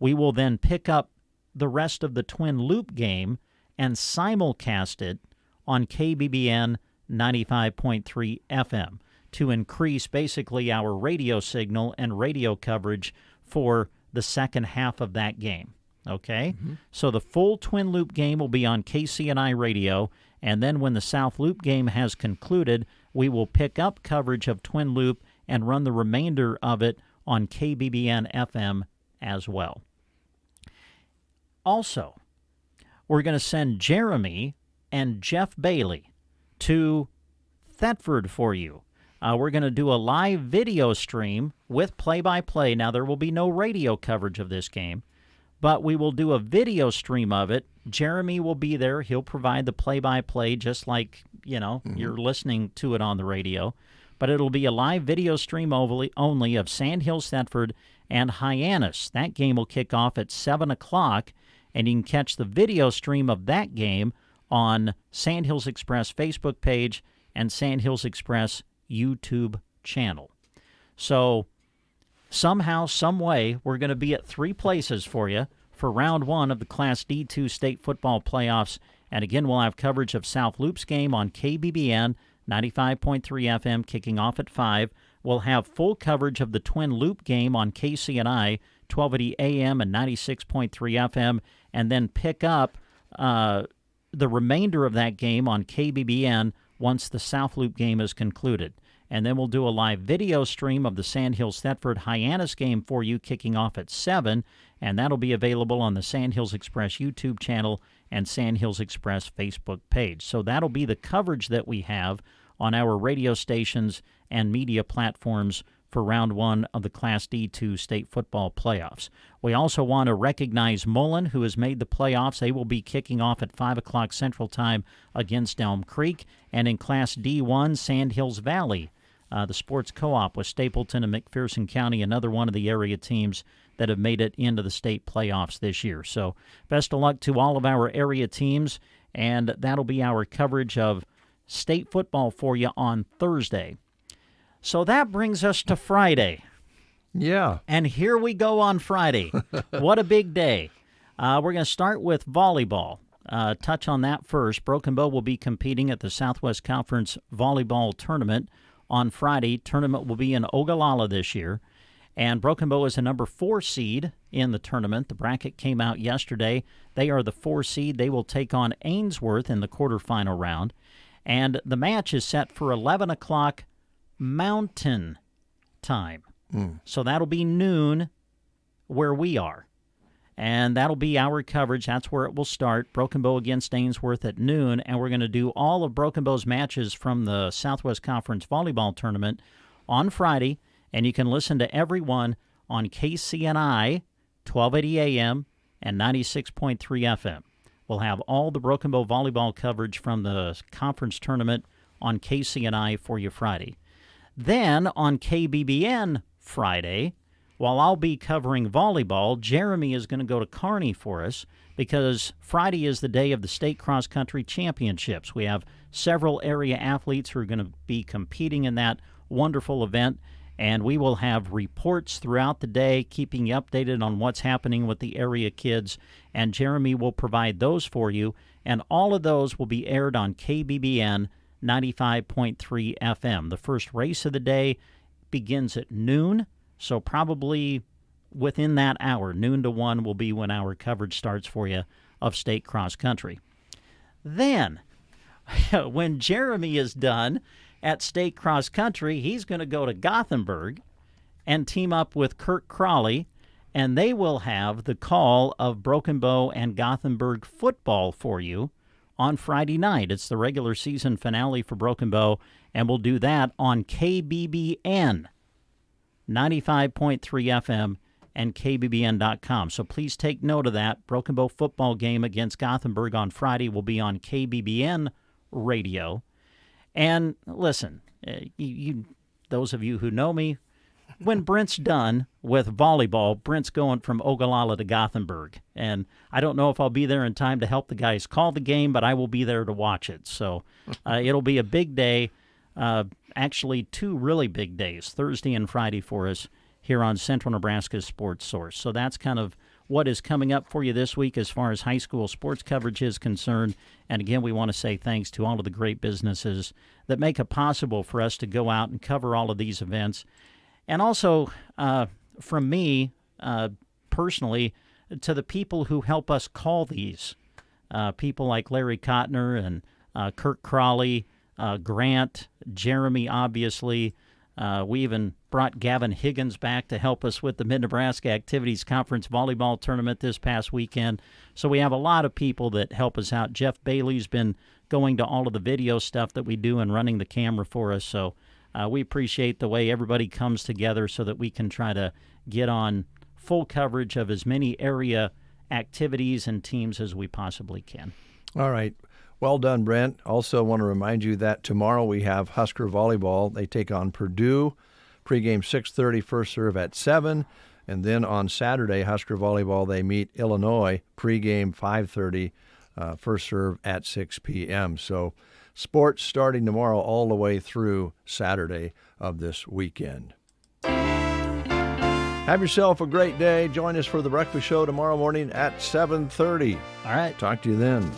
we will then pick up the rest of the Twin Loop game and simulcast it on KBBN 95.3 FM to increase basically our radio signal and radio coverage for the second half of that game. Okay? Mm-hmm. So the full Twin Loop game will be on KCNI Radio, and then when the South Loop game has concluded, we will pick up coverage of Twin Loop and run the remainder of it on KBBN FM as well. Also, we're going to send Jeremy and Jeff Bailey to Thetford for you. We're going to do a live video stream with play-by-play. Now, there will be no radio coverage of this game, but we will do a video stream of it. Jeremy will be there. He'll provide the play-by-play just like, you're listening to it on the radio. But it'll be a live video stream only of Sandhills Thetford and Hyannis. That game will kick off at 7 o'clock, and you can catch the video stream of that game on Sandhills Express Facebook page and Sandhills Express YouTube channel. So somehow, some way, we're going to be at 3 places for you for round 1 of the Class D2 state football playoffs. And again, we'll have coverage of South Loop's game on KBBN 95.3 FM kicking off at 5. We'll have full coverage of the Twin Loop game on KCNI 1280 AM and 96.3 FM, and then pick up the remainder of that game on KBBN once the South Loop game is concluded. And then we'll do a live video stream of the Sandhills Thetford Hyannis game for you kicking off at 7, and that'll be available on the Sandhills Express YouTube channel and Sandhills Express Facebook page. So that'll be the coverage that we have on our radio stations and media platforms for round 1 of the Class D2 state football playoffs. We also want to recognize Mullen, who has made the playoffs. They will be kicking off at 5 o'clock Central Time against Elm Creek. And in Class D1, Sandhills Valley, the sports co-op with Stapleton and McPherson County, another one of the area teams that have made it into the state playoffs this year. So best of luck to all of our area teams. and that'll be our coverage of state football for you on Thursday. So that brings us to Friday.
Yeah.
And here we go on Friday. What a big day. We're going to start with volleyball. Touch on that first. Broken Bow will be competing at the Southwest Conference Volleyball Tournament on Friday. Tournament will be in Ogallala this year. And Broken Bow is a number 4 seed in the tournament. The bracket came out yesterday. They are the 4 seed. They will take on Ainsworth in the quarterfinal round. And the match is set for 11 o'clock Mountain Time. So that'll be noon where we are. And that'll be our coverage. That's where it will start. Broken Bow against Ainsworth at noon. And we're going to do all of Broken Bow's matches from the Southwest Conference Volleyball Tournament on Friday. And you can listen to every one on KCNI 1280 AM and 96.3 FM. We'll have all the Broken Bow volleyball coverage from the conference tournament on KCNI for you Friday. Then on KBBN Friday, while I'll be covering volleyball, Jeremy is going to go to Kearney for us because Friday is the day of the State Cross Country Championships. We have several area athletes who are going to be competing in that wonderful event, and we will have reports throughout the day keeping you updated on what's happening with the area kids, and Jeremy will provide those for you, and all of those will be aired on KBBN 95.3 FM. The first race of the day begins at noon, so probably within that hour, noon to 1 will be when our coverage starts for you of state cross country. Then, when Jeremy is done at state cross country, he's going to go to Gothenburg and team up with Kirk Crawley, and they will have the call of Broken Bow and Gothenburg football for you on Friday night. It's the regular season finale for Broken Bow, and we'll do that on KBBN 95.3 FM and KBBN.com. So please take note of that. Broken Bow football game against Gothenburg on Friday will be on KBBN Radio. And listen, those of you who know me, when Brent's done with volleyball, Brent's going from Ogallala to Gothenburg. And I don't know if I'll be there in time to help the guys call the game, but I will be there to watch it. So it'll be a big day. Actually, 2 really big days, Thursday and Friday for us here on Central Nebraska's Sports Source. So that's kind of what is coming up for you this week as far as high school sports coverage is concerned. And again, we want to say thanks to all of the great businesses that make it possible for us to go out and cover all of these events. And also, from me, personally, to the people who help us call these, people like Larry Kottner and Kirk Crawley, Grant, Jeremy, obviously. We even brought Gavin Higgins back to help us with the Mid-Nebraska Activities Conference Volleyball Tournament this past weekend. So we have a lot of people that help us out. Jeff Bailey's been going to all of the video stuff that we do and running the camera for us. So we appreciate the way everybody comes together so that we can try to get on full coverage of as many area activities and teams as we possibly can.
All right. Well done, Brent. Also want to remind you that tomorrow we have Husker Volleyball. They take on Purdue. Pregame 6:30, first serve at 7. And then on Saturday, Husker Volleyball, they meet Illinois. Pregame 5:30, first serve at 6 p.m. So sports starting tomorrow all the way through Saturday of this weekend. Have yourself a great day. Join us for the breakfast show tomorrow morning at 7:30.
All right.
Talk to you then.